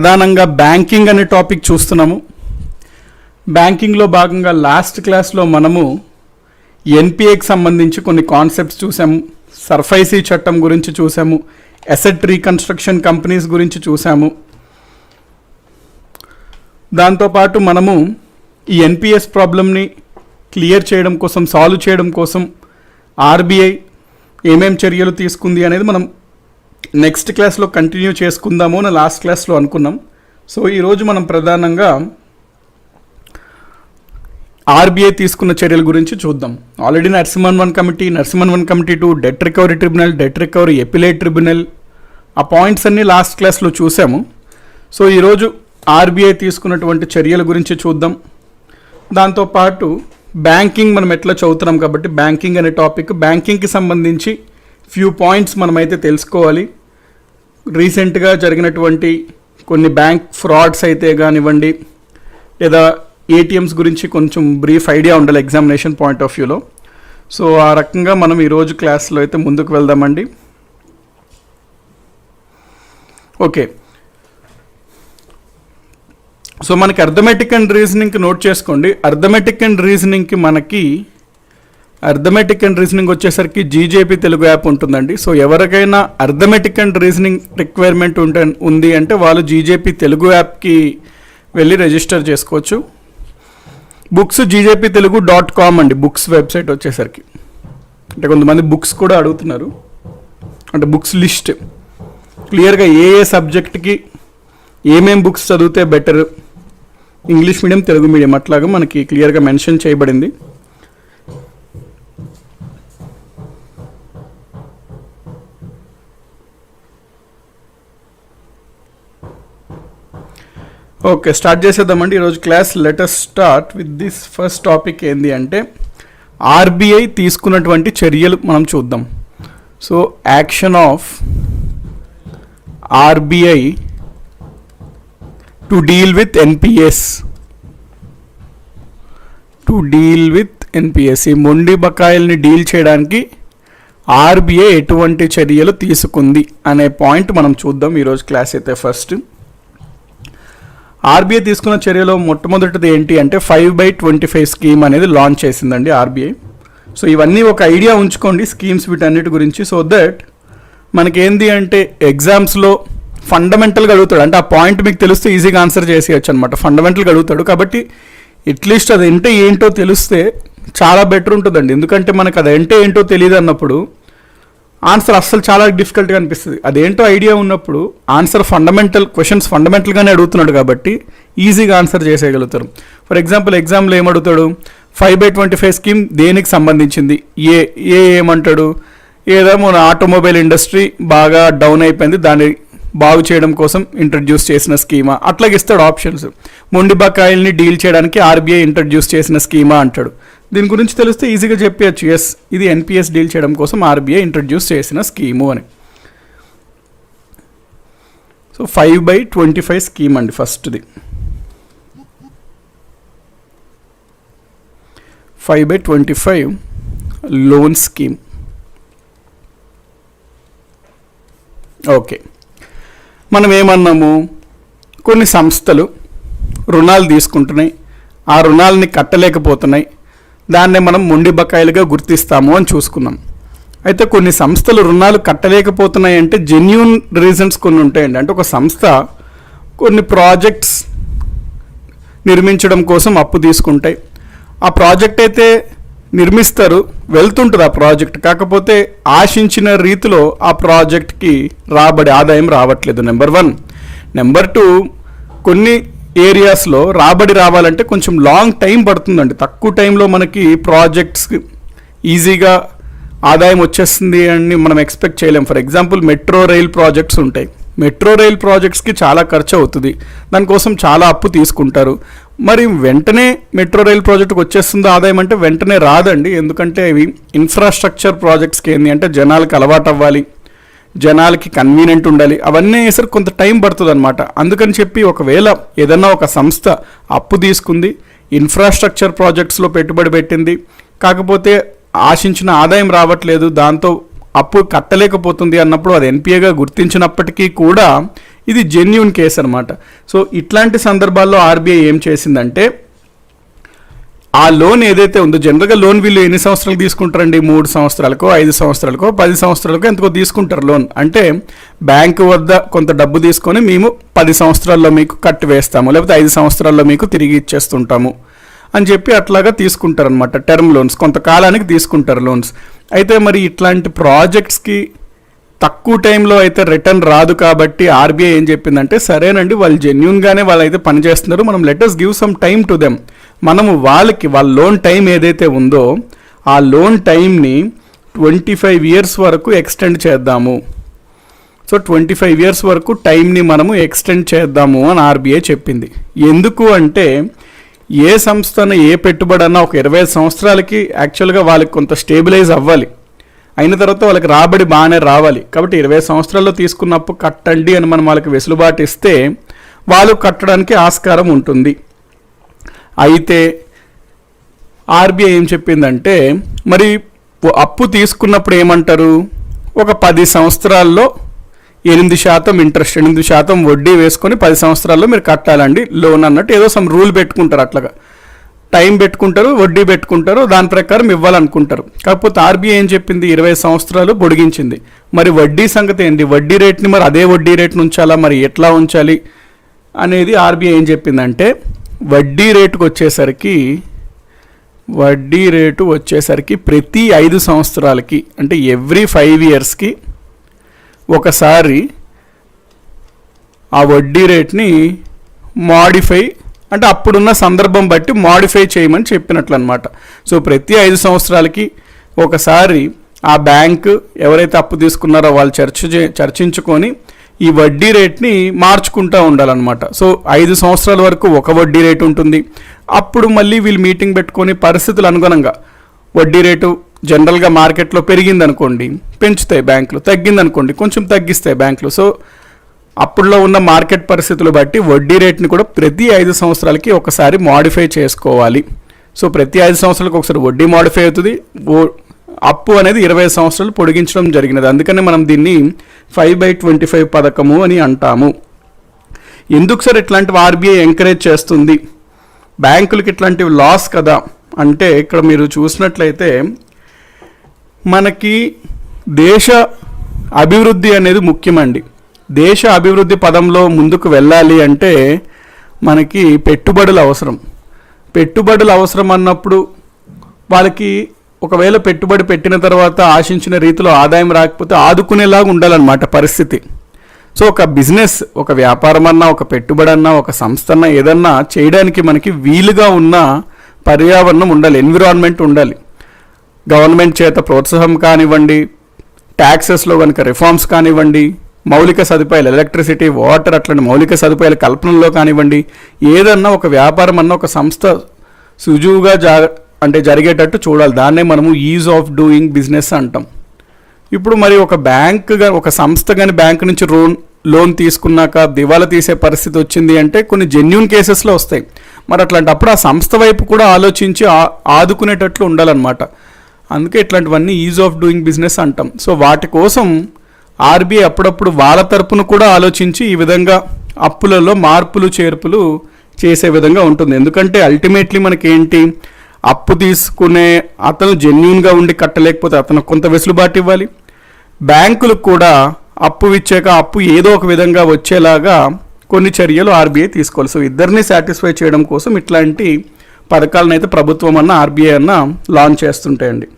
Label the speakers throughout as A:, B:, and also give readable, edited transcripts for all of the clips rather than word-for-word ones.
A: ప్రధానంగా బ్యాంకింగ్ అనే టాపిక్ చూస్తున్నాము. బ్యాంకింగ్లో భాగంగా లాస్ట్ క్లాస్లో మనము ఎన్పిఏకి సంబంధించి కొన్ని కాన్సెప్ట్స్ చూసాము, సర్ఫైసీ చట్టం గురించి చూసాము, అసెట్ రీకన్స్ట్రక్షన్ కంపెనీస్ గురించి చూసాము. దాంతోపాటు మనము ఈ ఎన్పిఎస్ ప్రాబ్లమ్ని క్లియర్ చేయడం కోసం, సాల్వ్ చేయడం కోసం ఆర్బీఐ ఏమేం చర్యలు తీసుకుంది అనేది మనం నెక్స్ట్ క్లాస్లో కంటిన్యూ చేసుకుందాము అని లాస్ట్ క్లాస్లో అనుకున్నాం. సో ఈరోజు మనం ప్రధానంగా ఆర్బీఐ తీసుకున్న చర్యల గురించి చూద్దాం. Already Narasimhan 1 committee, Narasimhan 1 committee 2, debt recovery tribunal, debt recovery appellate tribunal, ఆ పాయింట్స్ అన్నీ లాస్ట్ క్లాస్లో చూసాము. సో ఈరోజు ఆర్బీఐ తీసుకున్నటువంటి చర్యల గురించి చూద్దాం. దాంతోపాటు బ్యాంకింగ్ మనం ఎట్లా చదువుతున్నాం కాబట్టి బ్యాంకింగ్ అనే టాపిక్, బ్యాంకింగ్కి సంబంధించి ఫ్యూ పాయింట్స్ మనమైతే తెలుసుకోవాలి. రీసెంట్గా జరిగినటువంటి కొన్ని బ్యాంక్ ఫ్రాడ్స్ అయితే కానివ్వండి, లేదా ఏటీఎంస్ గురించి కొంచెం బ్రీఫ్ ఐడియా ఉండాలి ఎగ్జామినేషన్ పాయింట్ ఆఫ్ వ్యూలో. సో ఆ రకంగా మనం ఈరోజు క్లాస్లో అయితే ముందుకు వెళ్దామండి. ఓకే, సో మనకి అర్థమెటిక్ అండ్ రీజనింగ్కి నోట్ చేసుకోండి. అర్థమెటిక్ అండ్ రీజనింగ్కి మనకి అర్థమెటిక్ అండ్ రీజనింగ్ వచ్చేసరికి జీజేపీ తెలుగు యాప్ ఉంటుందండి. సో ఎవరికైనా అర్థమెటిక్ అండ్ రీజనింగ్ రిక్వైర్మెంట్ ఉంది అంటే వాళ్ళు జీజేపీ తెలుగు యాప్కి వెళ్ళి రిజిస్టర్ చేసుకోవచ్చు. బుక్స్ GJPtelugu.com అండి, బుక్స్ వెబ్సైట్ వచ్చేసరికి. అంటే కొంతమంది బుక్స్ కూడా అడుగుతున్నారు, అంటే బుక్స్ లిస్ట్ క్లియర్గా ఏ సబ్జెక్ట్కి ఏమేం బుక్స్ చదివితే better, English medium, Telugu medium అట్లాగా మనకి క్లియర్గా మెన్షన్ చేయబడింది. ఓకే, స్టార్ట్ చేసేద్దామండి ఈరోజు class. Let's start with this first topic. ఏంది అంటే ఆర్బీఐ తీసుకున్నటువంటి చర్యలు మనం చూద్దాం. So action of RBI to deal with NPAs. ఈ మొండి బకాయిల్ని డీల్ చేయడానికి ఆర్బీఐ ఎటువంటి చర్యలు తీసుకుంది అనే పాయింట్ మనం చూద్దాం ఈరోజు క్లాస్ అయితే. ఫస్ట్ ఆర్బీఐ తీసుకున్న చర్యలో మొట్టమొదటిది ఏంటి అంటే 5/25 స్కీమ్ అనేది లాంచ్ చేసిందండి ఆర్బీఐ. సో ఇవన్నీ ఒక ఐడియా ఉంచుకోండి స్కీమ్స్ వీటన్నిటి గురించి. సో దట్ మనకేంది అంటే ఎగ్జామ్స్లో ఫండమెంటల్గా అడుగుతాడు, అంటే ఆ పాయింట్ మీకు తెలిస్తే ఈజీగా ఆన్సర్ చేసేయచ్చు అనమాట. ఫండమెంటల్గా అడుగుతాడు కాబట్టి అట్లీస్ట్ అది అంటే ఏంటో తెలిస్తే చాలా బెటర్ ఉంటుందండి. ఎందుకంటే మనకు అది అంటే ఏంటో తెలియదు అన్నప్పుడు ఆన్సర్ అస్సలు చాలా డిఫికల్ట్గా అనిపిస్తుంది. అదేంటో ఐడియా ఉన్నప్పుడు ఆన్సర్ క్వశ్చన్స్ ఫండమెంటల్గానే అడుగుతున్నాడు కాబట్టి ఈజీగా ఆన్సర్ చేసేయగలుగుతారు. ఫర్ ఎగ్జాంపుల్ ఎగ్జామ్లో ఏమడుగుతాడు, 5/25 స్కీమ్ దేనికి సంబంధించింది, ఏమంటాడు, ఏదో మన ఆటోమొబైల్ ఇండస్ట్రీ బాగా డౌన్ అయిపోయింది, దాన్ని బాగు చేయడం కోసం ఇంట్రడ్యూస్ చేసిన స్కీమా, అట్లాగే ఇస్తాడు ఆప్షన్స్. మొండి బకాయిల్ని డీల్ చేయడానికి ఆర్బీఐ ఇంట్రడ్యూస్ చేసిన స్కీమా అంటాడు. దీని గురించి తెలిస్తే ఈజీగా చెప్పచ్చు, ఎస్ ఇది ఎన్పిఎస్ డీల్ చేయడం కోసం ఆర్బీఐ ఇంట్రడ్యూస్ చేసిన స్కీము అని. సో 5/25 స్కీమ్ అండి ఫస్ట్ది. 5/25 లోన్ స్కీమ్. ఓకే, మనం ఏమన్నాము, కొన్ని సంస్థలు రుణాలు తీసుకుంటున్నాయి, ఆ రుణాలని కట్టలేకపోతున్నాయి, దాన్నే మనం మొండి బకాయిలుగా గుర్తిస్తాము అని చూసుకున్నాం. అయితే కొన్ని సంస్థలు రుణాలు కట్టలేకపోతున్నాయి అంటే జెన్యూన్ రీజన్స్ కొన్ని ఉంటాయండి. అంటే ఒక సంస్థ కొన్ని ప్రాజెక్ట్స్ నిర్మించడం కోసం అప్పు తీసుకుంటాయి, ఆ ప్రాజెక్ట్ అయితే నిర్మిస్తారు, వెళ్తుంటుంది ఆ ప్రాజెక్ట్, కాకపోతే ఆశించిన రీతిలో ఆ ప్రాజెక్ట్కి ఆదాయం రావట్లేదు. నెంబర్ 1. నెంబర్ 2, కొన్ని ఏరియాస్లో రాబడి రావాలంటే కొంచెం లాంగ్ టైం పడుతుందండి. తక్కువ టైంలో మనకి ప్రాజెక్ట్స్ ఈజీగా ఆదాయం వచ్చేస్తుంది అని మనం ఎక్స్పెక్ట్ చేయలేం. For example metro rail projects ఉంటాయి, మెట్రో రైల్ ప్రాజెక్ట్స్కి చాలా ఖర్చు అవుతుంది, దానికోసం చాలా అప్పు తీసుకుంటారు. మరి వెంటనే మెట్రో రైల్ ప్రాజెక్టుకి వచ్చేస్తుందో ఆదాయం అంటే వెంటనే రాదండి. ఎందుకంటే ఇవి ఇన్ఫ్రాస్ట్రక్చర్ ప్రాజెక్ట్స్కి ఏంటి అంటే జనాలకు అలవాటు అవ్వాలి, జనాలకి కన్వీనియంట్ ఉండాలి, అవన్నీ వేసరికి కొంత టైం పడుతుంది అనమాట. అందుకని చెప్పి ఒకవేళ ఏదన్నా ఒక సంస్థ అప్పు తీసుకుంది, ఇన్ఫ్రాస్ట్రక్చర్ ప్రాజెక్ట్స్లో పెట్టుబడి పెట్టింది, కాకపోతే ఆశించిన ఆదాయం రావట్లేదు, దాంతో అప్పు కట్టలేకపోతుంది అన్నప్పుడు అది ఎన్పిఏగా గుర్తించినప్పటికీ కూడా ఇది జెన్యూన్ కేసు అనమాట. సో ఇట్లాంటి సందర్భాల్లో ఆర్బీఐ ఏం చేసిందంటే ఆ లోన్ ఏదైతే ఉందో, జనరల్గా లోన్ వీళ్ళు ఎన్ని సంవత్సరాలు తీసుకుంటారండి, 3 సంవత్సరాలకో 5 సంవత్సరాలకో 10 సంవత్సరాలకో ఎంతకో తీసుకుంటారు లోన్. అంటే బ్యాంకు వద్ద కొంత డబ్బు తీసుకొని మేము 10 సంవత్సరాల్లో మీకు కట్టి వేస్తాము, లేకపోతే 5 సంవత్సరాల్లో మీకు తిరిగి ఇచ్చేస్తుంటాము అని చెప్పి అట్లాగా తీసుకుంటారనమాట. టర్మ్ లోన్స్ కొంతకాలానికి తీసుకుంటారు లోన్స్. అయితే మరి ఇట్లాంటి ప్రాజెక్ట్స్కి తక్కువ టైంలో అయితే రిటర్న్ రాదు కాబట్టి ఆర్బీఐ ఏం చెప్పిందంటే, సరేనండి వాళ్ళు జెన్యూన్గానే వాళ్ళు అయితే పనిచేస్తున్నారు, మనం let us give some time to them. మనము వాళ్ళ లోన్ టైం ఏదైతే ఉందో ఆ లోన్ టైంని 25 years వరకు ఎక్స్టెండ్ చేద్దాము. సో 25 years వరకు టైంని మనము ఎక్స్టెండ్ చేద్దాము అని ఆర్బీఐ చెప్పింది. ఎందుకు అంటే ఏ సంస్థన ఏ పెట్టుబడి అన్నా ఒక 25 సంవత్సరాలకి యాక్చువల్గా వాళ్ళకి కొంత స్టేబిలైజ్ అవ్వాలి, అయిన తర్వాత వాళ్ళకి రాబడి బాగానే రావాలి. కాబట్టి 20 సంవత్సరాల్లో తీసుకున్నప్పుడు కట్టండి అని మనం వాళ్ళకి వెసులుబాటు ఇస్తే వాళ్ళు కట్టడానికి ఆస్కారం ఉంటుంది. అయితే ఆర్బీఐ ఏం చెప్పిందంటే, మరి అప్పు తీసుకున్నప్పుడు ఏమంటారు, ఒక 10 సంవత్సరాల్లో 8% ఇంట్రెస్ట్, 8% వడ్డీ వేసుకొని 10 సంవత్సరాల్లో మీరు కట్టాలండి లోన్ అన్నట్టు ఏదో సమ్ రూల్ పెట్టుకుంటారు. అట్లాగా టైం పెట్టుకుంటారు, వడ్డీ పెట్టుకుంటారు, దాని ప్రకారం ఇవ్వాలనుకుంటారు. కాకపోతే ఆర్బీఐ ఏం చెప్పింది, 20 సంవత్సరాలు పొడిగించింది. మరి వడ్డీ సంగతి ఏంటి, వడ్డీ రేట్ని మరి అదే వడ్డీ రేట్ను ఉంచాలా, మరి ఎట్లా ఉంచాలి అనేది ఆర్బీఐ ఏం చెప్పిందంటే, వడ్డీ రేటు వచ్చేసరికి ప్రతి 5 సంవత్సరాలకి అంటే ఎవ్రీ 5 yearsకి ఒకసారి ఆ వడ్డీ రేట్ని మాడిఫై, అంటే అప్పుడున్న సందర్భం బట్టి మాడిఫై చేయమని చెప్పినట్లు అనమాట. సో ప్రతి 5 సంవత్సరాలకి ఒకసారి ఆ బ్యాంకు ఎవరైతే అప్పు తీసుకున్నారో వాళ్ళు చర్చించుకొని ఈ వడ్డీ రేట్ని మార్చుకుంటూ ఉండాలన్నమాట. సో 5 సంవత్సరాల వరకు ఒక వడ్డీ రేటు ఉంటుంది. అప్పుడు మళ్ళీ వీళ్ళు మీటింగ్ పెట్టుకొని పరిస్థితులు అనుగుణంగా వడ్డీ రేటు జనరల్గా మార్కెట్లో పెరిగిందనుకోండి పెంచుతాయి బ్యాంకులు, తగ్గిందనుకోండి కొంచెం తగ్గిస్తాయి బ్యాంకులు. సో అప్పుడులో ఉన్న మార్కెట్ పరిస్థితులు బట్టి వడ్డీ రేట్ని కూడా ప్రతి 5 సంవత్సరాలకి ఒకసారి మాడిఫై చేసుకోవాలి. సో ప్రతి 5 సంవత్సరాలకు ఒకసారి వడ్డీ మాడిఫై అవుతుంది, అప్పు అనేది 20 సంవత్సరాలు పొడిగించడం జరిగినది. అందుకని మనం దీన్ని 5/25 పథకము అని అంటాము. ఎందుకు సార్ ఇట్లాంటివి ఆర్బీఐ ఎంకరేజ్ చేస్తుంది, బ్యాంకులకి ఇట్లాంటివి లాస్ కదా అంటే, ఇక్కడ మీరు చూసినట్లయితే మనకి దేశ అభివృద్ధి అనేది ముఖ్యమండి. దేశ అభివృద్ధి పదంలో ముందుకు వెళ్ళాలి అంటే మనకి పెట్టుబడులు అవసరం అన్నప్పుడు వాళ్ళకి ఒకవేళ పెట్టుబడి పెట్టిన తర్వాత ఆశించిన రీతిలో ఆదాయం రాకపోతే ఆదుకునేలాగా ఉండాలన్నమాట పరిస్థితి. సో ఒక బిజినెస్, ఒక వ్యాపారం అన్నా, ఒక పెట్టుబడి అన్నా, ఒక సంస్థ అన్నా ఏదన్నా చేయడానికి మనకి వీలుగా ఉన్న పర్యావరణం ఉండాలి, ఎన్విరాన్మెంట్ ఉండాలి. గవర్నమెంట్ చేత ప్రోత్సాహం కానివ్వండి, ట్యాక్సెస్లో కనుక రిఫార్మ్స్ కానివ్వండి, మౌలిక సదుపాయాలు ఎలక్ట్రిసిటీ, వాటర్ అట్లాంటి మౌలిక సదుపాయాల కల్పనలో కానివ్వండి, ఏదన్నా ఒక వ్యాపారం అన్న ఒక సంస్థ సుజువుగా జరిగేటట్టు చూడాలి. దాన్నే మనము ఈజ్ ఆఫ్ డూయింగ్ బిజినెస్ అంటాం. ఇప్పుడు మరి ఒక బ్యాంక్ ఒక సంస్థ కానీ బ్యాంక్ నుంచి లోన్ తీసుకున్నాక దివాలా తీసే పరిస్థితి వచ్చింది అంటే కొన్ని జెన్యూన్ కేసెస్లో వస్తాయి. మరి అట్లాంటప్పుడు ఆ సంస్థ వైపు కూడా ఆలోచించి ఆదుకునేటట్లు ఉండాలన్నమాట. అందుకే ఇట్లాంటివన్నీ ఈజ్ ఆఫ్ డూయింగ్ బిజినెస్ అంటాం. సో వాటి కోసం ఆర్బీఐ అప్పుడప్పుడు వాళ్ళ తరపున కూడా ఆలోచించి ఈ విధంగా అప్పులలో మార్పులు చేర్పులు చేసే విధంగా ఉంటుంది. ఎందుకంటే అల్టిమేట్లీ మనకేంటి, అప్పు తీసుకునే అతను జెన్యూన్గా ఉండి కట్టలేకపోతే అతను కొంత వెసులుబాటు ఇవ్వాలి, బ్యాంకులకు కూడా అప్పు ఇచ్చాక అప్పు ఏదో ఒక విధంగా వచ్చేలాగా కొన్ని చర్యలు ఆర్బీఐ తీసుకోవాలి. సో ఇద్దరిని సాటిస్ఫై చేయడం కోసం ఇట్లాంటి పథకాలను అయితే ప్రభుత్వం అన్న ఆర్బీఐ అన్న లాంచ్ చేస్తుంటాయండి.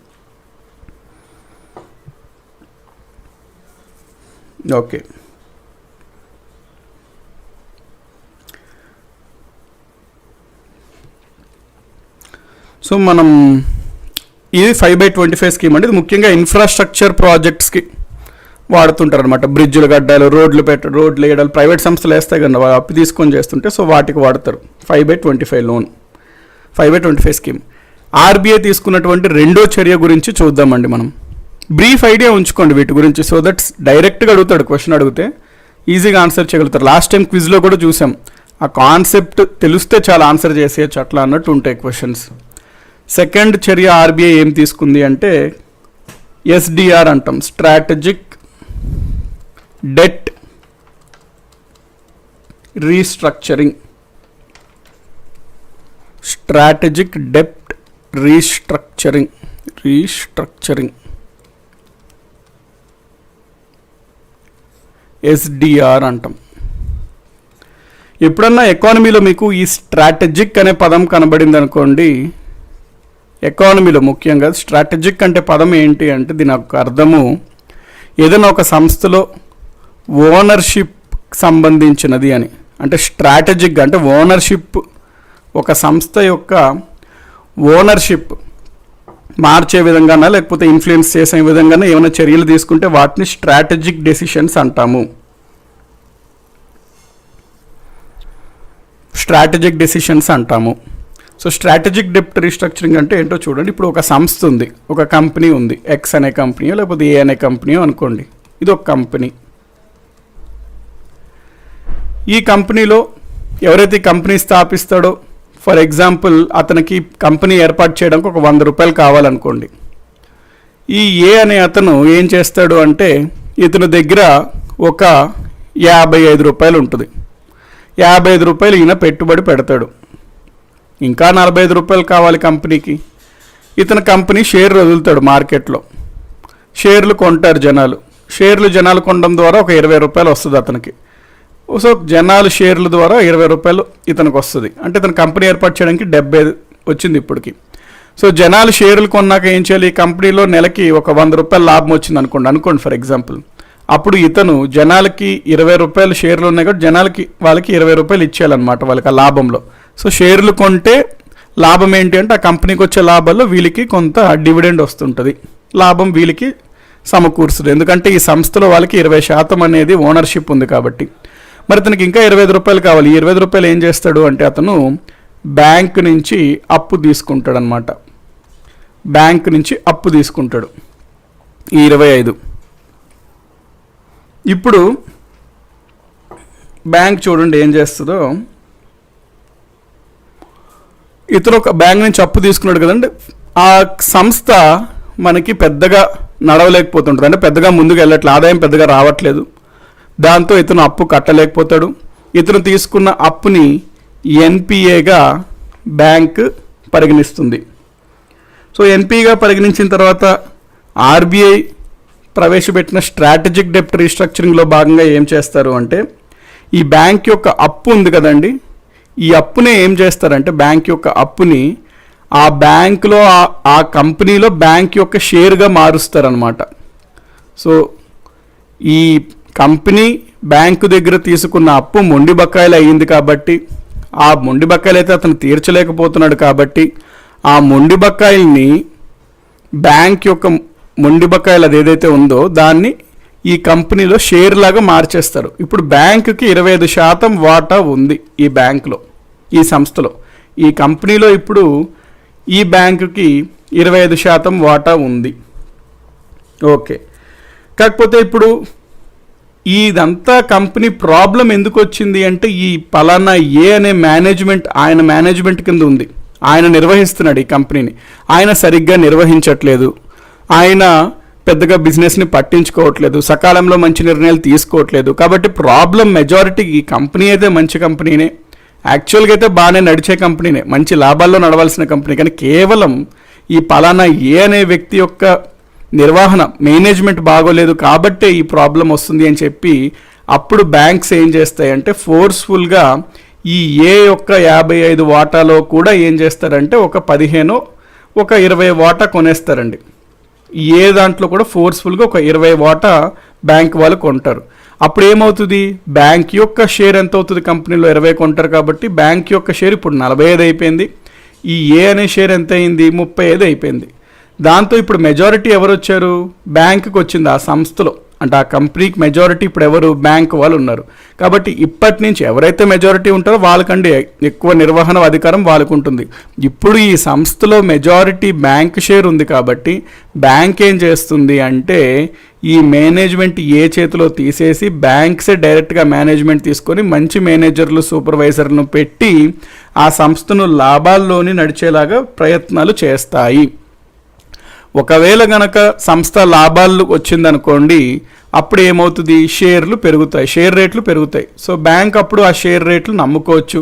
A: ఓకే, సో మనం ఇది 5/25 స్కీమ్ అంటే ఇది ముఖ్యంగా ఇన్ఫ్రాస్ట్రక్చర్ ప్రాజెక్ట్స్కి వాడుతుంటారు అనమాట. బ్రిడ్జ్లు కట్టాలి, రోడ్లు వేయడాలు ప్రైవేట్ సంస్థలు వేస్తాయి కదా, అప్పు తీసుకొని చేస్తుంటే సో వాటికి వాడతారు 5/25 లోన్, 5/25 స్కీమ్. ఆర్బీఐ తీసుకున్నటువంటి రెండో చర్య గురించి చూద్దామండి మనం. బ్రీఫ్ ఐడియా ఉంచుకోండి వీటి గురించి, సో దట్స్ డైరెక్ట్గా అడుగుతాడు, క్వశ్చన్ అడిగితే ఈజీగా ఆన్సర్ చేయగలుగుతారు. లాస్ట్ టైం క్విజ్లో కూడా చూసాం, ఆ కాన్సెప్ట్ తెలిస్తే చాలా ఆన్సర్ చేసేయచ్చు అట్లా అన్నట్టు ఉంటాయి క్వశ్చన్స్. సెకండ్ చర్య ఆర్బీఐ ఏం తీసుకుంది అంటే ఎస్డిఆర్ అంటాం, స్ట్రాటజిక్ డెట్ రీస్ట్రక్చరింగ్, స్ట్రాటజిక్ డెప్ట్ రీస్ట్రక్చరింగ్, SDR అంటాం. ఎప్పుడన్నా ఎకానమీలో మీకు ఈ స్ట్రాటజిక్ అనే పదం కనబడింది అనుకోండి, ఎకానమీలో ముఖ్యంగా స్ట్రాటజిక్ అంటే పదం ఏంటి అంటే దీని ఒక అర్థము ఏదైనా ఒక సంస్థలో ఓనర్షిప్ సంబంధించినది అని. అంటే స్ట్రాటజిక్ అంటే ఓనర్షిప్, ఒక సంస్థ యొక్క ఓనర్షిప్ మార్చే విధంగానా లేకపోతే ఇన్ఫ్లుయెన్స్ చేసే విధంగానే ఏమైనా చర్యలు తీసుకుంటే వాటిని స్ట్రాటజిక్ డెసిషన్స్ అంటాము. సో స్ట్రాటజిక్ డెప్ట్ రీస్ట్రక్చరింగ్ అంటే ఏంటో చూడండి. ఇప్పుడు ఒక సంస్థ ఉంది, ఒక కంపెనీ ఉంది, ఎక్స్ అనే కంపెనీయో లేకపోతే ఏ అనే కంపెనీయో అనుకోండి. ఇది ఒక కంపెనీ. ఈ కంపెనీలో ఎవరైతే కంపెనీ స్థాపిస్తాడో, ఫర్ ఎగ్జాంపుల్ అతనికి కంపెనీ ఏర్పాటు చేయడానికి ఒక 100 రూపాయలు కావాలనుకోండి. ఈ ఏ అనే అతను ఏం చేస్తాడు అంటే ఇతని దగ్గర ఒక 55 రూపాయలు ఉంటుంది. 55 రూపాయలు ఈయన పెట్టుబడి పెడతాడు. ఇంకా 45 రూపాయలు కావాలి కంపెనీకి. ఇతను కంపెనీ షేర్లు వదులుతాడు మార్కెట్లో. షేర్లు కొంటారు జనాలు కొనడం ద్వారా ఒక 20 రూపాయలు వస్తుంది అతనికి. సో జనాలు షేర్ల ద్వారా 20 రూపాయలు ఇతనికి వస్తుంది. అంటే ఇతను కంపెనీ ఏర్పాటు చేయడానికి 70 వచ్చింది ఇప్పటికి. సో జనాలు షేర్లు కొన్నాక ఏం చేయాలి, ఈ కంపెనీలో నెలకి ఒక 100 రూపాయలు లాభం వచ్చింది అనుకోండి ఫర్ ఎగ్జాంపుల్. అప్పుడు ఇతను జనాలకి 20 రూపాయలు షేర్లు ఉన్నాయి కాబట్టి వాళ్ళకి 20 రూపాయలు ఇచ్చేయాలన్నమాట వాళ్ళకి ఆ లాభంలో. సో షేర్లు కొంటే లాభం ఏంటి అంటే ఆ కంపెనీకి వచ్చే లాభాల్లో వీళ్ళకి కొంత డివిడెండ్ వస్తుంటుంది, లాభం వీళ్ళకి సమకూరుస్తుంది. ఎందుకంటే ఈ సంస్థలో వాళ్ళకి 20% అనేది ఓనర్షిప్ ఉంది కాబట్టి. మరి అతనికి ఇంకా 25 రూపాయలు కావాలి. ఈ 25 రూపాయలు ఏం చేస్తాడు అంటే అతను బ్యాంక్ నుంచి అప్పు తీసుకుంటాడు అనమాట. బ్యాంక్ నుంచి అప్పు తీసుకుంటాడు ఈ 25. ఇప్పుడు బ్యాంక్ చూడండి ఏం చేస్తుందో, ఇతను ఒక బ్యాంక్ నుంచి అప్పు తీసుకున్నాడు కదండి, ఆ సంస్థ మనకి పెద్దగా నడవలేకపోతుంటుంది. అంటే పెద్దగా ముందుకు వెళ్ళట్లేదు, ఆదాయం పెద్దగా రావట్లేదు. దాంతో ఇతను అప్పు కట్టలేకపోతాడు. ఇతను తీసుకున్న అప్పుని ఎన్పిఏగా బ్యాంక్ పరిగణిస్తుంది. సో ఎన్పిఏగా పరిగణించిన తర్వాత ఆర్బీఐ ప్రవేశపెట్టిన స్ట్రాటజిక్ డెప్ట్ రీస్ట్రక్చరింగ్లో భాగంగా ఏం చేస్తారు అంటే ఈ బ్యాంక్ యొక్క అప్పు ఉంది కదండి, ఈ అప్పునే ఏం చేస్తారంటే బ్యాంక్ యొక్క అప్పుని ఆ బ్యాంకులో ఆ కంపెనీలో బ్యాంక్ యొక్క షేర్గా మారుస్తారనమాట. సో ఈ కంపెనీ బ్యాంకు దగ్గర తీసుకున్న అప్పు మొండి బకాయిలు అయ్యింది కాబట్టి, ఆ మొండి బకాయిలు అయితే అతను తీర్చలేకపోతున్నాడు కాబట్టి ఆ మొండి బకాయిల్ని బ్యాంక్ యొక్క మొండి బకాయిలు అది ఏదైతే ఉందో దాన్ని ఈ కంపెనీలో షేర్ లాగా మార్చేస్తారు. ఇప్పుడు బ్యాంకుకి 25% వాటా ఉంది ఈ బ్యాంకులో, ఈ సంస్థలో. ఈ కంపెనీలో ఇప్పుడు ఈ బ్యాంకుకి 25% వాటా ఉంది. ఓకే, కాకపోతే ఇప్పుడు ఇదంతా కంపెనీ ప్రాబ్లం ఎందుకు వచ్చింది అంటే ఈ పలానా ఏ అనే మేనేజ్మెంట్, ఆయన మేనేజ్మెంట్ కింద ఉంది, ఆయన నిర్వహిస్తున్నాడు ఈ కంపెనీని, ఆయన సరిగ్గా నిర్వహించట్లేదు, ఆయన పెద్దగా బిజినెస్ని పట్టించుకోవట్లేదు, సకాలంలో మంచి నిర్ణయాలు తీసుకోవట్లేదు. కాబట్టి ప్రాబ్లం మెజారిటీ ఈ కంపెనీ అయితే మంచి కంపెనీనే, యాక్చువల్గా అయితే బాగానే నడిచే కంపెనీనే, మంచి లాభాల్లో నడవాల్సిన కంపెనీ, కానీ కేవలం ఈ పలానా ఏ అనే వ్యక్తి యొక్క నిర్వహణ మేనేజ్మెంట్ బాగోలేదు కాబట్టే ఈ ప్రాబ్లం వస్తుంది అని చెప్పి అప్పుడు బ్యాంక్స్ ఏం చేస్తాయంటే ఫోర్స్ఫుల్గా ఈ ఏ యొక్క 55 వాటాలో కూడా ఏం చేస్తారంటే ఒక 15 ఒక 20 వాటా కొనేస్తారండి. ఏ దాంట్లో కూడా ఫోర్స్ఫుల్గా ఒక 20 వాటా బ్యాంక్ వాళ్ళు కొంటారు. అప్పుడు ఏమవుతుంది, బ్యాంక్ యొక్క షేర్ ఎంత అవుతుంది, కంపెనీలో 20 కొంటారు కాబట్టి బ్యాంక్ యొక్క షేర్ ఇప్పుడు 45 అయిపోయింది. ఈ ఏ అనే షేర్ ఎంత అయింది, 35 అయిపోయింది. దాంతో ఇప్పుడు మెజారిటీ ఎవరు వచ్చారు, బ్యాంకుకి వచ్చింది ఆ సంస్థలో. అంటే ఆ కంపెనీకి మెజారిటీ ఇప్పుడు ఎవరు, బ్యాంక్ వాళ్ళు ఉన్నారు. కాబట్టి ఇప్పటి నుంచి ఎవరైతే మెజారిటీ ఉంటారో వాళ్ళకంటే ఎక్కువ నిర్వహణ అధికారం వాళ్ళకు ఉంటుంది. ఇప్పుడు ఈ సంస్థలో మెజారిటీ బ్యాంక్ షేర్ ఉంది కాబట్టి బ్యాంక్ ఏం చేస్తుంది అంటే ఈ మేనేజ్మెంట్ ఏ చేతిలో తీసేసి బ్యాంక్సే డైరెక్ట్గా మేనేజ్మెంట్ తీసుకొని మంచి మేనేజర్లు సూపర్వైజర్లను పెట్టి ఆ సంస్థను లాభాల్లోని నడిచేలాగా ప్రయత్నాలు చేస్తాయి. ఒకవేళ గనక సంస్థ లాభాలు వచ్చిందనుకోండి, అప్పుడు ఏమవుతుంది, షేర్లు పెరుగుతాయి, షేర్ రేట్లు పెరుగుతాయి. సో బ్యాంక్ అప్పుడు ఆ షేర్ రేట్లు నమ్ముకోవచ్చు,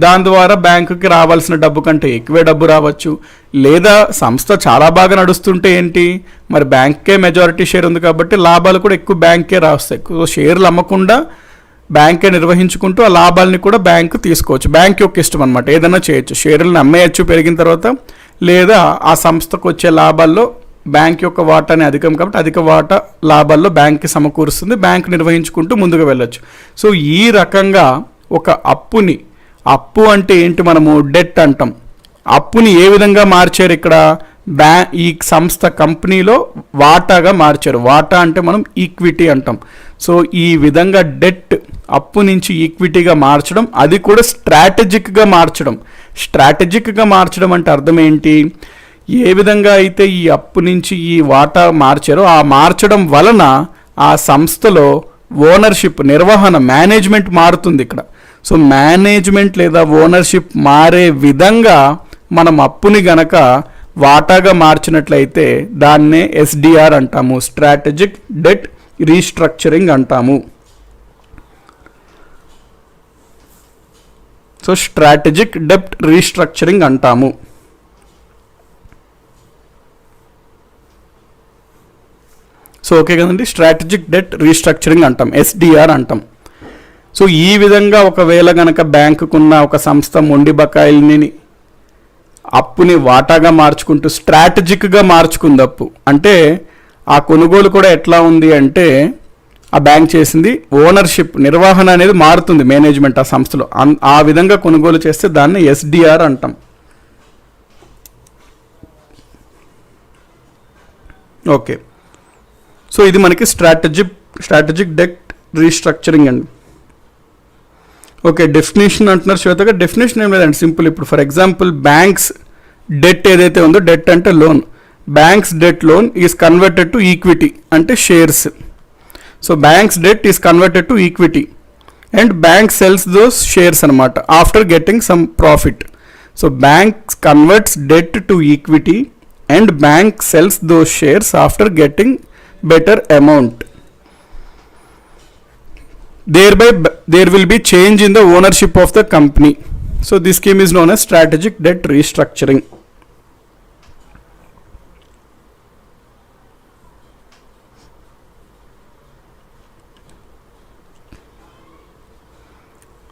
A: దాని ద్వారా బ్యాంకుకి రావాల్సిన డబ్బు కంటే ఎక్కువే డబ్బు రావచ్చు. లేదా సంస్థ చాలా బాగా నడుస్తుంటే ఏంటి, మరి బ్యాంక్కే మెజారిటీ షేర్ ఉంది కాబట్టి లాభాలు కూడా ఎక్కువ బ్యాంకే రాస్తాయి. సో షేర్లు అమ్మకుండా బ్యాంకే నిర్వహించుకుంటూ ఆ లాభాలని కూడా బ్యాంకు తీసుకోవచ్చు. బ్యాంక్ యొక్క ఇష్టం అనమాట, ఏదైనా చేయొచ్చు, షేర్లను అమ్మేయచ్చు పెరిగిన తర్వాత, లేదా ఆ సంస్థకు వచ్చే లాభాల్లో బ్యాంక్ యొక్క వాటాని అధికం కాబట్టి అధిక వాటా లాభాల్లో బ్యాంక్కి సమకూరుస్తుంది, బ్యాంక్ నిర్వహించుకుంటూ ముందుకు వెళ్ళొచ్చు. సో ఈ రకంగా ఒక అప్పుని, అప్పు అంటే ఏంటి, మనము డెట్ అంటాం, అప్పుని ఏ విధంగా మార్చారు ఇక్కడ, ఈ సంస్థ కంపెనీలో వాటాగా మార్చారు. వాటా అంటే మనం ఈక్విటీ అంటాం. సో ఈ విధంగా డెట్ అప్పు నుంచి ఈక్విటీగా మార్చడం, అది కూడా స్ట్రాటజిక్గా మార్చడం. స్ట్రాటజిక్గా మార్చడం అంటే అర్థం ఏంటి, ఏ విధంగా అయితే ఈ అప్పు నుంచి ఈ వాటా మార్చారో ఆ మార్చడం వలన ఆ సంస్థలో ఓనర్షిప్, నిర్వహణ, మేనేజ్మెంట్ మారుతుంది ఇక్కడ. సో మేనేజ్మెంట్ లేదా ఓనర్షిప్ మారే విధంగా మనం అప్పుని గనక వాటాగా మార్చినట్లయితే దాన్నే ఎస్డిఆర్ అంటాము, స్ట్రాటజిక్ డెట్ రీస్ట్రక్చరింగ్ అంటాము. సో స్ట్రాటజిక్ డెట్ రీస్ట్రక్చరింగ్ అంటాము. సో ఓకే కదండి, స్ట్రాటజిక్ డెట్ రీస్ట్రక్చరింగ్ అంటాం, ఎస్డిఆర్ అంటాం. సో ఈ విధంగా ఒకవేళ గనక బ్యాంకుకున్న ఒక సంస్థ మొండి బకాయిల్ని అప్పుని వాటాగా మార్చుకుంటూ స్ట్రాటజిక్గా మార్చుకుంది అప్పు అంటే, ఆ కొనుగోలు కూడా ఎట్లా ఉంది అంటే, ఆ బ్యాంక్ చేసింది ఓనర్షిప్, నిర్వహణ అనేది మారుతుంది, మేనేజ్మెంట్ ఆ సంస్థలో, ఆ విధంగా కొనుగోలు చేస్తే దాన్ని ఎస్డిఆర్ అంటాం. ఓకే, సో ఇది మనకి స్ట్రాటజిక్ డెట్ రీస్ట్రక్చరింగ్ అండి. ఓకే, డెఫినేషన్ అంటున్నారు శ్వేత గారు. డెఫినేషన్ ఏం లేదండి, సింపుల్. ఇప్పుడు ఫర్ ఎగ్జాంపుల్ బ్యాంక్స్ డెట్ ఏదైతే ఉందో, డెట్ అంటే loan, banks debt loan is converted to equity అంటే shares. So banks debt is converted to equity and bank sells those shares అనమాట after getting some profit. So bank converts debt to equity and bank sells those shares after getting better amount. Thereby there will be change in the ownership of the company. So this scheme is known as strategic debt restructuring.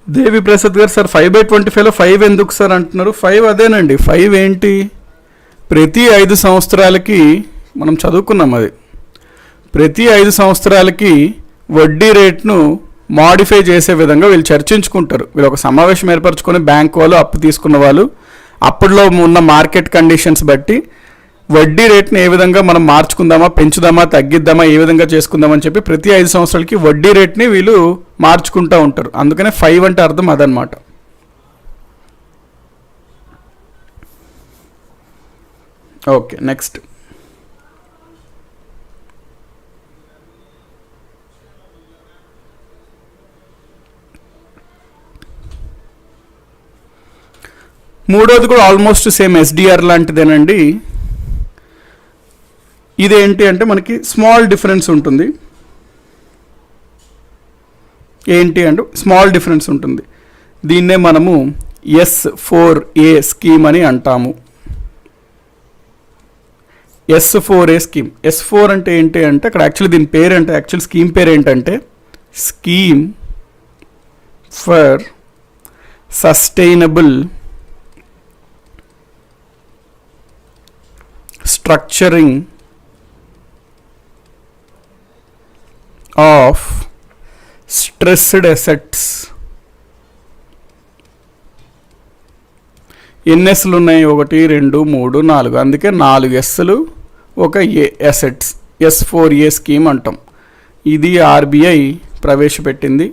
A: దేవి ప్రసాద్ గారు, sir 5/25లో 5 ఎందుకు sir అంటున్నారు? 5 అదేనండి, 5 ఏంటి, ప్రతి 5 సంవత్సరాలకి మనం చదువుకున్నాం, అది ప్రతి 5 సంవత్సరాలకి వడ్డీ రేట్ను మాడిఫై చేసే విధంగా వీళ్ళు చర్చించుకుంటారు. వీళ్ళు ఒక సమావేశం ఏర్పరచుకొని బ్యాంక్ వాళ్ళు, అప్పు తీసుకున్న వాళ్ళు, అప్పట్లో ఉన్న మార్కెట్ కండిషన్స్ బట్టి వడ్డీ రేట్ని ఏ విధంగా మనం మార్చుకుందామా, పెంచుదామా, తగ్గిద్దామా, ఏ విధంగా చేసుకుందామని చెప్పి ప్రతి 5 సంవత్సరాలకి వడ్డీ రేట్ని వీళ్ళు మార్చుకుంటూ ఉంటారు. అందుకనే 5 అంటే అర్థం అదనమాట. Okay, next. మూడోది కూడా ఆల్మోస్ట్ సేమ్ ఎస్డిఆర్ లాంటిదేనండి. ఇదేంటి అంటే మనకి స్మాల్ డిఫరెన్స్ ఉంటుంది. ఏంటి అంటే స్మాల్ డిఫరెన్స్ ఉంటుంది. దీన్నే మనము S4A స్కీమ్ అని అంటాము. S4A scheme. S4 అంటే ఏంటి అంటే అక్కడ యాక్చువల్లీ దీని పేరు అంటే యాక్చువల్ స్కీమ్ పేరు ఏంటంటే scheme for sustainable structuring of stressed assets. ఎన్ని ఎస్లు ఉన్నాయి? 1 2 3 4, అందుకే 4 ఎస్లు ఒక ఏ అసెట్స్. S4A స్కీమ్ అంటాం. ఇది ఆర్బీఐ ప్రవేశపెట్టింది.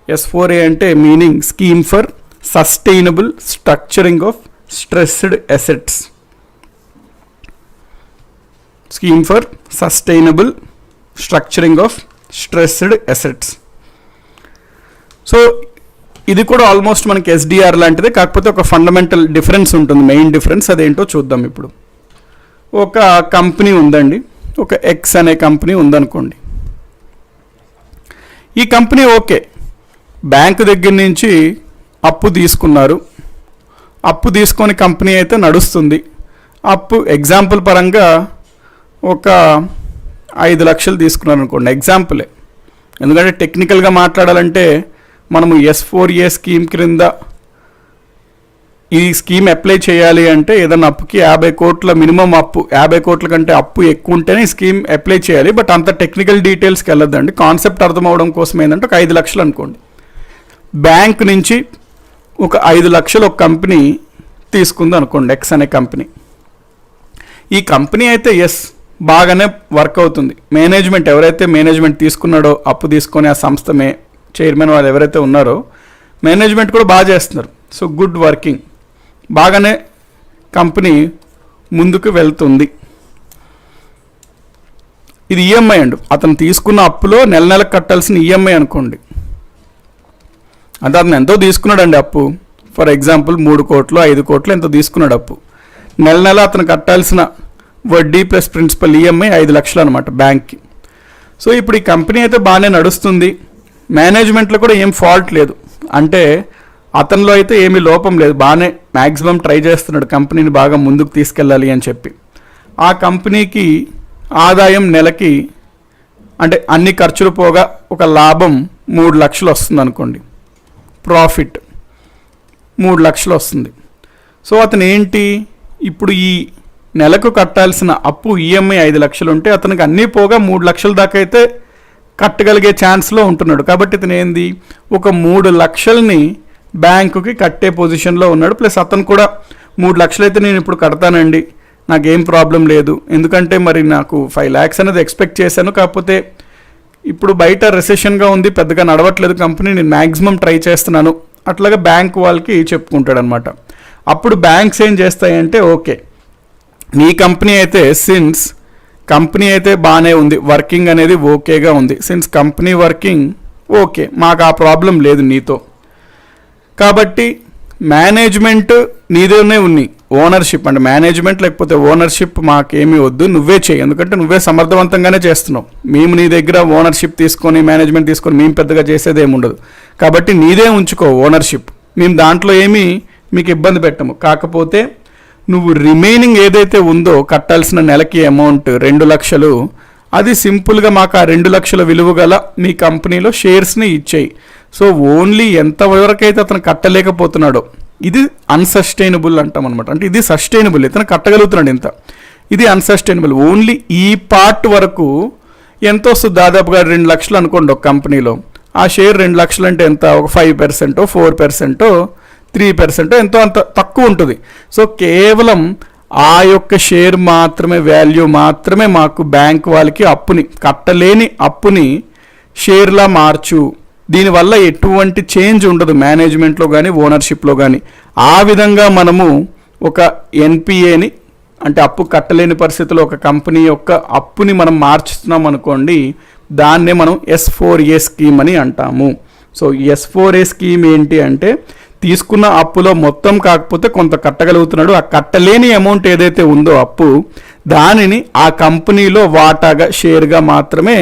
A: S4A అంటే meaning scheme for sustainable structuring of stressed assets. Scheme for sustainable structuring of stressed assets. So ఇది కూడా ఆల్మోస్ట్ మనకి ఎస్డిఆర్ లాంటిదే, కాకపోతే ఒక ఫండమెంటల్ డిఫరెన్స్ ఉంటుంది, మెయిన్ డిఫరెన్స్. అదేంటో చూద్దాం ఇప్పుడు. ఒక కంపెనీ ఉందండి, ఒక ఎక్స్ అనే కంపెనీ ఉందనుకోండి. ఈ కంపెనీ ఓకే, బ్యాంకు దగ్గర నుంచి అప్పు తీసుకున్నారు, అప్పు తీసుకొని కంపెనీ అయితే నడుస్తుంది. అప్పు ఎగ్జాంపుల్ పరంగా ఒక 5 లక్షలు తీసుకున్నారు అనుకోండి, ఎగ్జాంపులే. ఎందుకంటే టెక్నికల్గా మాట్లాడాలంటే మనము S4A స్కీమ్ క్రింద ఈ స్కీమ్ అప్లై చేయాలి అంటే ఏదైనా అప్పుకి 50 కోట్ల మినిమం అప్పు, 50 కోట్ల కంటే అప్పు ఎక్కువ ఉంటేనే ఈ స్కీమ్ అప్లై చేయాలి. బట్ అంత టెక్నికల్ డీటెయిల్స్కి వెళ్ళొద్దండి, కాన్సెప్ట్ అర్థం అవడం కోసం ఏంటంటే ఒక 5 లక్షలు అనుకోండి. బ్యాంక్ నుంచి ఒక 5 లక్షలు ఒక కంపెనీ తీసుకుంది అనుకోండి, ఎక్స్ అనే కంపెనీ. ఈ కంపెనీ అయితే బాగానే వర్క్ అవుతుంది. మేనేజ్మెంట్ ఎవరైతే మేనేజ్మెంట్ తీసుకున్నాడో, అప్పు తీసుకొని ఆ సంస్థ చైర్మన్ వాళ్ళు ఎవరైతే ఉన్నారో మేనేజ్మెంట్ కూడా బాగా చేస్తున్నారు. సో గుడ్ వర్కింగ్, బాగానే కంపెనీ ముందుకు వెళ్తుంది. ఇది ఈఎంఐ అండి, అతను తీసుకున్న అప్పులో నెల నెలకు కట్టాల్సిన ఈఎంఐ అనుకోండి. అంటే అతను ఎంతో తీసుకున్నాడండి అప్పు, ఫర్ ఎగ్జాంపుల్ 3 కోట్లు 5 కోట్లు ఎంతో తీసుకున్నాడు అప్పు. నెల నెల అతను కట్టాల్సిన వడ్డీ ప్లస్ ప్రిన్సిపల్ ఈఎంఐ 5 లక్షలు అనమాట బ్యాంక్కి. సో ఇప్పుడు ఈ కంపెనీ అయితే బాగానే నడుస్తుంది, మేనేజ్మెంట్లో కూడా ఏం ఫాల్ట్ లేదు, అంటే అతనిలో అయితే ఏమీ లోపం లేదు, బాగానే మ్యాక్సిమం ట్రై చేస్తున్నాడు కంపెనీని బాగా ముందుకు తీసుకెళ్ళాలి అని చెప్పి. ఆ కంపెనీకి ఆదాయం నెలకి అంటే అన్ని ఖర్చులు పోగా ఒక లాభం 3 లక్షలు వస్తుంది అనుకోండి, ప్రాఫిట్ 3 లక్షలు వస్తుంది. సో అతను ఏంటి, ఇప్పుడు ఈ నెలకు కట్టాల్సిన అప్పు ఈఎంఐ 5 లక్షలు ఉంటే అతనికి అన్నీ పోగా 3 లక్షల దాకా అయితే కట్టగలిగే ఛాన్స్లో ఉంటున్నాడు. కాబట్టి ఇతను ఏంది, ఒక 3 లక్షల్ని బ్యాంకుకి కట్టే పొజిషన్లో ఉన్నాడు. ప్లస్ అతను కూడా 3 లక్షలు అయితే నేను ఇప్పుడు కడతానండి, నాకేం ప్రాబ్లం లేదు, ఎందుకంటే మరి నాకు 5 lakhs అనేది ఎక్స్పెక్ట్ చేశాను, కాకపోతే ఇప్పుడు బయట రెసెషన్గా ఉంది, పెద్దగా నడవట్లేదు కంపెనీ, నేను మ్యాక్సిమం ట్రై చేస్తున్నాను, అట్లాగా బ్యాంక్ వాళ్ళకి చెప్పుకుంటాడు అనమాట. అప్పుడు బ్యాంక్స్ ఏం చేస్తాయంటే, ఓకే నీ కంపెనీ అయితే సిన్స్ కంపెనీ అయితే బాగానే ఉంది, వర్కింగ్ అనేది ఓకేగా ఉంది, సిన్స్ కంపెనీ వర్కింగ్ ఓకే, మాకు ఆ ప్రాబ్లం లేదు నీతో, కాబట్టి మేనేజ్మెంట్ నీదేనే ఉంది, ఓనర్షిప్ అంటే మేనేజ్మెంట్ లేకపోతే ఓనర్షిప్ మాకేమీ వద్దు, నువ్వే చేయి, ఎందుకంటే నువ్వే సమర్థవంతంగానే చేస్తున్నావు, మేము నీ దగ్గర ఓనర్షిప్ తీసుకొని మేనేజ్మెంట్ తీసుకొని మేము పెద్దగా చేసేది ఏమి ఉండదు, కాబట్టి నీదే ఉంచుకో ఓనర్షిప్, మేము దాంట్లో ఏమీ మీకు ఇబ్బంది పెట్టము. కాకపోతే నువ్వు రిమైనింగ్ ఏదైతే ఉందో కట్టాల్సిన నెలకి అమౌంట్ 2 లక్షలు, అది సింపుల్గా మాకు ఆ 2 లక్షల విలువ గల మీ కంపెనీలో షేర్స్ని ఇచ్చేయి. సో ఓన్లీ ఎంతవరకైతే అతను కట్టలేకపోతున్నాడో, ఇది అన్సస్టైనబుల్ అంటాం అనమాట. అంటే ఇది సస్టైనబుల్, ఇతను కట్టగలుగుతున్నాడు ఇంత, ఇది అన్సస్టైనబుల్. ఓన్లీ ఈ పార్ట్ వరకు ఎంత వస్తుంది, దాదాపుగా 2 లక్షలు అనుకోండి ఒక కంపెనీలో, ఆ షేర్ 2 లక్షలు అంటే ఎంత, ఒక 5%, 4%, 3% ఎంతో అంత తక్కువ ఉంటుంది. సో కేవలం ఆ యొక్క షేర్ మాత్రమే, వాల్యూ మాత్రమే మాకు బ్యాంక్ వాళ్ళకి అప్పుని, కట్టలేని అప్పుని షేర్లా మార్చు, దీనివల్ల ఎటువంటి చేంజ్ ఉండదు మేనేజ్మెంట్లో కానీ ఓనర్షిప్లో కానీ. ఆ విధంగా మనము ఒక ఎన్పిఏని అంటే అప్పు కట్టలేని పరిస్థితిలో ఒక కంపెనీ యొక్క అప్పుని మనం మార్చుతున్నాం అనుకోండి, దాన్నే మనం S4A స్కీమ్ అని అంటాము. సో S4A స్కీమ్ ఏంటి అంటే, తీసుకున్న అప్పులో మొత్తం కాకపోతే కొంత కట్టగలుగుతున్నాడు, ఆ కట్టలేని అమౌంట్ ఏదైతే ఉందో అప్పు, దానిని ఆ కంపెనీలో వాటాగా షేర్గా మాత్రమే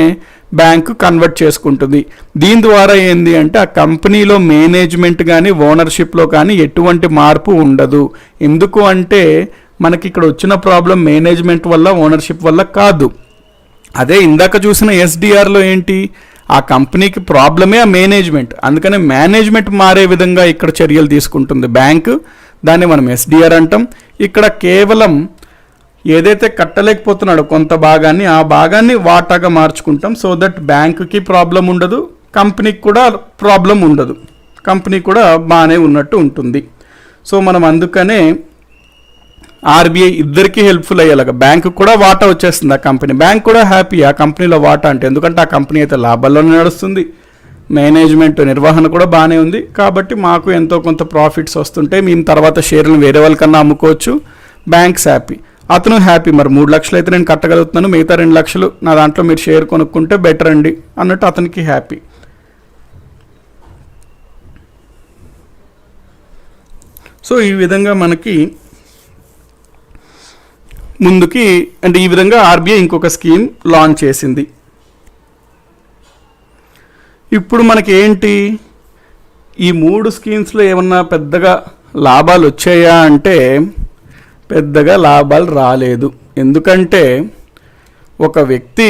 A: బ్యాంకు కన్వర్ట్ చేసుకుంటుంది. దీని ద్వారా ఏంది అంటే ఆ కంపెనీలో మేనేజ్మెంట్ కానీ ఓనర్షిప్లో కానీ ఎటువంటి మార్పు ఉండదు. ఎందుకు అంటే మనకి ఇక్కడ వచ్చిన ప్రాబ్లం మేనేజ్మెంట్ వల్ల ఓనర్షిప్ వల్ల కాదు. అదే ఇందాక చూసిన SDRలో ఏంటి, ఆ కంపెనీకి ప్రాబ్లమే ఆ మేనేజ్మెంట్, అందుకనే మేనేజ్మెంట్ మారే విధంగా ఇక్కడ చర్యలు తీసుకుంటుంది బ్యాంకు, దాన్ని మనం SDR అంటాం. ఇక్కడ కేవలం ఏదైతే కట్టలేకపోతున్నాడో కొంత భాగాన్ని, ఆ భాగాన్ని వాటాగా మార్చుకుంటాం. సో దట్ బ్యాంకుకి ప్రాబ్లం ఉండదు, కంపెనీకి కూడా ప్రాబ్లం ఉండదు, కంపెనీ కూడా బాగానే ఉన్నట్టు ఉంటుంది. సో మనం అందుకనే ఆర్బీఐ ఇద్దరికీ హెల్ప్ఫుల్ అయ్యేలాగా, బ్యాంకు కూడా వాటా వచ్చేస్తుంది, ఆ కంపెనీ బ్యాంక్ కూడా హ్యాపీ ఆ కంపెనీలో వాటా అంటే, ఎందుకంటే ఆ కంపెనీ అయితే లాభాల్లోనే నడుస్తుంది, మేనేజ్మెంట్ నిర్వహణ కూడా బాగానే ఉంది, కాబట్టి మాకు ఎంతో కొంత ప్రాఫిట్స్ వస్తుంటే మేము తర్వాత షేర్లను వేరే వాళ్ళకన్నా అమ్ముకోవచ్చు, బ్యాంక్స్ హ్యాపీ, అతను హ్యాపీ. మరి 3 లక్షలు అయితే నేను కట్టగలుగుతున్నాను, మిగతా 2 లక్షలు నా దాంట్లో మీరు షేర్ కొనుక్కుంటే బెటర్ అండి అన్నట్టు అతనికి హ్యాపీ. సో ఈ విధంగా మనకి ముందుకి అంటే ఈ విధంగా ఆర్బీఐ ఇంకొక స్కీమ్ లాంచ్ చేసింది. ఇప్పుడు మనకి ఏంటి, ఈ 3 స్కీమ్స్లో ఏమన్నా పెద్దగా లాభాలు వచ్చాయా అంటే పెద్దగా లాభాలు రాలేదు. ఎందుకంటే ఒక వ్యక్తి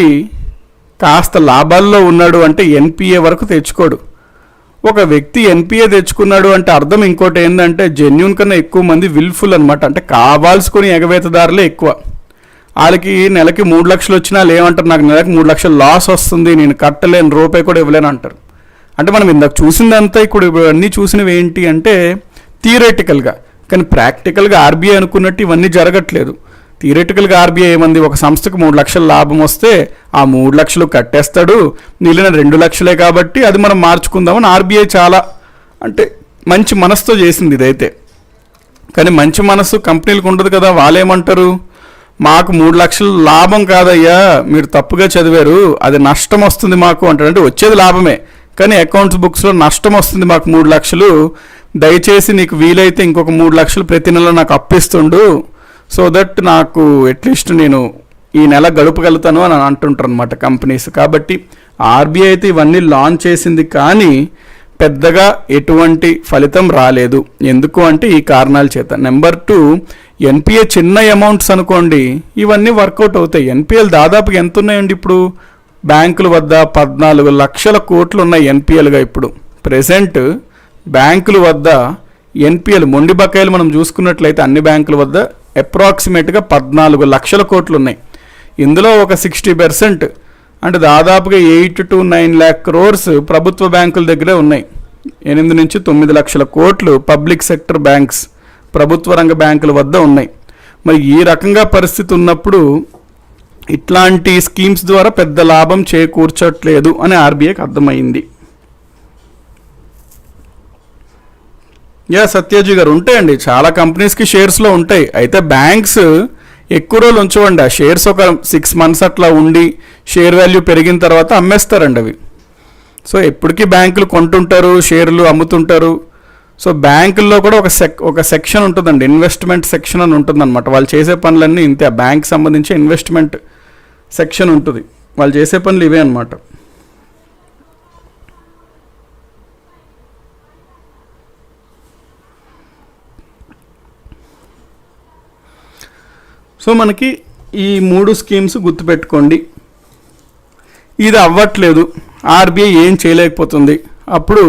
A: కాస్త లాభాల్లో ఉన్నాడు అంటే ఎన్పిఏ వరకు తెచ్చుకోడు. ఒక వ్యక్తి ఎన్పిఏ తెచ్చుకున్నాడు అంటే అర్థం ఇంకోటి ఏంటంటే జెన్యూన్ కన్నా ఎక్కువ మంది విల్ఫుల్ అనమాట. అంటే కావాల్సుకొని ఎగవేతదారులే ఎక్కువ. వాళ్ళకి నెలకి 3 లక్షలు వచ్చినా లేవంటారు, నాకు నెలకి 3 లక్షలు లాస్ వస్తుంది, నేను కట్టలేను, రూపాయి కూడా ఇవ్వలేను అంటారు. అంటే మనం ఇందాక చూసిందంతా ఇప్పుడు అన్నీ చూసినవి ఏంటి అంటే థియరేటికల్గా, కానీ ప్రాక్టికల్గా ఆర్బీఐ అనుకున్నట్టు ఇవన్నీ జరగట్లేదు. థియరేటికల్గా ఆర్బీఐ ఏమంది, ఒక సంస్థకు 3 లక్షల లాభం వస్తే ఆ 3 లక్షలు కట్టేస్తాడు, మిగిలిన 2 లక్షలే కాబట్టి అది మనం మార్చుకుందామని ఆర్బీఐ చాలా అంటే మంచి మనసుతో చేసింది ఇదైతే. కానీ మంచి మనసు కంపెనీలకు ఉండదు కదా. వాళ్ళేమంటారు, మాకు 3 లక్షలు లాభం కాదయ్యా, మీరు తప్పుగా చదివారు, అది నష్టం వస్తుంది మాకు అంటారు. అంటే వచ్చేది లాభమే కానీ అకౌంట్స్ బుక్స్లో నష్టం వస్తుంది మాకు 3 లక్షలు, దయచేసి నీకు వీలైతే ఇంకొక 3 లక్షలు ప్రతి నెల నాకు అప్పిస్తుండు, సో దట్ నాకు అట్లీస్ట్ నేను ఈ నెల గడుపగలుగుతాను అని అంటుంటారు అనమాట కంపెనీస్. కాబట్టి ఆర్బీఐ అయితే ఇవన్నీ లాంచ్ చేసింది కానీ పెద్దగా ఎటువంటి ఫలితం రాలేదు. ఎందుకు అంటే ఈ కారణాల చేత. నెంబర్ 2, ఎన్పిఏ చిన్న అమౌంట్స్ అనుకోండి, ఇవన్నీ వర్కౌట్ అవుతాయి. ఎన్పిఎల్ దాదాపుగా ఎంత ఉన్నాయండి ఇప్పుడు బ్యాంకుల వద్ద? 14 లక్షల కోట్లు ఉన్నాయి ఎన్పిఎల్గా ఇప్పుడు ప్రెసెంట్. బ్యాంకుల వద్ద ఎన్పిఎల్ మొండి బకాయిలు మనం చూసుకున్నట్లయితే అన్ని బ్యాంకుల వద్ద అప్రాక్సిమేట్గా 14 లక్షల కోట్లు ఉన్నాయి. ఇందులో ఒక 60% అంటే దాదాపుగా 8 to 9 lakh crores ప్రభుత్వ బ్యాంకుల దగ్గరే ఉన్నాయి. 8 నుంచి 9 లక్షల కోట్లు పబ్లిక్ సెక్టర్ బ్యాంక్స్, ప్రభుత్వ రంగ బ్యాంకుల వద్ద ఉన్నాయి. మరి ఈ రకంగా పరిస్థితి ఉన్నప్పుడు ఇట్లాంటి స్కీమ్స్ ద్వారా పెద్ద లాభం చేకూర్చట్లేదు అని ఆర్బీఐకి అర్థమైంది. సత్యాజీ గారు, ఉంటాయండి చాలా కంపెనీస్కి షేర్స్లో ఉంటాయి. అయితే బ్యాంక్స్ ఎక్కువ రోజులు ఉంచవండి. ఆ షేర్స్ ఒక 6 months అట్లా ఉండి షేర్ వాల్యూ పెరిగిన తర్వాత అమ్మేస్తారండి అవి. సో ఎప్పటికీ బ్యాంకులు కొంటుంటారు, షేర్లు అమ్ముతుంటారు. సో బ్యాంకుల్లో కూడా ఒక సెక్షన్ ఉంటుందండి, ఇన్వెస్ట్మెంట్ సెక్షన్ అని ఉంటుంది అనమాట. వాళ్ళు చేసే పనులన్నీ ఇంతే. ఆ బ్యాంక్ సంబంధించి ఇన్వెస్ట్మెంట్ సెక్షన్ ఉంటుంది, వాళ్ళు చేసే పనులు ఇవే అనమాట. సో మనకి ఈ 3 స్కీమ్స్ గుర్తుపెట్టుకోండి. ఇది అవ్వట్లేదు, ఆర్బీఐ ఏం చేయలేకపోతుంది. అప్పుడు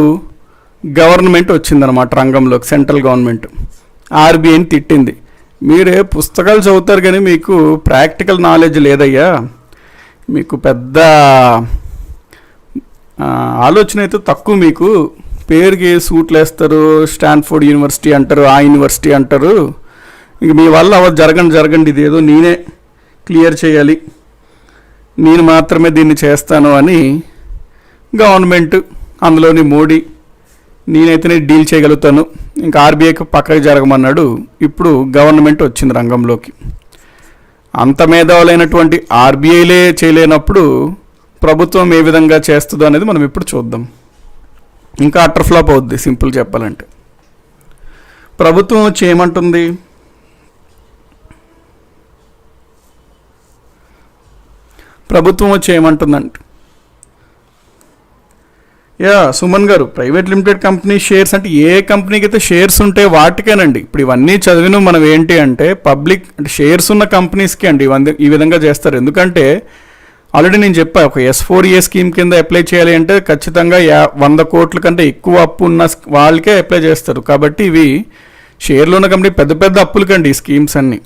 A: గవర్నమెంట్ వచ్చిందనమాట రంగంలోకి, సెంట్రల్ గవర్నమెంట్ ఆర్బీఐని తిట్టింది. మీరే పుస్తకాలు చదువుతారు కానీ మీకు ప్రాక్టికల్ నాలెడ్జ్ లేదయ్యా, మీకు పెద్ద ఆలోచన అయితే తక్కువ, మీకు పేరుకి సూట్లు వేస్తారు, స్టాన్ఫోర్డ్ యూనివర్సిటీ అంటారు, ఆ యూనివర్సిటీ అంటారు, ఇంక మీ వల్ల జరగండి, ఇది ఏదో నేనే క్లియర్ చేయాలి, నేను మాత్రమే దీన్ని చేస్తాను అని గవర్నమెంట్, అందులోని మోడీ, నేనైతేనే డీల్ చేయగలుగుతాను, ఇంకా ఆర్బీఐకి పక్కకి జరగమన్నాడు. ఇప్పుడు గవర్నమెంట్ వచ్చింది రంగంలోకి. అంత మేధావులైనటువంటి ఆర్బీఐలే చేయలేనప్పుడు ప్రభుత్వం ఏ విధంగా చేస్తుందో అనేది మనం ఇప్పుడు చూద్దాం. ఇంకా అటర్ ఫ్లాప్ అవుద్ది సింపుల్ చెప్పాలంటే. ప్రభుత్వం వచ్చి ఏమంటుంది, ప్రభుత్వం వచ్చి ఏమంటుందంటే, సుమన్ గారు, ప్రైవేట్ లిమిటెడ్ కంపెనీ షేర్స్ అంటే ఏ కంపెనీకి అయితే షేర్స్ ఉంటే వాటికేనండి. ఇప్పుడు ఇవన్నీ చదివిన మనం ఏంటి అంటే పబ్లిక్ అంటే షేర్స్ ఉన్న కంపెనీస్కి అండి ఈ విధంగా చేస్తారు. ఎందుకంటే ఆల్రెడీ నేను చెప్పా, ఒక S4A స్కీమ్ కింద అప్లై చేయాలి అంటే ఖచ్చితంగా 100 కోట్ల కంటే ఎక్కువ అప్పు ఉన్న వాళ్ళకే అప్లై చేస్తారు. కాబట్టి ఇవి షేర్లు ఉన్న కంపెనీ పెద్ద పెద్ద అప్పులకండి ఈ స్కీమ్స్ అన్నీ.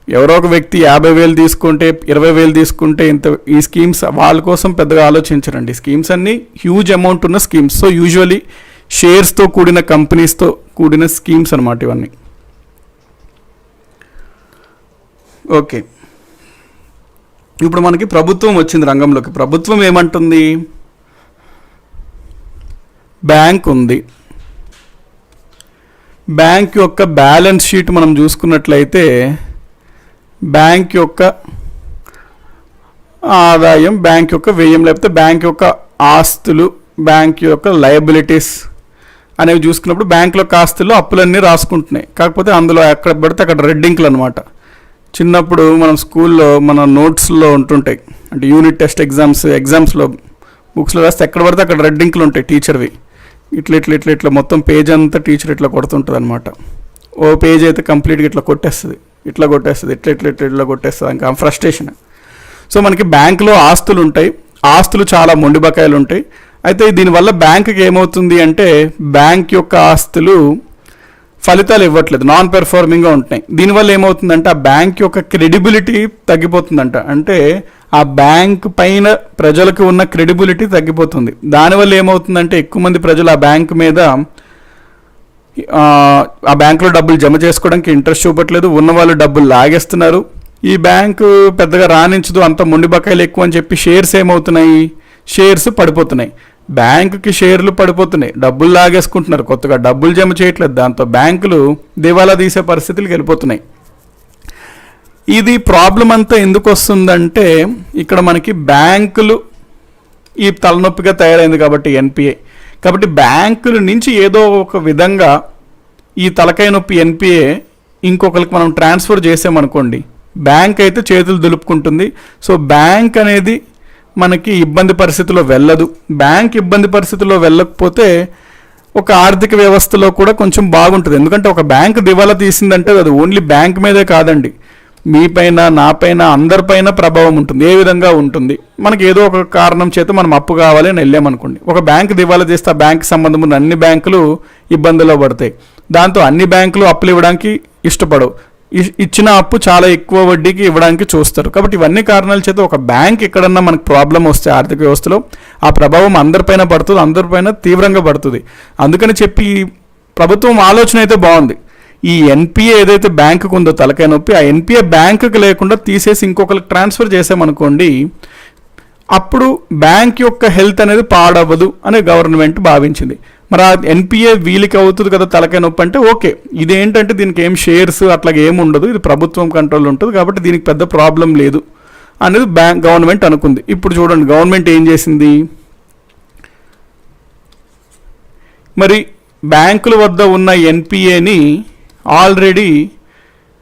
A: ఎవరో ఒక వ్యక్తి 50,000 తీసుకుంటే 20,000 తీసుకుంటే ఇంత, ఈ స్కీమ్స్ వాళ్ళ కోసం పెద్దగా ఆలోచించరండి. స్కీమ్స్ అన్నీ హ్యూజ్ అమౌంట్ ఉన్న స్కీమ్స్. సో యూజువలీ షేర్స్తో కూడిన కంపెనీస్తో కూడిన స్కీమ్స్ అనమాట ఇవన్నీ. ఓకే, ఇప్పుడు మనకి ప్రభుత్వం వచ్చింది రంగంలోకి. ప్రభుత్వం ఏమంటుంది, బ్యాంక్ ఉంది, బ్యాంక్ యొక్క బ్యాలెన్స్ షీట్ మనం చూసుకున్నట్లయితే బ్యాంక్ యొక్క ఆదాయం, బ్యాంక్ యొక్క వ్యయం, లేకపోతే బ్యాంక్ యొక్క ఆస్తులు, బ్యాంక్ యొక్క లయబిలిటీస్ అనేవి చూసుకున్నప్పుడు బ్యాంకులో ఆస్తుల్లో అప్పులన్నీ రాసుకుంటున్నాయి. కాకపోతే అందులో ఎక్కడ పడితే అక్కడ రెడ్ ఇంక్లు అనమాట. చిన్నప్పుడు మనం స్కూల్లో మన నోట్స్లో ఉంటుంటాయి, అంటే యూనిట్ టెస్ట్ ఎగ్జామ్స్లో బుక్స్లో రాస్తే ఎక్కడ పడితే అక్కడ రెడ్ ఇంకులు ఉంటాయి టీచర్వి, ఇట్లా ఇట్లా ఇట్లా ఇట్లా మొత్తం పేజ్ అంతా టీచర్ ఇట్లా కొడుతుంటుంది అనమాట. ఓ పేజ్ అయితే కంప్లీట్గా ఇట్లా కొట్టేస్తుంది, ఇట్లా కొట్టేస్తుంది, ఇట్లా ఇట్లా ఇట్లా ఇట్లా కొట్టేస్తుంది, ఇంకా ఫ్రస్ట్రేషన్. సో మనకి బ్యాంకులో ఆస్తులు ఉంటాయి, ఆస్తులు చాలా మొండి బకాయిలు ఉంటాయి. అయితే దీనివల్ల బ్యాంకుకి ఏమవుతుంది అంటే బ్యాంక్ యొక్క ఆస్తులు ఫలితాలు ఇవ్వట్లేదు, నాన్ పెర్ఫార్మింగ్గా ఉంటున్నాయి. దీనివల్ల ఏమవుతుందంటే ఆ బ్యాంక్ యొక్క క్రెడిబిలిటీ తగ్గిపోతుందంట. అంటే ఆ బ్యాంక్ పైన ప్రజలకు ఉన్న క్రెడిబిలిటీ తగ్గిపోతుంది. దానివల్ల ఏమవుతుందంటే ఎక్కువ మంది ప్రజలు ఆ బ్యాంక్ మీద ఆ బ్యాంకులో డబ్బులు జమ చేసుకోవడానికి ఇంట్రెస్ట్ చూపట్లేదు, ఉన్నవాళ్ళు డబ్బులు లాగేస్తున్నారు. ఈ బ్యాంకు పెద్దగా రాణించదు, అంత మొండి బకాయిలు ఎక్కువ అని చెప్పి షేర్స్ ఏమవుతున్నాయి, షేర్స్ పడిపోతున్నాయి. బ్యాంకుకి షేర్లు పడిపోతున్నాయి, డబ్బులు లాగేసుకుంటున్నారు, కొత్తగా డబ్బులు జమ చేయట్లేదు. దాంతో బ్యాంకులు దివాలా తీసే పరిస్థితులకు వెళ్ళిపోతున్నాయి. ఇది ప్రాబ్లం అంతా ఎందుకు వస్తుందంటే ఇక్కడ మనకి బ్యాంకులు ఈ తలనొప్పిగా తయారైంది కాబట్టి ఎన్పిఏ. కాబట్టి బ్యాంకుల నుంచి ఏదో ఒక విధంగా ఈ తలకాయ నొప్పి ఎన్పిఏ ఇంకొకరికి మనం ట్రాన్స్ఫర్ చేసామనుకోండి, బ్యాంక్ అయితే చేతులు దులుపుకుంటుంది. సో బ్యాంక్ అనేది మనకి ఇబ్బంది పరిస్థితిలో వెళ్ళదు. బ్యాంక్ ఇబ్బంది పరిస్థితిలో వెళ్ళకపోతే ఒక ఆర్థిక వ్యవస్థలో కూడా కొంచెం బాగుంటుంది. ఎందుకంటే ఒక బ్యాంక్ దివాలా తీసిందంటే అది ఓన్లీ బ్యాంక్ మీదే కాదండి, మీపైన, నాపైన, అందరిపైన ప్రభావం ఉంటుంది. ఏ విధంగా ఉంటుంది, మనకి ఏదో ఒక కారణం చేత మనం అప్పు కావాలి అని వెళ్ళామనుకోండి, ఒక బ్యాంక్ దివాలా చేస్తే ఆ బ్యాంక్ సంబంధం ఉన్న అన్ని బ్యాంకులు ఇబ్బందుల్లో పడతాయి. దాంతో అన్ని బ్యాంకులు అప్పులు ఇవ్వడానికి ఇష్టపడవు, ఇచ్చిన అప్పు చాలా ఎక్కువ వడ్డీకి ఇవ్వడానికి చూస్తారు. కాబట్టి ఇవన్నీ కారణాల చేత ఒక బ్యాంక్ ఎక్కడన్నా మనకు ప్రాబ్లం వస్తే ఆర్థిక వ్యవస్థలో ఆ ప్రభావం అందరిపైన పడుతుంది, అందరిపైన తీవ్రంగా పడుతుంది. అందుకని చెప్పి ప్రభుత్వం ఆలోచన అయితే బాగుంది. ఈ ఎన్పిఏ ఏదైతే బ్యాంకుకు ఉందో తలకాయ నొప్పి, ఆ ఎన్పిఏ బ్యాంకుకి లేకుండా తీసేసి ఇంకొకరికి ట్రాన్స్ఫర్ చేసామనుకోండి, అప్పుడు బ్యాంక్ యొక్క హెల్త్ అనేది పాడవ్వదు అని గవర్నమెంట్ భావించింది. మరి ఆ ఎన్పిఏ వీలికి అవుతుంది కదా తలకాయ నొప్పి అంటే ఓకే, ఇదేంటంటే దీనికి ఏం షేర్స్ అట్లాగే ఏమి ఉండదు, ఇది ప్రభుత్వం కంట్రోల్ ఉంటుంది కాబట్టి దీనికి పెద్ద ప్రాబ్లం లేదు అనేది గవర్నమెంట్ అనుకుంది. ఇప్పుడు చూడండి గవర్నమెంట్ ఏం చేసింది, మరి బ్యాంకుల వద్ద ఉన్న ఎన్పిఏని ఆల్రెడీ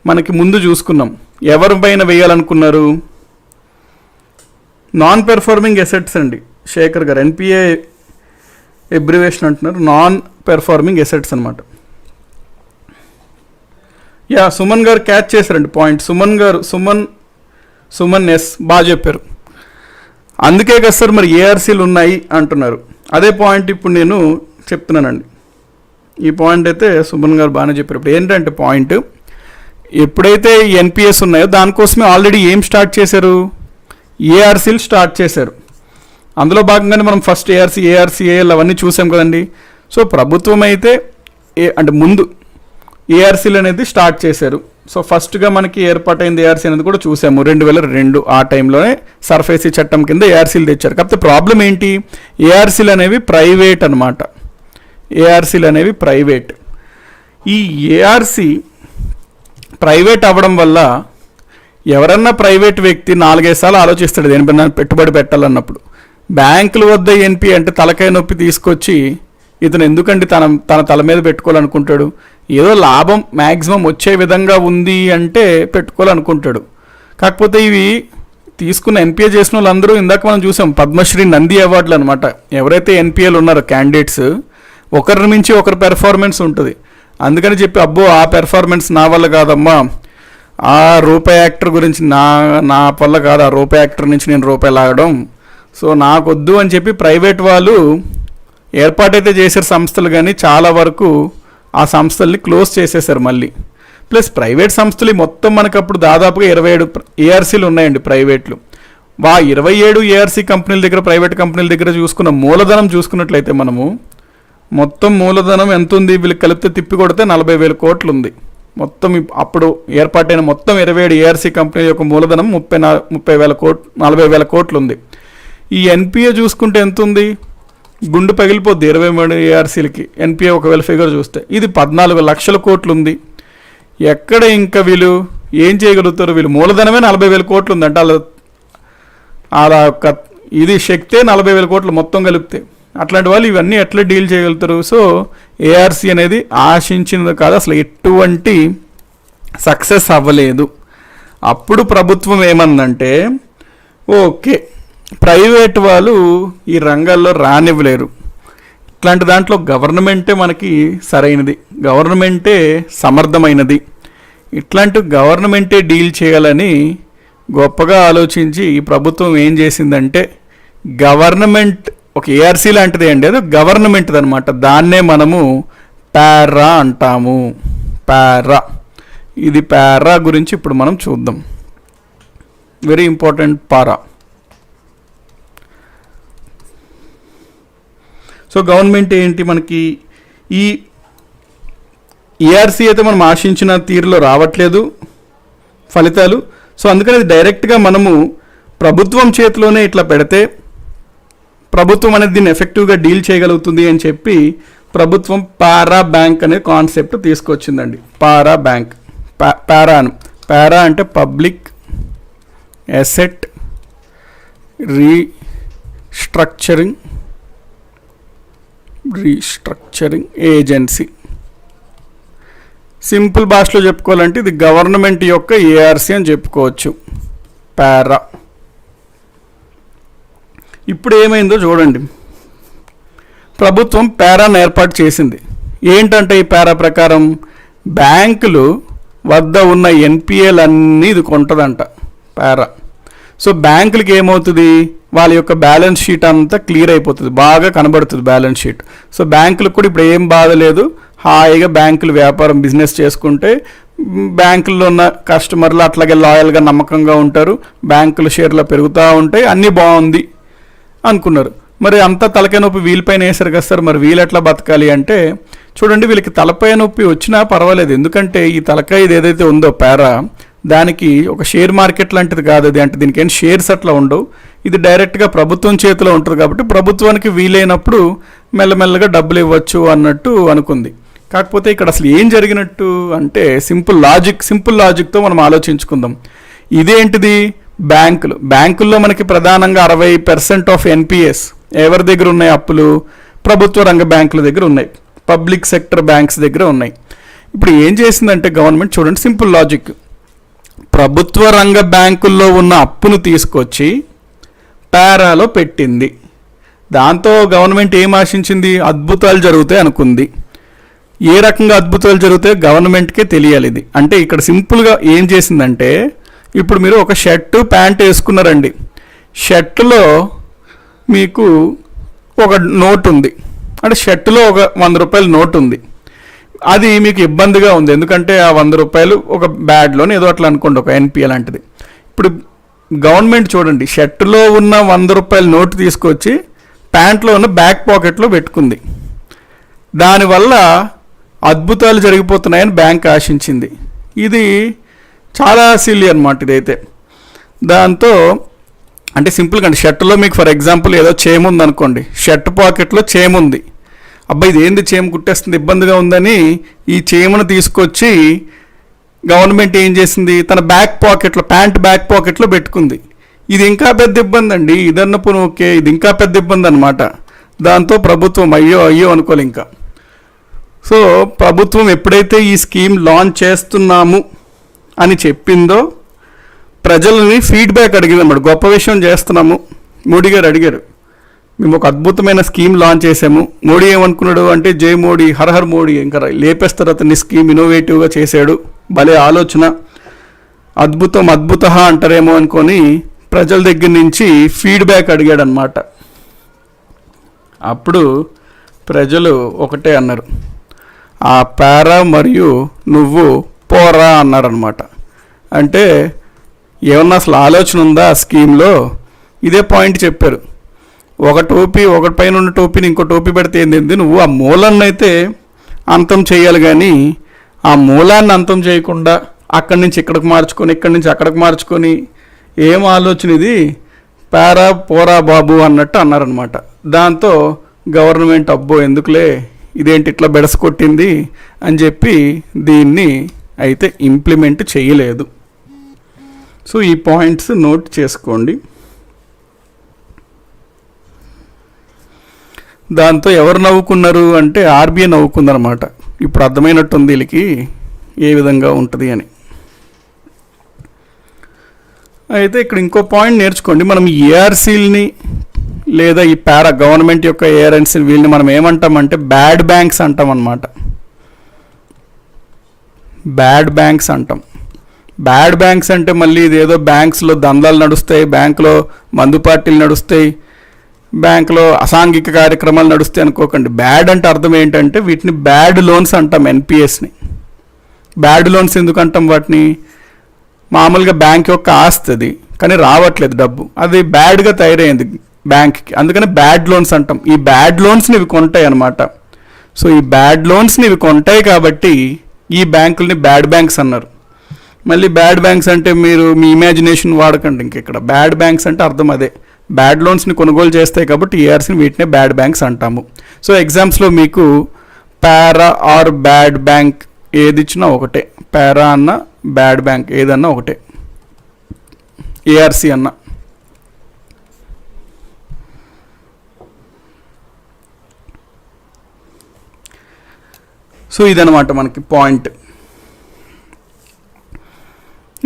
A: మనకి ముందు చూసుకున్నాం. ఎవరిపైన వేయాలనుకున్నారు, నాన్ పెర్ఫార్మింగ్ అసెట్స్ అండి. శేఖర్ గారు ఎన్పిఏ ఎబ్రివేషన్ అంటున్నారు, నాన్ పెర్ఫార్మింగ్ అసెట్స్ అనమాట. యా సుమన్ గారు క్యాచ్ చేశారండి పాయింట్. సుమన్ గారు సుమన్ ఎస్ బాగా చెప్పారు. అందుకే కదా సార్ మరి ఏఆర్సీలు ఉన్నాయి అంటున్నారు. అదే పాయింట్ ఇప్పుడు నేను చెప్తున్నానండి. ఈ పాయింట్ అయితే సుమన్ గారు బాగానే చెప్పారు. ఇప్పుడు ఏంటంటే పాయింట్, ఎప్పుడైతే ఎన్పిఎస్ ఉన్నాయో దానికోసమే ఆల్రెడీ ఏం స్టార్ట్ చేశారు, ఏఆర్సీలు స్టార్ట్ చేశారు. అందులో భాగంగానే మనం ఫస్ట్ ఏఆర్సీఏఎల్ అవన్నీ చూసాం కదండి. సో ప్రభుత్వం అయితే అంటే ముందు ఏఆర్సీలు అనేది స్టార్ట్ చేశారు. సో ఫస్ట్గా మనకి ఏర్పాటైంది ఏఆర్సీ అనేది కూడా చూసాము 2002 ఆ టైంలోనే సర్ఫేసీ చట్టం కింద ఏఆర్సీలు తెచ్చారు. కాకపోతే ప్రాబ్లం ఏంటి, ఏఆర్సీలు అనేవి ప్రైవేట్ అనమాట. ఏఆర్సీలు అనేవి ప్రైవేట్. ఈ ఏఆర్సీ ప్రైవేట్ అవ్వడం వల్ల ఎవరన్నా ప్రైవేట్ వ్యక్తి 4-5 సార్లు ఆలోచిస్తాడు దేనిపైన పెట్టుబడి పెట్టాలన్నప్పుడు. బ్యాంకుల వద్ద ఎన్పిఏ అంటే తలకాయ నొప్పి తీసుకొచ్చి ఇతను ఎందుకంటే తన తల మీద పెట్టుకోవాలనుకుంటాడు, ఏదో లాభం మ్యాక్సిమం వచ్చే విధంగా ఉంది అంటే పెట్టుకోవాలనుకుంటాడు. కాకపోతే ఇవి తీసుకున్న ఎన్పిఏ చేసిన వాళ్ళందరూ ఇందాక మనం చూసాం పద్మశ్రీ నంది అవార్డులు అనమాట. ఎవరైతే ఎన్పిఏలు ఉన్నారో క్యాండిడేట్స్, ఒకరి నుంచి ఒకరి పెర్ఫార్మెన్స్ ఉంటుంది. అందుకని చెప్పి అబ్బో ఆ పెర్ఫార్మెన్స్ నా వల్ల కాదమ్మా, ఆ రూపాయి యాక్టర్ గురించి నా వల్ల కాదు, ఆ రూపాయి యాక్టర్ నుంచి నేను రూపాయి లాగడం, సో నాకొద్దు అని చెప్పి ప్రైవేట్ వాళ్ళు ఏర్పాటైతే చేశారు సంస్థలు, కానీ చాలా వరకు ఆ సంస్థల్ని క్లోజ్ చేసేసారు మళ్ళీ. ప్లస్ ప్రైవేట్ సంస్థలు మొత్తం మనకు అప్పుడు దాదాపుగా 27 ఏఆర్సీలు ఉన్నాయండి ప్రైవేట్లు. 27 ఏఆర్సీ కంపెనీల దగ్గర, ప్రైవేట్ కంపెనీల దగ్గర చూసుకున్న మూలధనం చూసుకున్నట్లయితే మనము మొత్తం మూలధనం ఎంత ఉంది, వీళ్ళకి కలిపితే తిప్పి కొడితే 40,000 కోట్లు ఉంది. మొత్తం అప్పుడు ఏర్పాటైన మొత్తం 27 ఏఆర్సీ కంపెనీల యొక్క మూలధనం 40,000 కోట్లు ఉంది. ఈ ఎన్పిఏ చూసుకుంటే ఎంత ఉంది, గుండు పగిలిపోద్ది 23 ఏఆర్సీలకి ఎన్పిఏ ఒకవేళ ఫిగర్ చూస్తే. ఇది 14 లక్షల కోట్లు ఉంది. ఎక్కడ ఇంకా వీళ్ళు ఏం చేయగలుగుతారు, వీళ్ళు మూలధనమే 40,000 కోట్లు ఉంది అంటే అలా ఇది శక్తే 40,000 కోట్లు మొత్తం కలిపితే. అట్లాంటి వాళ్ళు ఇవన్నీ ఎట్లా డీల్ చేయగలుగుతారు. సో ఏఆర్సీ అనేది ఆశించినది కాదు, అసలు ఎటువంటి సక్సెస్ అవ్వలేదు. అప్పుడు ప్రభుత్వం ఏమందంటే ఓకే ప్రైవేట్ వాళ్ళు ఈ రంగాల్లో రానివ్వలేరు. ఇట్లాంటి దాంట్లో గవర్నమెంటే మనకి సరైనది, గవర్నమెంటే సమర్థమైనది. ఇట్లాంటి గవర్నమెంటే డీల్ చేయాలని గొప్పగా ఆలోచించి ఈ ప్రభుత్వం ఏం చేసిందంటే గవర్నమెంట్ ఒక ఏఆర్సీ లాంటిదే అండి, అది గవర్నమెంట్ది అనమాట. దాన్నే మనము పారా అంటాము. పారా, ఇది పారా గురించి ఇప్పుడు మనం చూద్దాం. వెరీ ఇంపార్టెంట్ పారా. సో గవర్నమెంట్ ఏంటి, మనకి ఈ ఏఆర్సీ అయితే మనం ఆశించిన తీరులో రావట్లేదు ఫలితాలు. సో అందుకని అది డైరెక్ట్గా మనము ప్రభుత్వం చేతిలోనే ఇట్లా పెడితే ప్రభుత్వం అనేది దీన్ని ఎఫెక్టివ్గా డీల్ చేయగలుగుతుంది అని చెప్పి ప్రభుత్వం పారా బ్యాంక్ అనే కాన్సెప్ట్ తీసుకొచ్చిందండి. పారా బ్యాంక్, పారా అంటే public asset restructuring agency. Simple భాషలో చెప్పుకోవాలంటే ఇది గవర్నమెంట్ యొక్క ఏఆర్సీ అని చెప్పుకోవచ్చు, పారా. ఇప్పుడు ఏమైందో చూడండి, ప్రభుత్వం పారాను ఏర్పాటు చేసింది. ఏంటంటే ఈ పారా ప్రకారం బ్యాంకులు వద్ద ఉన్న ఎన్పిఏలన్నీ ఇది కొంటదంట పారా. సో బ్యాంకులకి ఏమవుతుంది, వాళ్ళ యొక్క బ్యాలెన్స్ షీట్ అంతా క్లియర్ అయిపోతుంది, బాగా కనబడుతుంది బ్యాలెన్స్ షీట్. సో బ్యాంకులకు కూడా ఇప్పుడు ఏం బాధ లేదు, హాయిగా బ్యాంకులు వ్యాపారం బిజినెస్ చేసుకుంటే బ్యాంకుల్లో ఉన్న కస్టమర్లు అట్లాగే లాయల్గా నమ్మకంగా ఉంటారు, బ్యాంకుల షేర్లు పెరుగుతూ ఉంటాయి, అన్నీ బాగుంది అనుకున్నారు. మరి అంతా తలకాయ నొప్పి వీళ్ళపైన వేసారు కదా సార్, మరి వీళ్ళు ఎట్లా బతకాలి అంటే చూడండి, వీళ్ళకి తలపై నొప్పి వచ్చినా పర్వాలేదు, ఎందుకంటే ఈ తలకాయ ఇది ఏదైతే ఉందో పారా, దానికి ఒక షేర్ మార్కెట్ లాంటిది కాదు అది, అంటే దీనికి ఏం షేర్స్ అట్లా ఉండవు, ఇది డైరెక్ట్గా ప్రభుత్వం చేతిలో ఉంటుంది కాబట్టి ప్రభుత్వానికి వీలైనప్పుడు మెల్లమెల్లగా డబ్బులు ఇవ్వచ్చు అన్నట్టు అనుకుంది. కాకపోతే ఇక్కడ అసలు ఏం జరిగినట్టు అంటే సింపుల్ లాజిక్తో మనం ఆలోచించుకుందాం. ఇదేంటిది, బ్యాంకుల్లో మనకి ప్రధానంగా 60% ఆఫ్ ఎన్పిఎస్ ఎవరి దగ్గర ఉన్నాయి, అప్పులు ప్రభుత్వ రంగ బ్యాంకుల దగ్గర ఉన్నాయి, పబ్లిక్ సెక్టర్ బ్యాంక్స్ దగ్గర ఉన్నాయి. ఇప్పుడు ఏం చేసిందంటే గవర్నమెంట్, చూడండి సింపుల్ లాజిక్, ప్రభుత్వ రంగ బ్యాంకుల్లో ఉన్న అప్పును తీసుకొచ్చి పారాలో పెట్టింది. దాంతో గవర్నమెంట్ ఏం ఆశించింది, అద్భుతాలు జరుగుతాయి అనుకుంది. ఏ రకంగా అద్భుతాలు జరుగుతాయో గవర్నమెంట్కే తెలియాలి. ఇది అంటే ఇక్కడ సింపుల్గా ఏం చేసిందంటే, ఇప్పుడు మీరు ఒక షర్టు ప్యాంట్ వేసుకున్నారండి, షర్టులో మీకు ఒక నోట్ ఉంది, అంటే షర్టులో ఒక 100 రూపాయల నోట్ ఉంది, అది మీకు ఇబ్బందిగా ఉంది, ఎందుకంటే ఆ 100 రూపాయలు ఒక బ్యాడ్లోనే ఏదో అట్లా అనుకోండి, ఒక ఎన్పిఏ లాంటిది. ఇప్పుడు గవర్నమెంట్ చూడండి, షర్టులో ఉన్న 100 రూపాయల నోటు తీసుకొచ్చి ప్యాంట్లో ఉన్న బ్యాక్ పాకెట్లో పెట్టుకుంది. దానివల్ల అద్భుతాలు జరిగిపోతున్నాయని బ్యాంక్ ఆశించింది. ఇది చాలా సిల్లీ అనమాట ఇదైతే. దాంతో అంటే సింపుల్గా అండి, షర్టులో మీకు ఫర్ ఎగ్జాంపుల్ ఏదో చేము ఉంది అనుకోండి, షర్ట్ పాకెట్లో చేము ఉంది, అబ్బాయి ఇది ఏంది చేము కుట్టేస్తుంది ఇబ్బందిగా ఉందని ఈ చేమును తీసుకొచ్చి గవర్నమెంట్ ఏం చేసింది, తన బ్యాక్ పాకెట్లో ప్యాంట్ బ్యాక్ పాకెట్లో పెట్టుకుంది. ఇది ఇంకా పెద్ద ఇబ్బంది అండి, ఇదన్నప్పుడు ఓకే, ఇది ఇంకా పెద్ద ఇబ్బంది అనమాట. దాంతో ప్రభుత్వం అయ్యో అనుకోలే ఇంకా. సో ప్రభుత్వం ఎప్పుడైతే ఈ స్కీమ్ లాంచ్ చేస్తున్నాము అని చెప్పిందో ప్రజలని ఫీడ్బ్యాక్ అడిగింది అన్నమాట. గొప్ప విషయం చేస్తున్నాము, మోడీ గారు అడిగారు, మేము ఒక అద్భుతమైన స్కీమ్ లాంచ్ చేసాము. మోడీ ఏమనుకున్నాడు అంటే, జై మోడీ, హర్ మోడీ, ఇంకా లేపేస్తారు అతన్ని, స్కీమ్ ఇన్నోవేటివ్గా చేశాడు, భలే ఆలోచన, అద్భుత అంటారేమో అనుకొని ప్రజల దగ్గర నుంచి ఫీడ్బ్యాక్ అడిగాడు అనమాట. అప్పుడు ప్రజలు ఒకటే అన్నారు, ఆ పారా మరియు నువ్వు పోరా అన్నారనమాట. అంటే ఏమన్నా అసలు ఆలోచన ఉందా ఆ స్కీమ్లో, ఇదే పాయింట్ చెప్పారు. ఒక టోపీ, ఒకటి పైన ఉన్న టోపీని ఇంకో టోపీ పెడితే ఏంది, నువ్వు ఆ మూలాన్ని అయితే అంతం చేయాలి, కానీ ఆ మూలాన్ని అంతం చేయకుండా అక్కడి నుంచి ఇక్కడికి మార్చుకొని ఇక్కడి నుంచి అక్కడికి మార్చుకొని ఏం ఆలోచన ఇది, పారా పోరా బాబు అన్నట్టు అన్నారనమాట. దాంతో గవర్నమెంట్ అబ్బో ఎందుకులే ఇదేంటి ఇట్లా బెడస కొట్టింది అని చెప్పి దీన్ని అయితే ఇంప్లిమెంట్ చేయలేదు. సో ఈ పాయింట్స్ నోట్ చేసుకోండి. దాంతో ఎవరు నవ్వుకున్నారు అంటే ఆర్బీఐ నవ్వుకుందనమాట. ఇప్పుడు అర్థమైనట్టుంది వీళ్ళకి ఏ విధంగా ఉంటుంది అని. అయితే ఇక్కడ ఇంకో పాయింట్ నేర్చుకోండి. మనం ఏఆర్సీలని లేదా ఈ పారా గవర్నమెంట్ యొక్క ఏఆర్ఎన్సీ వీళ్ళని మనం ఏమంటామంటే బ్యాడ్ బ్యాంక్స్ అంటాం అన్నమాట. బ్యాడ్ బ్యాంక్స్ అంటాం. బ్యాడ్ బ్యాంక్స్ అంటే మళ్ళీ ఇదేదో బ్యాంక్స్లో దందాలు నడుస్తాయి, బ్యాంకులో మందు పార్టీలు నడుస్తాయి, బ్యాంకులో అసాంఘిక కార్యక్రమాలు నడుస్తాయి అనుకోకండి. బ్యాడ్ అంటే అర్థం ఏంటంటే వీటిని బ్యాడ్ లోన్స్ అంటాం, ఎన్పిఎస్ని. బ్యాడ్ లోన్స్ ఎందుకు అంటాం వాటిని? మామూలుగా బ్యాంక్ యొక్క ఆస్తి అది, కానీ రావట్లేదు డబ్బు, అది బ్యాడ్గా తయారైంది బ్యాంక్కి, అందుకని బ్యాడ్ లోన్స్ అంటాం. ఈ బ్యాడ్ లోన్స్ని ఇవి కొంటాయి అన్నమాట. సో ఈ బ్యాడ్ లోన్స్ని ఇవి కొంటాయి కాబట్టి ఈ బ్యాంకుల్ని బ్యాడ్ బ్యాంక్స్ అన్నారు. మళ్ళీ బ్యాడ్ బ్యాంక్స్ అంటే మీరు మీ ఇమాజినేషన్ వాడకండి. ఇంక ఇక్కడ బ్యాడ్ బ్యాంక్స్ అంటే అర్థం అదే, బ్యాడ్ లోన్స్ని కొనుగోలు చేస్తాయి కాబట్టి ఏఆర్సీని వీటినే బ్యాడ్ బ్యాంక్స్ అంటాము. సో ఎగ్జామ్స్లో మీకు పారా ఆర్ బ్యాడ్ బ్యాంక్ ఏది ఇచ్చినా ఒకటే, పారా అన్న బ్యాడ్ బ్యాంక్ ఏదన్నా ఒకటే, ఏఆర్సీ అన్న. సో ఇదనమాట మనకి పాయింట్.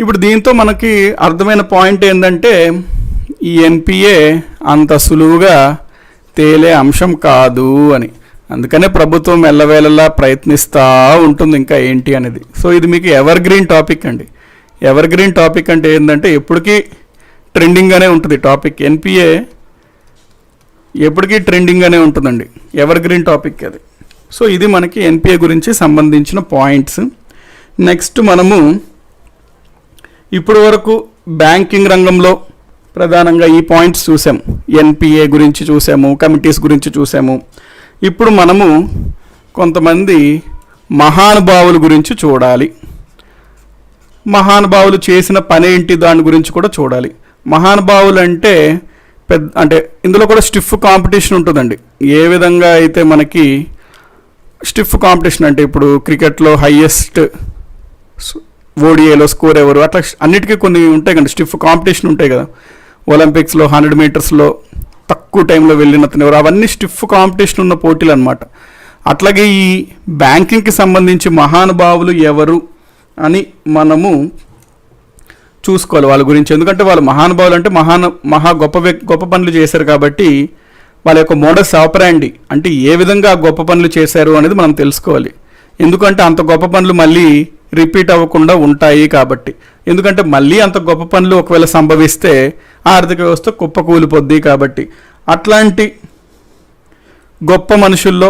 A: ఇప్పుడు దీంతో మనకి అర్థమైన పాయింట్ ఏంటంటే ఈ ఎన్పిఏ అంత సులువుగా తేలే అంశం కాదు అని. అందుకనే ప్రభుత్వం ఎల్లవేళలా ప్రయత్నిస్తూ ఉంటుంది ఇంకా ఏంటి అనేది. సో ఇది మీకు ఎవర్ గ్రీన్ టాపిక్ అండి. ఎవర్ గ్రీన్ టాపిక్ అంటే ఏంటంటే ఎప్పటికీ ట్రెండింగ్గానే ఉంటుంది టాపిక్. ఎన్పిఏ ఎప్పటికీ ట్రెండింగ్గానే ఉంటుందండి, ఎవర్ గ్రీన్ టాపిక్ అది. సో ఇది మనకి ఎన్పిఏ గురించి సంబంధించిన పాయింట్స్. నెక్స్ట్ మనము ఇప్పుడు వరకు బ్యాంకింగ్ రంగంలో ప్రధానంగా ఈ పాయింట్స్ చూసాము. ఎన్పిఏ గురించి చూసాము, కమిటీస్ గురించి చూసాము. ఇప్పుడు మనము కొంతమంది మహానుభావుల గురించి చూడాలి. మహానుభావులు చేసిన పని ఏంటి దాని గురించి కూడా చూడాలి. మహానుభావులు అంటే అంటే ఇందులో కూడా స్టిఫ్ కాంపిటీషన్ ఉంటుందండి. ఏ విధంగా అయితే మనకి స్టిఫ్ కాంపిటీషన్ అంటే ఇప్పుడు క్రికెట్లో హైయెస్ట్ ఓడిఏలో స్కోర్ ఎవరు, అట్లా అన్నిటికీ కొన్ని ఉంటాయి కదా, స్టిఫ్ కాంపిటీషన్ ఉంటాయి కదా. ఒలింపిక్స్లో 100 మీటర్స్లో తక్కువ టైంలో వెళ్ళిన అతను ఎవరు, అవన్నీ స్టిఫ్ కాంపిటీషన్ ఉన్న పోటీలు అనమాట. అట్లాగే ఈ బ్యాంకింగ్కి సంబంధించి మహానుభావులు ఎవరు అని మనము చూసుకోవాలి వాళ్ళ గురించి. ఎందుకంటే వాళ్ళు మహానుభావులు అంటే మహా గొప్ప పనులు చేశారు కాబట్టి వాళ్ళ యొక్క మోడస్ ఆపరాండి అంటే ఏ విధంగా గొప్ప పనులు చేశారు అనేది మనం తెలుసుకోవాలి. ఎందుకంటే అంత గొప్ప పనులు మళ్ళీ రిపీట్ అవ్వకుండా ఉంటాయి కాబట్టి. ఎందుకంటే మళ్ళీ అంత గొప్ప పనులు ఒకవేళ సంభవిస్తే ఆర్థిక వ్యవస్థ కుప్పకూలిపోద్ది కాబట్టి. అట్లాంటి గొప్ప మనుషుల్లో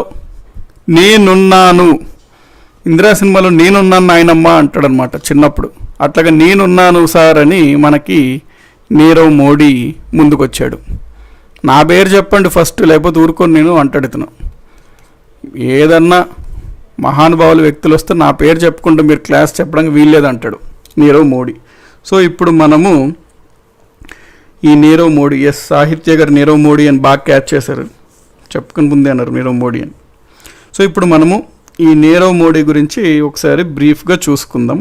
A: నేనున్నాను, ఇందిరా సినిమాలో నేనున్నాను నాయనమ్మ అంటాడనమాట చిన్నప్పుడు. అట్లాగా నేనున్నాను సార్ అని మనకి నీరవ్ మోడీ ముందుకొచ్చాడు. నా పేరు చెప్పండి ఫస్ట్, లేకపోతే ఊరుకొని నేను అంటాడు ఇతను. ఏదన్నా మహానుభావుల వ్యక్తులు వస్తే నా పేరు చెప్పుకుంటూ మీరు క్లాస్ చెప్పడానికి వీల్లేదంటాడు నీరవ్ మోడీ. సో ఇప్పుడు మనము ఈ నీరవ్ మోడీ, సాహిత్య గారు నీరవ్ మోడీ అని బాగా క్యాచ్ చేశారు, చెప్పుకుని ముందే అన్నారు నీరవ్ మోడీ అని. సో ఇప్పుడు మనము ఈ నీరవ్ మోడీ గురించి ఒకసారి బ్రీఫ్గా చూసుకుందాం.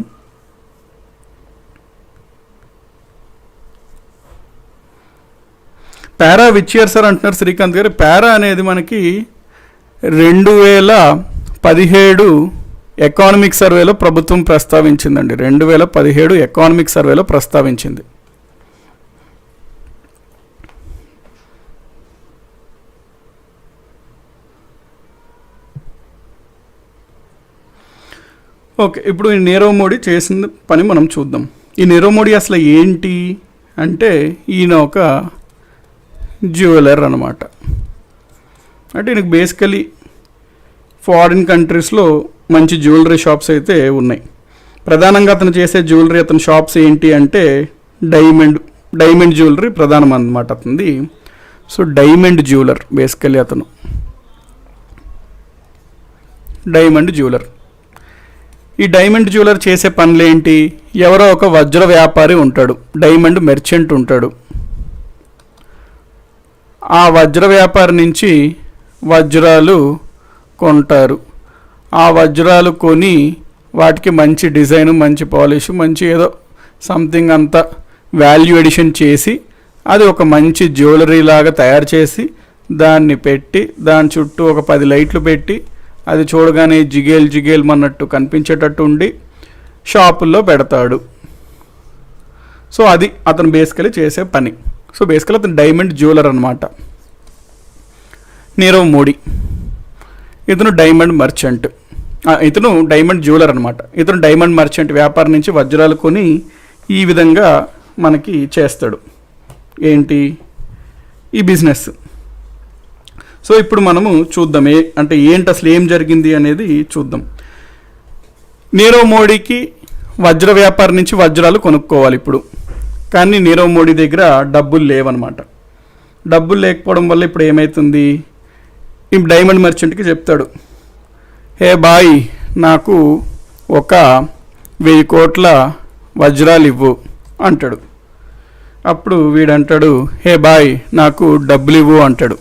A: పారా విచ్ ఇయర్ సార్ అంటున్నారు శ్రీకాంత్ గారు. పారా అనేది మనకి 2017 ఎకానమిక్ సర్వేలో ప్రభుత్వం ప్రస్తావించిందండి. 2017 ఎకానమిక్ సర్వేలో ప్రస్తావించింది. ఓకే, ఇప్పుడు ఈ నీరవ్ మోడీ చేసిన పని మనం చూద్దాం. ఈ నీరవ్ మోడీ అసలు ఏంటి అంటే ఈయన ఒక జ్యువెలర్ అనమాట. అంటే ఈయనకు బేసికలీ ఫారిన్ కంట్రీస్లో మంచి జ్యువెలరీ షాప్స్ అయితే ఉన్నాయి. ప్రధానంగా అతను చేసే జ్యువెలరీ, అతని షాప్స్ ఏంటి అంటే డైమండ్ జ్యువెలరీ ప్రధానం అన్నమాట అతనిది. సో డైమండ్ జ్యువెలర్ బేసికలీ అతను డైమండ్ జ్యువెలర్. ఈ డైమండ్ జ్యువెలర్ చేసే పనులు ఏంటి? ఎవరో ఒక వజ్ర వ్యాపారి ఉంటాడు, డైమండ్ మెర్చెంట్ ఉంటాడు. ఆ వజ్ర వ్యాపారి నుంచి వజ్రాలు కొంటారు. ఆ వజ్రాలు కొని వాటికి మంచి డిజైన్, మంచి పాలిష్, మంచి ఏదో సంథింగ్ అంతా వాల్యూ ఎడిషన్ చేసి అది ఒక మంచి జ్యువెలరీ లాగా తయారు చేసి దాన్ని పెట్టి దాని చుట్టూ ఒక 10 లైట్లు పెట్టి అది చూడగానే జిగేల్ మన్నట్టు కనిపించేటట్టు ఉండి షాపుల్లో పెడతాడు. సో అది అతను బేసికలీ చేసే పని. సో బేసికలీ అతను డైమండ్ జ్యువెలర్ అనమాట. నీరవ్ మోడీ ఇతను డైమండ్ మర్చెంట్, ఇతను డైమండ్ జ్యువెలర్ అనమాట. ఇతను డైమండ్ మర్చెంట్ వ్యాపారం నుంచి వజ్రాలు కొని ఈ విధంగా మనకి చేస్తాడు. ఏంటి ఈ బిజినెస్. సో ఇప్పుడు మనము చూద్దాం అంటే ఏంటి అసలు ఏం జరిగింది అనేది చూద్దాం. నీరవ్ మోడీకి వజ్ర వ్యాపారం నుంచి వజ్రాలు కొనుక్కోవాలి ఇప్పుడు. కానీ నీరవ్ మోడీ దగ్గర డబ్బులు లేవన్నమాట. డబ్బులు లేకపోవడం వల్ల ఇప్పుడు ఏమవుతుంది, ఈ డైమండ్ మర్చెంట్కి చెప్తాడు, హే బాయ్ నాకు ఒక 1000 కోట్ల వజ్రాలు ఇవ్వు అంటాడు. అప్పుడు వీడంటాడు, హే బాయ్ నాకు డబ్బులు ఇవ్వు అంటాడు.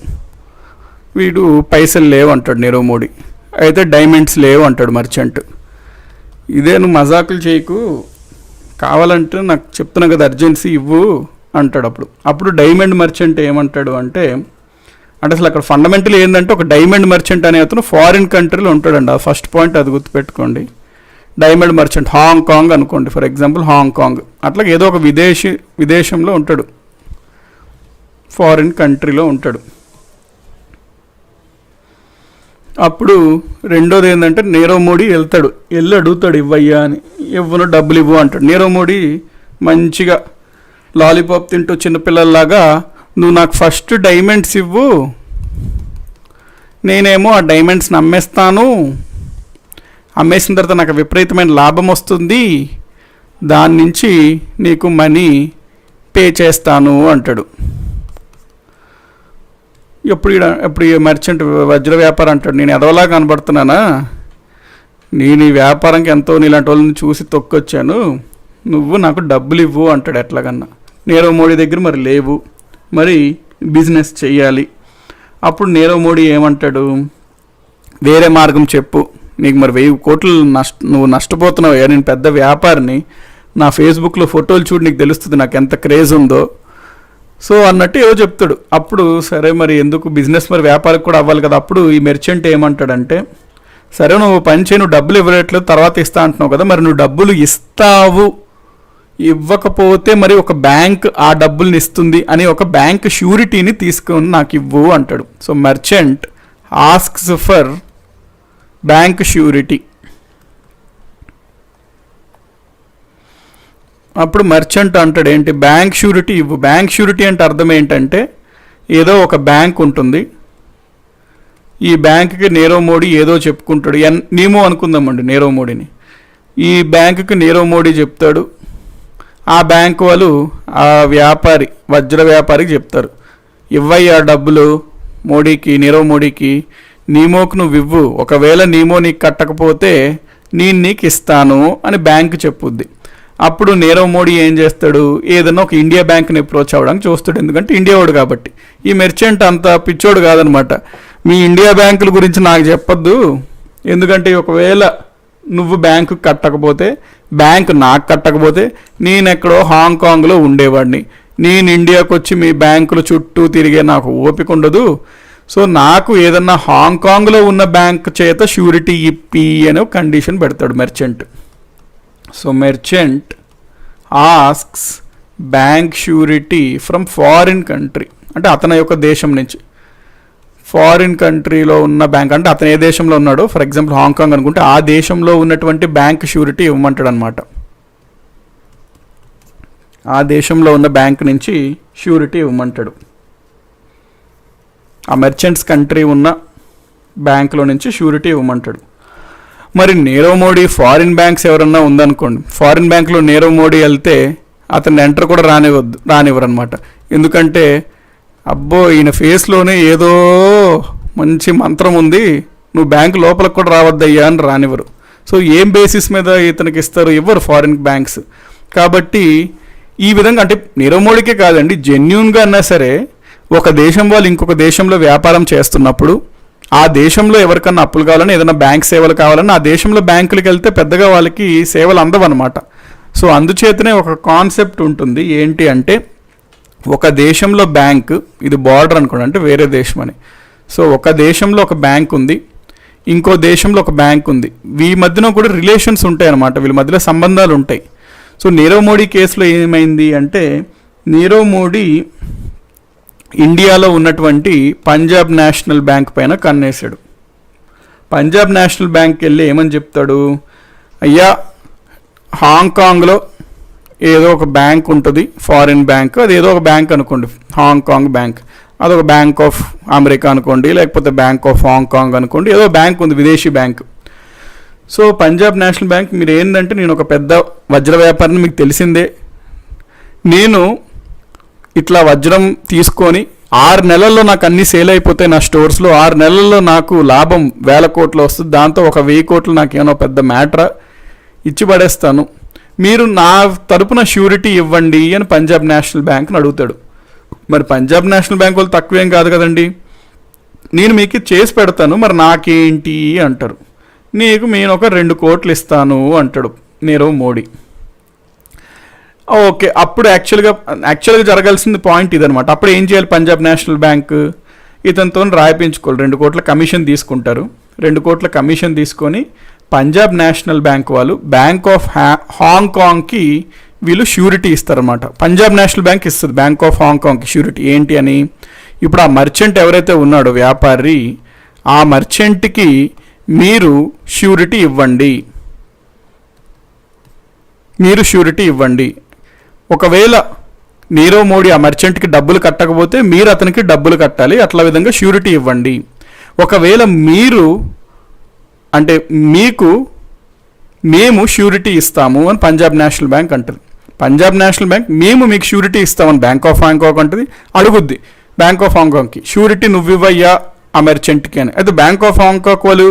A: వీడు పైసలు లేవు అంటాడు నీరవ్ మోడీ. అయితే డైమండ్స్ లేవు అంటాడు మర్చెంట్. ఇదే నువ్వు మజాకులు చేయకు, కావాలంటే నాకు చెప్తున్నా కదా అర్జెన్సీ ఇవ్వు అంటాడు. అప్పుడు డైమండ్ మర్చెంట్ ఏమంటాడు అంటే అసలు అక్కడ ఫండమెంటల్ ఏంటంటే ఒక డైమండ్ మర్చెంట్ అనే అతను ఫారిన్ కంట్రీలో ఉంటాడండి. ఆ ఫస్ట్ పాయింట్ అది గుర్తుపెట్టుకోండి. డైమండ్ మర్చెంట్ హాంకాంగ్ అనుకోండి, ఫర్ ఎగ్జాంపుల్ హాంకాంగ్, అట్లా ఏదో ఒక విదేశంలో ఉంటాడు, ఫారిన్ కంట్రీలో ఉంటాడు. అప్పుడు రెండోది ఏంటంటే నీరవ్ మోడీ వెళ్ళి అడుగుతాడు ఇవ్వయ్యా అని. ఇవ్వను డబ్బులు ఇవ్వు అంటాడు. నీరవ్ మోడీ మంచిగా లాలీపాప్ తింటూ చిన్నపిల్లల్లాగా నువ్వు నాకు ఫస్ట్ డైమండ్స్ ఇవ్వు, నేనేమో ఆ డైమండ్స్ని అమ్మేస్తాను, అమ్మేసిన తర్వాత నాకు విపరీతమైన లాభం వస్తుంది, దాని నుంచి నీకు మనీ పే చేస్తాను అంటాడు. ఎప్పుడు ఈ మర్చెంట్ వజ్ర వ్యాపారం అంటాడు, నేను ఎదవలా కనబడుతున్నానా, నేను ఈ వ్యాపారంకి ఎంతో నీలాంటి వాళ్ళని చూసి తొక్కొచ్చాను, నువ్వు నాకు డబ్బులు ఇవ్వు అంటాడు. ఎట్లాగన్నా నీరవ్ మోడీ దగ్గర మరి లేవు, మరి బిజినెస్ చెయ్యాలి. అప్పుడు నీరవ్ మోడీ ఏమంటాడు, వేరే మార్గం చెప్పు, నీకు మరి 1000 కోట్లు నువ్వు నష్టపోతున్నావు, నేను పెద్ద వ్యాపారిని, నా ఫేస్బుక్లో ఫోటోలు చూడు నీకు తెలుస్తుంది నాకు ఎంత క్రేజ్ ఉందో, సో అన్నట్టు ఏవో చెప్తాడు. అప్పుడు సరే మరి ఎందుకు బిజినెస్ మరి వ్యాపారికి కూడా అవ్వాలి కదా. అప్పుడు ఈ మెర్చెంట్ ఏమంటాడంటే, సరే నువ్వు పని చేయి, నువ్వు డబ్బులు ఇవ్వట్లేదు, తర్వాత ఇస్తా అంటున్నావు కదా, మరి నువ్వు డబ్బులు ఇస్తావు, ఇవ్వకపోతే మరి ఒక బ్యాంక్ ఆ డబ్బుల్ని ఇస్తుంది అని ఒక బ్యాంక్ ష్యూరిటీని తీసుకొని నాకు ఇవ్వు అంటాడు. So merchant asks for bank surety. అప్పుడు మర్చెంట్ అంటాడు ఏంటి, బ్యాంక్ షూరిటీ ఇవ్వు. బ్యాంక్ షూరిటీ అంటే అర్థం ఏంటంటే ఏదో ఒక బ్యాంక్ ఉంటుంది, ఈ బ్యాంకుకి నీరవ్ మోడీ ఏదో చెప్పుకుంటాడు, నీమో అనుకుందామండి నీరవ్ మోడీని. ఈ బ్యాంకుకి నీరవ్ మోడీ చెప్తాడు, ఆ బ్యాంకు వాళ్ళు ఆ వ్యాపారి వజ్ర వ్యాపారికి చెప్తారు, ఇవ్వయ్యా డబ్బులు మోడీకి, నీరవ్ మోడీకి, నీమోకు నువ్వు ఇవ్వు, ఒకవేళ నీమో నీకు కట్టకపోతే నేను నీకు ఇస్తాను అని బ్యాంకు చెప్పుద్ది. అప్పుడు నీరవ్ మోడీ ఏం చేస్తాడు, ఏదన్నా ఒక ఇండియా బ్యాంక్ని అప్రోచ్ అవ్వడానికి చూస్తాడు, ఎందుకంటే ఇండియా వాడు కాబట్టి. ఈ మెర్చెంట్ అంత పిచ్చోడు కాదనమాట, మీ ఇండియా బ్యాంకుల గురించి నాకు చెప్పొద్దు, ఎందుకంటే ఒకవేళ నువ్వు బ్యాంకు కట్టకపోతే, బ్యాంకు నాకు కట్టకపోతే, నేను ఎక్కడో హాంకాంగ్లో ఉండేవాడిని, నేను ఇండియాకు వచ్చి మీ బ్యాంకుల చుట్టూ తిరిగే నాకు ఓపిక ఉండదు, సో నాకు ఏదన్నా హాంకాంగ్లో ఉన్న బ్యాంక్ చేత షూరిటీ ఇప్పి అనే కండిషన్ పెడతాడు merchant. So merchant asks bank surety from foreign country, అంటే అతని యొక్క దేశం నుంచి, ఫారిన్ కంట్రీలో ఉన్న బ్యాంక్ అంటే అతను ఏ దేశంలో ఉన్నాడో, ఫర్ ఎగ్జాంపుల్ హాంకాంగ్ అనుకుంటే ఆ దేశంలో ఉన్నటువంటి బ్యాంక్ షూరిటీ ఇవ్వమంటాడు అనమాట. ఆ దేశంలో ఉన్న బ్యాంక్ నుంచి షూరిటీ ఇవ్వమంటాడు, ఆ మెర్చెంట్స్ కంట్రీ ఉన్న బ్యాంకులో నుంచి షూరిటీ ఇవ్వమంటాడు. మరి నీరవ్ మోడీ ఫారిన్ బ్యాంక్స్ ఎవరన్నా ఉందనుకోండి, ఫారిన్ బ్యాంక్లో నీరవ్ మోడీ వెళ్తే అతన్ని ఎంటర్ కూడా రానివ్వరు అనమాట. ఎందుకంటే అబ్బో ఈయన ఫేస్లోనే ఏదో మంచి మంత్రం ఉంది, నువ్వు బ్యాంక్ లోపలికి కూడా రావద్దయ్యా అని రానివ్వరు. సో ఏం బేసిస్ మీద ఇతనికి ఇస్తారు, ఇవ్వరు ఫారిన్ బ్యాంక్స్. కాబట్టి ఈ విధంగా అంటే నీరవ్ మోడీకే కాదండి, జెన్యూన్గా అన్నా సరే ఒక దేశం వాళ్ళు ఇంకొక దేశంలో వ్యాపారం చేస్తున్నప్పుడు ఆ దేశంలో ఎవరికన్నా అప్పులు కావాలని, ఏదైనా బ్యాంక్ సేవలు కావాలని ఆ దేశంలో బ్యాంకులకు వెళ్తే పెద్దగా వాళ్ళకి సేవలు అందవన్నమాట. సో అందుచేతనే ఒక కాన్సెప్ట్ ఉంటుంది ఏంటి అంటే, ఒక దేశంలో బ్యాంక్, ఇది బార్డర్ అనుకోండి అంటే వేరే దేశం అని, సో ఒక దేశంలో ఒక బ్యాంక్ ఉంది, ఇంకో దేశంలో ఒక బ్యాంక్ ఉంది, వీళ్ళ మధ్యన కూడా రిలేషన్స్ ఉంటాయి అన్నమాట, వీళ్ళ మధ్యలో సంబంధాలు ఉంటాయి. సో నీరవ్ మోడీ కేసులో ఏమైంది అంటే నీరవ్ మోడీ ఇండియాలో ఉన్నటువంటి పంజాబ్ నేషనల్ బ్యాంక్ పైన కన్నేశాడు. పంజాబ్ నేషనల్ బ్యాంక్ వెళ్ళి ఏమని చెప్తాడు, అయ్యా హాంకాంగ్లో ఏదో ఒక బ్యాంక్ ఉంటుంది, ఫారిన్ బ్యాంక్, అది ఏదో ఒక బ్యాంక్ అనుకోండి, హాంకాంగ్ బ్యాంక్, అదొక బ్యాంక్ ఆఫ్ అమెరికా అనుకోండి, లేకపోతే బ్యాంక్ ఆఫ్ హాంకాంగ్ అనుకోండి, ఏదో బ్యాంక్ ఉంది, విదేశీ bank. So Punjab National bank, మీరు ఏంటంటే నేను ఒక పెద్ద వజ్ర వ్యాపారిని, మీకు తెలిసిందే, నేను ఇట్లా వజ్రం తీసుకొని 6 నెలల్లో నాకు అన్నీ సేల్ అయిపోతాయి నా స్టోర్స్లో, 6 నెలల్లో నాకు లాభం 1000 కోట్లు వస్తుంది, దాంతో ఒక 1000 కోట్లు నాకు ఏమో పెద్ద మ్యాటరా, ఇచ్చి పడేస్తాను, మీరు నా తరపున ష్యూరిటీ ఇవ్వండి అని పంజాబ్ నేషనల్ బ్యాంక్ని అడుగుతాడు. మరి పంజాబ్ నేషనల్ బ్యాంక్ వాళ్ళు తక్కువేం కాదు కదండి, నేను మీకు చేసి పెడతాను, మరి నాకేంటి అంటారు. నేను ఒక 2 కోట్లు ఇస్తాను అంటాడు నీరవ్ మోడీ. ఓకే, అప్పుడు యాక్చువల్గా జరగాల్సింది పాయింట్ ఇదనమాట. అప్పుడు ఏం చేయాలి పంజాబ్ నేషనల్ బ్యాంక్, ఇతనితో రాయిపించుకోవాలి, 2 కోట్ల కమిషన్ తీసుకుంటారు. 2 కోట్ల కమిషన్ తీసుకొని పంజాబ్ నేషనల్ బ్యాంక్ వాళ్ళు బ్యాంక్ ఆఫ్ హాంకాంగ్కి వీళ్ళు ష్యూరిటీ ఇస్తారన్నమాట. పంజాబ్ నేషనల్ బ్యాంక్ ఇస్తుంది బ్యాంక్ ఆఫ్ హాంకాంగ్కి ష్యూరిటీ. ఏంటి అని, ఇప్పుడు ఆ మర్చెంట్ ఎవరైతే ఉన్నాడో వ్యాపారి, ఆ మర్చెంట్కి మీరు ష్యూరిటీ ఇవ్వండి. ఒకవేళ నీరవ్ మోడీ ఆ మర్చెంట్కి డబ్బులు కట్టకపోతే మీరు అతనికి డబ్బులు కట్టాలి, అట్లా విధంగా ష్యూరిటీ ఇవ్వండి. ఒకవేళ మీరు అంటే మేము షూరిటీ ఇస్తాము అని పంజాబ్ నేషనల్ బ్యాంక్ అంటుంది. పంజాబ్ నేషనల్ బ్యాంక్ మేము మీకు షూరిటీ ఇస్తామని బ్యాంక్ ఆఫ్ హాంకాంగ్ అంటుంది, అడుగుద్ది బ్యాంక్ ఆఫ్ హాంకాంగ్కి, షూరిటీ నువ్వు ఇవ్వయ్యా ఆ మెర్చెంట్కి అని. అయితే బ్యాంక్ ఆఫ్ హాంకాంగ్ వాళ్ళు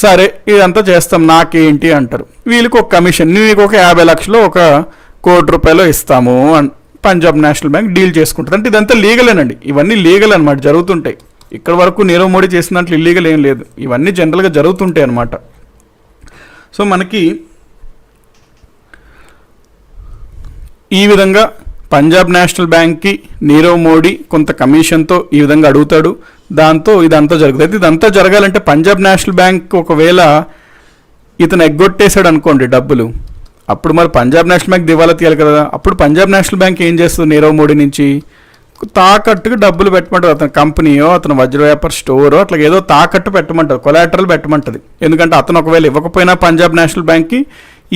A: సరే ఇదంతా చేస్తాం నాకేంటి అంటారు. వీళ్ళకి ఒక కమిషన్, నీకు ఒక 50 లక్షలు 1 కోటి రూపాయలు ఇస్తాము అని పంజాబ్ నేషనల్ బ్యాంక్ డీల్ చేసుకుంటుంది. అంటే ఇదంతా లీగలేనండి, ఇవన్నీ లీగల్ అనమాట, జరుగుతుంటాయి. ఇక్కడ వరకు నీరవ్ మోడీ చేసిన దాంట్లో ఇల్లీగల్ ఏం లేదు, ఇవన్నీ జనరల్గా జరుగుతుంటాయి అన్నమాట. సో మనకి ఈ విధంగా పంజాబ్ నేషనల్ బ్యాంక్కి నీరవ్ మోడీ కొంత కమిషన్తో ఈ విధంగా అడుగుతాడు, దాంతో ఇదంతా జరుగుతుంది. అయితే ఇదంతా జరగాలంటే పంజాబ్ నేషనల్ బ్యాంక్ ఒకవేళ ఇతను ఎగ్గొట్టేశాడు అనుకోండి డబ్బులు, అప్పుడు మరి పంజాబ్ నేషనల్ బ్యాంక్ దివాలా తీయాలి కదా. అప్పుడు పంజాబ్ నేషనల్ బ్యాంక్ ఏం చేస్తుంది, నీరవ్ మోడీ నుంచి తాకట్టుకు డబ్బులు పెట్టమంటారు. అతని కంపెనీయో అతను వజ్ర వ్యాపార స్టోరో అట్లా ఏదో తాకట్టు పెట్టమంటారు, కొలాటరల్ పెట్టమంటుంది. ఎందుకంటే అతను ఒకవేళ ఇవ్వకపోయినా పంజాబ్ నేషనల్ బ్యాంక్కి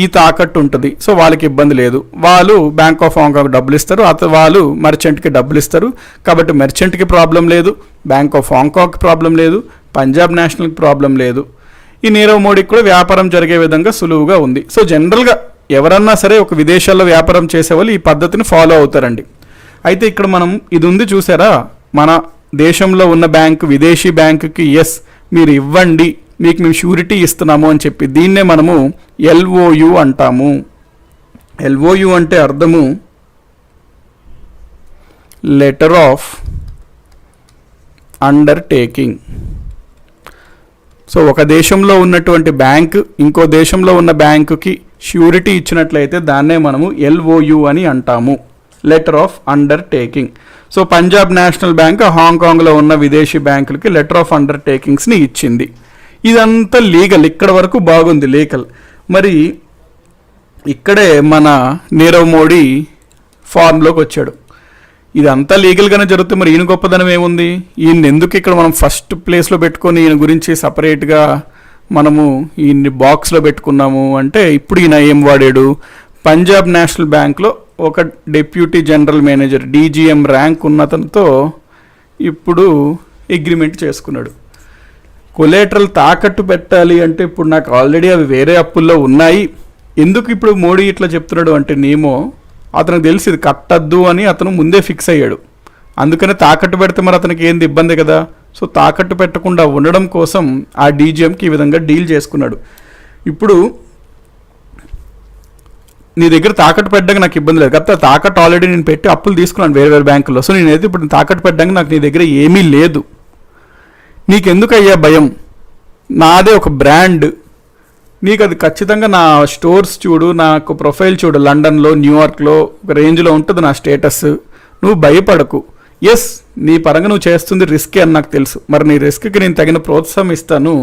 A: ఈ తాకట్టు ఉంటుంది, సో వాళ్ళకి ఇబ్బంది లేదు. వాళ్ళు బ్యాంక్ ఆఫ్ హాంకాంగ్ డబ్బులు ఇస్తారు, వాళ్ళు మర్చెంట్కి డబ్బులు ఇస్తారు. కాబట్టి మర్చెంట్కి ప్రాబ్లం లేదు, బ్యాంక్ ఆఫ్ హాంకాంగ్కి ప్రాబ్లం లేదు, పంజాబ్ నేషనల్కి ప్రాబ్లం లేదు. ఈ నీరవ్ మోడీకి కూడా వ్యాపారం జరిగే విధంగా సులువుగా ఉంది. సో జనరల్గా ఎవరన్నా సరే ఒక విదేశాల్లో వ్యాపారం చేసేవాళ్ళు ఈ పద్ధతిని ఫాలో అవుతారండి. అయితే ఇక్కడ మనం ఇది ఉంది చూసారా, మన దేశంలో ఉన్న బ్యాంకు విదేశీ బ్యాంకుకి ఎస్ మీరు ఇవ్వండి, మీకు మేము షూరిటీ ఇస్తున్నాము అని చెప్పి, దీన్నే మనము LOU అంటాము. LOU అంటే అర్థము లెటర్ ఆఫ్ అండర్టేకింగ్. సో ఒక దేశంలో ఉన్నటువంటి బ్యాంకు ఇంకో దేశంలో ఉన్న బ్యాంకుకి షూరిటీ ఇచ్చినట్లయితే దాన్నే మనము LOU అని అంటాము, letter of undertaking. So Punjab National Bank హాంకాంగ్లో ఉన్న విదేశీ బ్యాంకులకి లెటర్ ఆఫ్ అండర్టేకింగ్స్ని ఇచ్చింది. ఇదంతా లీగల్, ఇక్కడ వరకు బాగుంది లీగల్. మరి ఇక్కడే మన నీరవ్ మోడీ ఫార్మ్లోకి వచ్చాడు. ఇదంతా లీగల్గానే జరుగుతుంది, మరి ఈయన గొప్పదనం ఏముంది, ఈయన ఎందుకు ఇక్కడ మనం ఫస్ట్ ప్లేస్లో పెట్టుకొని ఈయన గురించి సపరేట్గా మనము ఈయన్ని బాక్స్లో పెట్టుకున్నాము అంటే, ఇప్పుడు ఈయన ఏం వాడాడు, పంజాబ్ నేషనల్ బ్యాంక్లో ఒక deputy general manager DGM rank ఉన్నతనితో ఇప్పుడు అగ్రిమెంట్ చేసుకున్నాడు. కొలేటరల్ తాకట్టు పెట్టాలి అంటే ఇప్పుడు నాకు ఆల్రెడీ అవి వేరే అప్పుల్లో ఉన్నాయి, ఎందుకు ఇప్పుడు మోడీ ఇట్లా చెప్తున్నాడు అంటే, నేమో అతనికి తెలిసి ఇది కట్టద్దు అని అతను ముందే ఫిక్స్ అయ్యాడు. అందుకని తాకట్టు పెడితే మరి అతనికి ఏంది ఇబ్బంది కదా. సో తాకట్టు పెట్టకుండా ఉండడం కోసం ఆ DGMకి ఈ విధంగా డీల్ చేసుకున్నాడు. ఇప్పుడు నీ దగ్గర తాకట్టు పెట్టడానికి నాకు ఇబ్బంది లేదు, కాకపోతే తాకట్టు ఆల్రెడీ నేను పెట్టి అప్పులు తీసుకున్నాను వేరే వేరే బ్యాంకుల్లో. సో నేనైతే ఇప్పుడు తాకట్టు పెట్టడానికి నాకు నీ దగ్గర ఏమీ లేదు, నీకెందుకు అయ్యా భయం, నాదే ఒక బ్రాండ్, నీకు అది ఖచ్చితంగా నా స్టోర్స్ చూడు, నాకు ప్రొఫైల్ చూడు, లండన్లో న్యూయార్క్లో ఒక రేంజ్లో ఉంటుంది నా స్టేటస్, నువ్వు భయపడకు. ఎస్ నీ పరంగా నువ్వు చేస్తుంది రిస్కే అని నాకు తెలుసు, మరి నీ రిస్క్కి నేను తగిన ప్రోత్సాహం ఇస్తాను,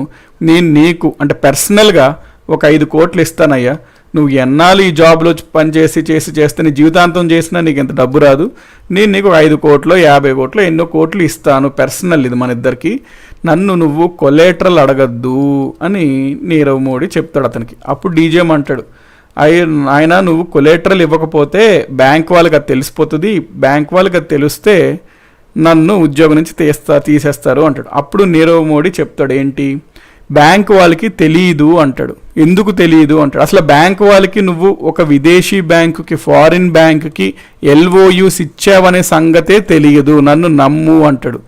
A: నేను నీకు అంటే పర్సనల్గా ఒక 5 కోట్లు ఇస్తానయ్యా, నువ్వు ఎన్నాళ్ళు ఈ జాబ్లో పని చేస్తే నీ జీవితాంతం చేసినా నీకు ఎంత డబ్బు రాదు, నేను నీకు 5 కోట్లు 50 కోట్లు ఎన్నో కోట్లు ఇస్తాను, పర్సనల్ ఇది మన ఇద్దరికి, నన్ను నువ్వు కొలేటరల్ అడగద్దు అని నీరవ్ మోడీ చెప్తాడు అతనికి. అప్పుడు డీజీఎం అంటాడు, ఆయన నువ్వు కొలేటరల్ ఇవ్వకపోతే బ్యాంక్ వాళ్ళకి అది తెలిసిపోతుంది, బ్యాంక్ వాళ్ళకి అది తెలిస్తే నన్ను ఉద్యోగం నుంచి తీసేస్తారు అంటాడు. అప్పుడు నీరవ్ మోడీ చెప్తాడు ఏంటి, బ్యాంక్ వాళ్ళకి తెలియదు అంటాడు. ఎందుకు తెలియదు అంటాడు, అసలు బ్యాంక్ వాళ్ళకి నువ్వు ఒక విదేశీ బ్యాంకుకి ఫారిన్ బ్యాంకుకి LOUs ఇచ్చావనే సంగతే తెలియదు, నన్ను నమ్ము అంటాడు.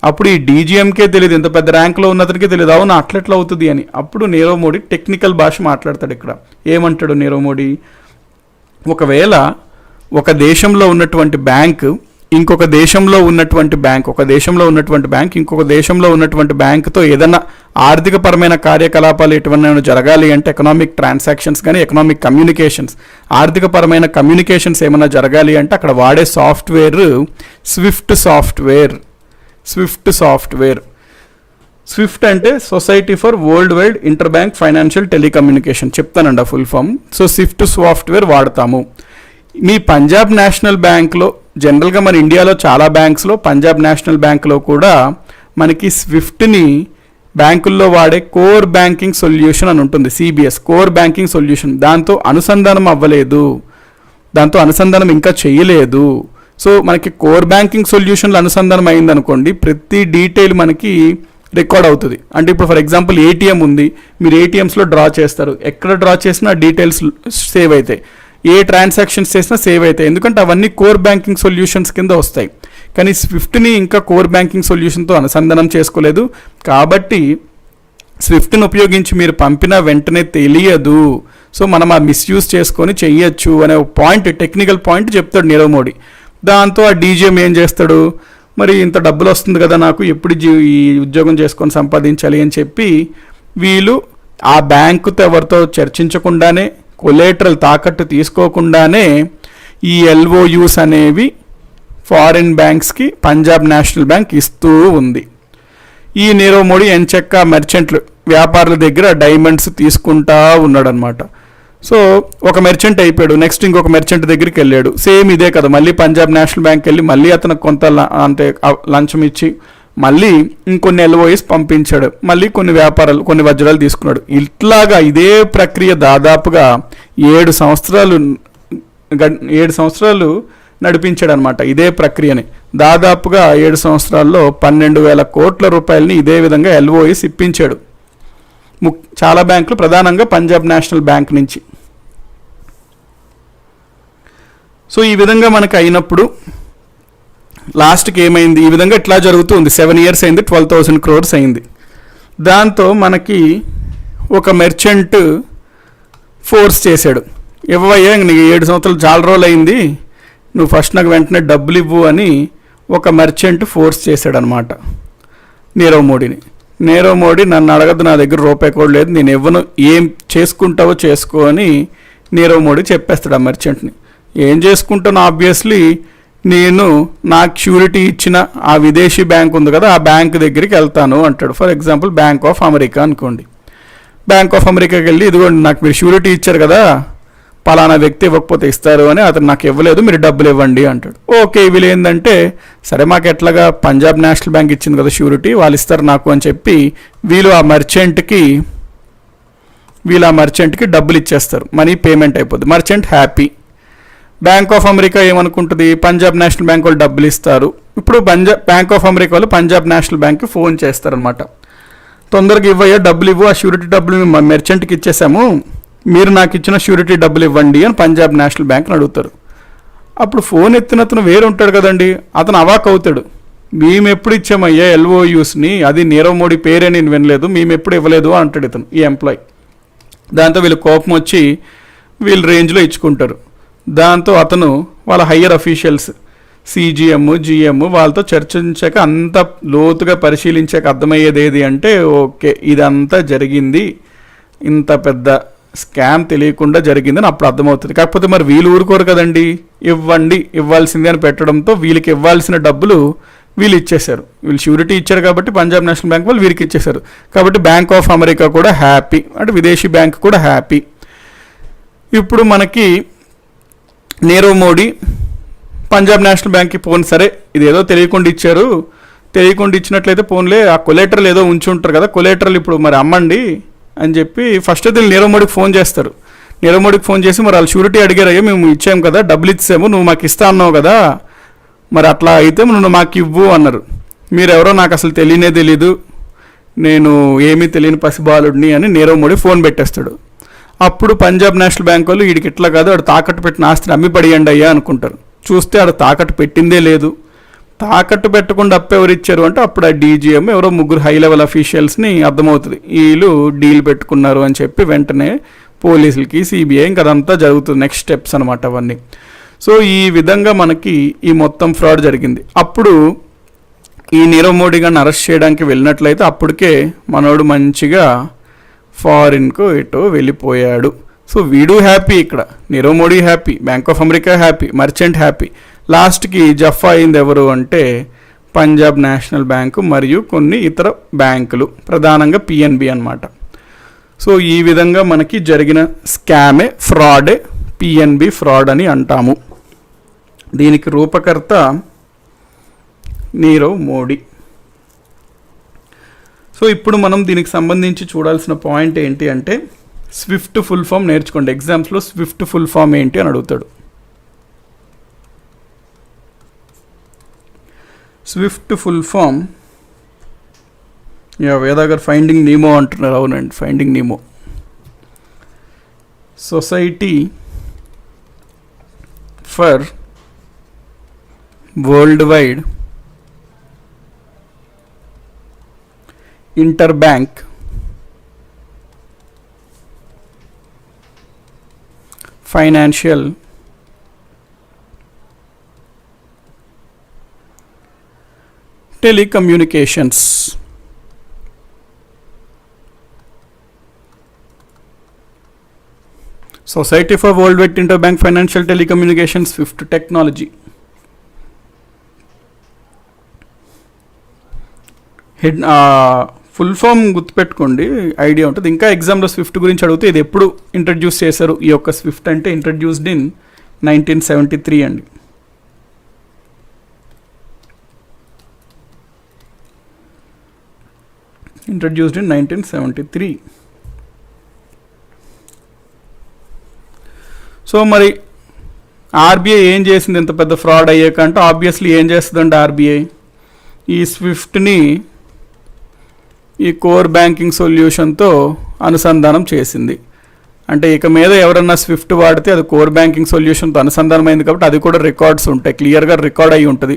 A: అప్పుడు ఈ డీజీఎంకే తెలియదు, ఇంత పెద్ద ర్యాంక్లో ఉన్న అతనికి తెలియదు, అవును అట్లెట్లా అవుతుంది అని. అప్పుడు నీరవ్ మోడీ టెక్నికల్ భాష మాట్లాడతాడు. ఇక్కడ ఏమంటాడు నీరవ్ మోడీ, ఒకవేళ ఒక దేశంలో ఉన్నటువంటి బ్యాంక్ ఇంకొక దేశంలో ఉన్నటువంటి బ్యాంక్ ఇంకొక దేశంలో ఉన్నటువంటి బ్యాంకుతో ఏదైనా ఆర్థికపరమైన కార్యకలాపాలు ఎటువంటి జరగాలి అంటే, ఎకనామిక్ ట్రాన్సాక్షన్స్ కానీ ఎకనామిక్ కమ్యూనికేషన్స్, ఆర్థికపరమైన కమ్యూనికేషన్స్ ఏమైనా జరగాలి అంటే అక్కడ వాడే సాఫ్ట్వేర్ స్విఫ్ట్ అంటే society for world wide interbank financial telecommunication చెప్తానండి ఆ full form. So swift software వాడతాము. మీ పంజాబ్ నేషనల్ బ్యాంక్లో, జనరల్గా మన ఇండియాలో చాలా బ్యాంక్స్లో, పంజాబ్ నేషనల్ బ్యాంక్లో కూడా మనకి స్విఫ్ట్ని బ్యాంకుల్లో వాడే కోర్ బ్యాంకింగ్ సొల్యూషన్ అని ఉంటుంది, CBS కోర్ బ్యాంకింగ్ సొల్యూషన్. దాంతో అనుసంధానం అవ్వలేదు, దాంతో అనుసంధానం ఇంకా చేయలేదు. సో మనకి కోర్ బ్యాంకింగ్ సొల్యూషన్లు అనుసంధానం అయిందనుకోండి, ప్రతి డీటెయిల్ మనకి రికార్డ్ అవుతుంది. అంటే ఇప్పుడు ఫర్ ఎగ్జాంపుల్ ATM ఉంది, మీరు ATMస్లో డ్రా చేస్తారు, ఎక్కడ డ్రా చేసినా డీటెయిల్స్ సేవ్ అవుతాయి, ఏ ట్రాన్సాక్షన్స్ చేసినా సేవ్ అవుతాయి, ఎందుకంటే అవన్నీ కోర్ బ్యాంకింగ్ సొల్యూషన్స్ కింద వస్తాయి. కానీ స్విఫ్ట్ని ఇంకా కోర్ బ్యాంకింగ్ సొల్యూషన్తో అనుసంధానం చేసుకోలేదు, కాబట్టి స్విఫ్ట్ని ఉపయోగించి మీరు పంపిన వెంటనే తెలియదు, సో మనం ఆ మిస్యూజ్ చేసుకొని చెయ్యొచ్చు అనే ఒక పాయింట్, టెక్నికల్ పాయింట్ చెప్తాడు నీరవ్ మోడీ. దాంతో ఆ డీజీఎం ఏం చేస్తాడు, మరి ఇంత డబ్బులు వస్తుంది కదా నాకు, ఎప్పుడు ఈ ఉద్యోగం చేసుకొని సంపాదించాలి అని చెప్పి వీళ్ళు ఆ బ్యాంకుతో ఎవరితో చర్చించకుండానే, కొలేటరల్ తాకట్టు తీసుకోకుండానే ఈ LOUs అనేవి ఫారిన్ బ్యాంక్స్కి పంజాబ్ నేషనల్ బ్యాంక్ ఇస్తూ ఉంది. ఈ నీరవ్ మోడీ ఎంచక్క మెర్చెంట్లు, వ్యాపారుల దగ్గర డైమండ్స్ తీసుకుంటా ఉన్నాడు అనమాట. సో ఒక మెర్చెంట్ అయిపోయాడు, నెక్స్ట్ ఇంకొక మెర్చెంట్ దగ్గరికి వెళ్ళాడు, సేమ్ ఇదే కదా, మళ్ళీ పంజాబ్ నేషనల్ బ్యాంక్ వెళ్ళి మళ్ళీ అతనికి కొంత అంటే లంచం ఇచ్చి మళ్ళీ ఇంకొన్ని LOIs పంపించాడు, మళ్ళీ కొన్ని వ్యాపారాలు, కొన్ని వజ్రాలు తీసుకున్నాడు. ఇట్లాగా ఇదే ప్రక్రియ దాదాపుగా 7 సంవత్సరాలు నడిపించాడు అనమాట. ఇదే ప్రక్రియని దాదాపుగా 7 సంవత్సరాల్లో 12,000 కోట్ల రూపాయలని ఇదే విధంగా LOIs ఇప్పించాడు చాలా బ్యాంకులు, ప్రధానంగా పంజాబ్ నేషనల్ బ్యాంక్ నుంచి. సో ఈ విధంగా మనకు అయినప్పుడు లాస్ట్కి ఏమైంది, ఈ విధంగా ఇట్లా జరుగుతుంది. 7 years అయింది, 12,000 crores అయింది. దాంతో మనకి ఒక మెర్చెంట్ ఫోర్స్ చేశాడు, ఇవ్వయ్యా నీకు 7 సంవత్సరాలు చాలా రోజులు అయింది, నువ్వు ఫస్ట్ నాకు వెంటనే డబ్బులు ఇవ్వు అని ఒక మెర్చెంట్ ఫోర్స్ చేశాడు అనమాట నీరవ్ మోడీని. నీరవ్ మోడీ నన్ను అడగద్దు, నా దగ్గర రూపాయి కూడా లేదు, నేను ఇవ్వను, ఏం చేసుకుంటావో చేసుకో అని నీరవ్ మోడీ చెప్పేస్తాడు ఆ మెర్చెంట్ని. ఏం చేసుకుంటాను, ఆబ్వియస్లీ నేను నాకు ష్యూరిటీ ఇచ్చిన ఆ విదేశీ బ్యాంక్ ఉంది కదా, ఆ బ్యాంక్ దగ్గరికి వెళ్తాను అంటాడు. For example bank of America అనుకోండి. బ్యాంక్ ఆఫ్ అమెరికాకి వెళ్ళి, ఇదిగోండి నాకు మీరు ష్యూరిటీ ఇచ్చారు కదా, పలానా వ్యక్తి ఇవ్వకపోతే ఇస్తారు అని, అతను నాకు ఇవ్వలేదు, మీరు డబ్బులు ఇవ్వండి అంటాడు. ఓకే, వీళ్ళు ఏంటంటే సరే మాకు ఎట్లాగా పంజాబ్ నేషనల్ బ్యాంక్ ఇచ్చింది కదా ష్యూరిటీ, వాళ్ళు ఇస్తారు నాకు అని చెప్పి వీళ్ళు ఆ మర్చెంట్కి డబ్బులు ఇచ్చేస్తారు, మనీ పేమెంట్ అయిపోద్ది, merchant happy. Bank of America ఏమనుకుంటుంది, పంజాబ్ నేషనల్ బ్యాంక్ వాళ్ళు డబ్బులు ఇస్తారు. ఇప్పుడు బ్యాంక్ ఆఫ్ అమెరికా వాళ్ళు పంజాబ్ నేషనల్ బ్యాంక్కి ఫోన్ చేస్తారనమాట, తొందరగా ఇవ్వయ్యా డబ్బులు ఇవ్వు, ఆ ష్యూరిటీ డబ్బులు మేము మెర్చెంట్కి ఇచ్చేసాము, మీరు నాకు ఇచ్చిన ష్యూరిటీ డబ్బులు ఇవ్వండి అని పంజాబ్ నేషనల్ బ్యాంక్ని అడుగుతారు. అప్పుడు ఫోన్ ఎత్తిన అతను వేరు ఉంటాడు కదండి, అతను అవాక్ అవుతాడు. మేము ఎప్పుడు ఇచ్చామయ్యా LOUsని, అది నీరవ్ మోడీ పేరే నేను వినలేదు, మేము ఎప్పుడు ఇవ్వలేదు అంటాడు ఇతను, ఈ ఎంప్లాయ్. దాంతో వీళ్ళు కోపం వచ్చి వీళ్ళు రేంజ్లో ఇచ్చుకుంటారు. దాంతో అతను వాళ్ళ హయ్యర్ అఫీషియల్స్ CGM GM వాళ్ళతో చర్చించాక, అంత లోతుగా పరిశీలించాక అర్థమయ్యేది ఏది అంటే, ఓకే ఇదంతా జరిగింది, ఇంత పెద్ద స్కామ్ తెలియకుండా జరిగిందని అప్పుడు అర్థమవుతుంది. కాకపోతే మరి వీళ్ళు ఊరుకోరు కదండి, ఇవ్వాల్సిందే అని పెట్టడంతో వీళ్ళకి ఇవ్వాల్సిన డబ్బులు వీళ్ళు ఇచ్చేశారు. వీళ్ళు ష్యూరిటీ ఇచ్చారు కాబట్టి పంజాబ్ నేషనల్ బ్యాంక్ వాళ్ళు వీరికి ఇచ్చేశారు. కాబట్టి బ్యాంక్ ఆఫ్ అమెరికా కూడా హ్యాపీ, అంటే విదేశీ బ్యాంక్ కూడా హ్యాపీ. ఇప్పుడు మనకి నీరవ్ మోడీ పంజాబ్ నేషనల్ బ్యాంక్కి ఫోన్, సరే ఇదేదో తెలియకుండా ఇచ్చారు, తెలియకుండా ఇచ్చినట్లయితే ఫోన్లే ఆ కొలేటరల్ ఏదో ఉంచి ఉంటారు కదా, కొలేటరల్ ఇప్పుడు మరి అమ్మండి అని చెప్పి ఫస్ట్ అయితే నీరవ్ మోడీకి ఫోన్ చేస్తారు. నీరవ్ మోడీకి ఫోన్ చేసి మరి వాళ్ళు షూరిటీ అడిగారు, అయ్యో మేము ఇచ్చాము కదా, డబ్బులు ఇచ్చాము, నువ్వు మాకు ఇస్తా అన్నావు కదా, మరి అట్లా అయితే నువ్వు మాకు ఇవ్వు అన్నారు. మీరెవరో నాకు అసలు తెలీదు, నేను ఏమీ తెలియని పసిబాలుడిని అని నీరవ్ మోడీ ఫోన్ పెట్టేస్తాడు. అప్పుడు పంజాబ్ నేషనల్ బ్యాంక్ వాళ్ళు వీడికి ఇట్లా కాదు, వాడు తాకట్టు పెట్టిన ఆస్తిని అమ్మి పడియండి అయ్యా అనుకుంటారు. చూస్తే ఆడు తాకట్టు పెట్టిందే లేదు. తాకట్టు పెట్టకుండా అప్పు ఎవరు ఇచ్చారు అంటే అప్పుడు ఆ డీజీఎం ఎవరో ముగ్గురు హై లెవెల్ అఫీషియల్స్ని అర్థమవుతుంది, వీళ్ళు డీల్ పెట్టుకున్నారు అని చెప్పి వెంటనే పోలీసులకి, సిబిఐ ఇంకా అదంతా జరుగుతుంది, నెక్స్ట్ స్టెప్స్ అనమాట అవన్నీ. సో ఈ విధంగా మనకి ఈ మొత్తం ఫ్రాడ్ జరిగింది. అప్పుడు ఈ నీరవ్ మోడీ గారిని అరెస్ట్ చేయడానికి వెళ్ళినట్లయితే అప్పటికే మనోడు మంచిగా ఫారిన్కు ఎటో వెళ్ళిపోయాడు. సో వీడు హ్యాపీ, ఇక్కడ Nirav Modi happy, Bank of America happy, merchant happy. లాస్ట్కి జఫా అయింది ఎవరు అంటే పంజాబ్ నేషనల్ బ్యాంకు మరియు కొన్ని ఇతర బ్యాంకులు, ప్రధానంగా పిఎన్బి అన్నమాట. సో ఈ విధంగా మనకి జరిగిన స్కామే, ఫ్రాడే పిఎన్బి ఫ్రాడ్ అని అంటాము. దీనికి రూపకర్త నీరవ్ మోడీ. సో ఇప్పుడు మనం దీనికి సంబంధించి చూడాల్సిన పాయింట్ ఏంటి అంటే స్విఫ్ట్ ఫుల్ ఫామ్ నేర్చుకోండి. ఎగ్జామ్స్లో స్విఫ్ట్ ఫుల్ ఫామ్ ఏంటి అని అడుగుతాడు. స్విఫ్ట్ ఫుల్ ఫామ్, వేదా గారు ఫైండింగ్ నీమో అంటున్నారు. అవునండి, finding Nemo. Society for world wide interbank financial telecommunications. Society for Worldwide Interbank Financial Telecommunications, Swift Technology. Head full form గుర్తుపెట్టుకోండి, idea ఉంటుంది. ఇంకా ఎగ్జామ్లో స్విఫ్ట్ గురించి అడిగితే ఇది ఎప్పుడు ఇంట్రడ్యూస్ చేశారు ఈ యొక్క స్విఫ్ట్ అంటే ఇంట్రడ్యూస్డ్ ఇన్ 1973 అండి. Introduced in 1973. సో మరి ఆర్బీఐ ఏం చేసింది ఇంత పెద్ద ఫ్రాడ్ అయ్యాక అంటే ఆబ్వియస్లీ ఏం చేస్తుందండి ఆర్బీఐ, ఈ స్విఫ్ట్ని ఈ కోర్ బ్యాంకింగ్ సొల్యూషన్తో అనుసంధానం చేసింది. అంటే ఇక మీద ఎవరన్నా స్విఫ్ట్ వాడితే అది కోర్ బ్యాంకింగ్ సొల్యూషన్తో అనుసంధానమైంది కాబట్టి అది కూడా రికార్డ్స్ ఉంటాయి, క్లియర్గా రికార్డ్ అయ్యి ఉంటుంది.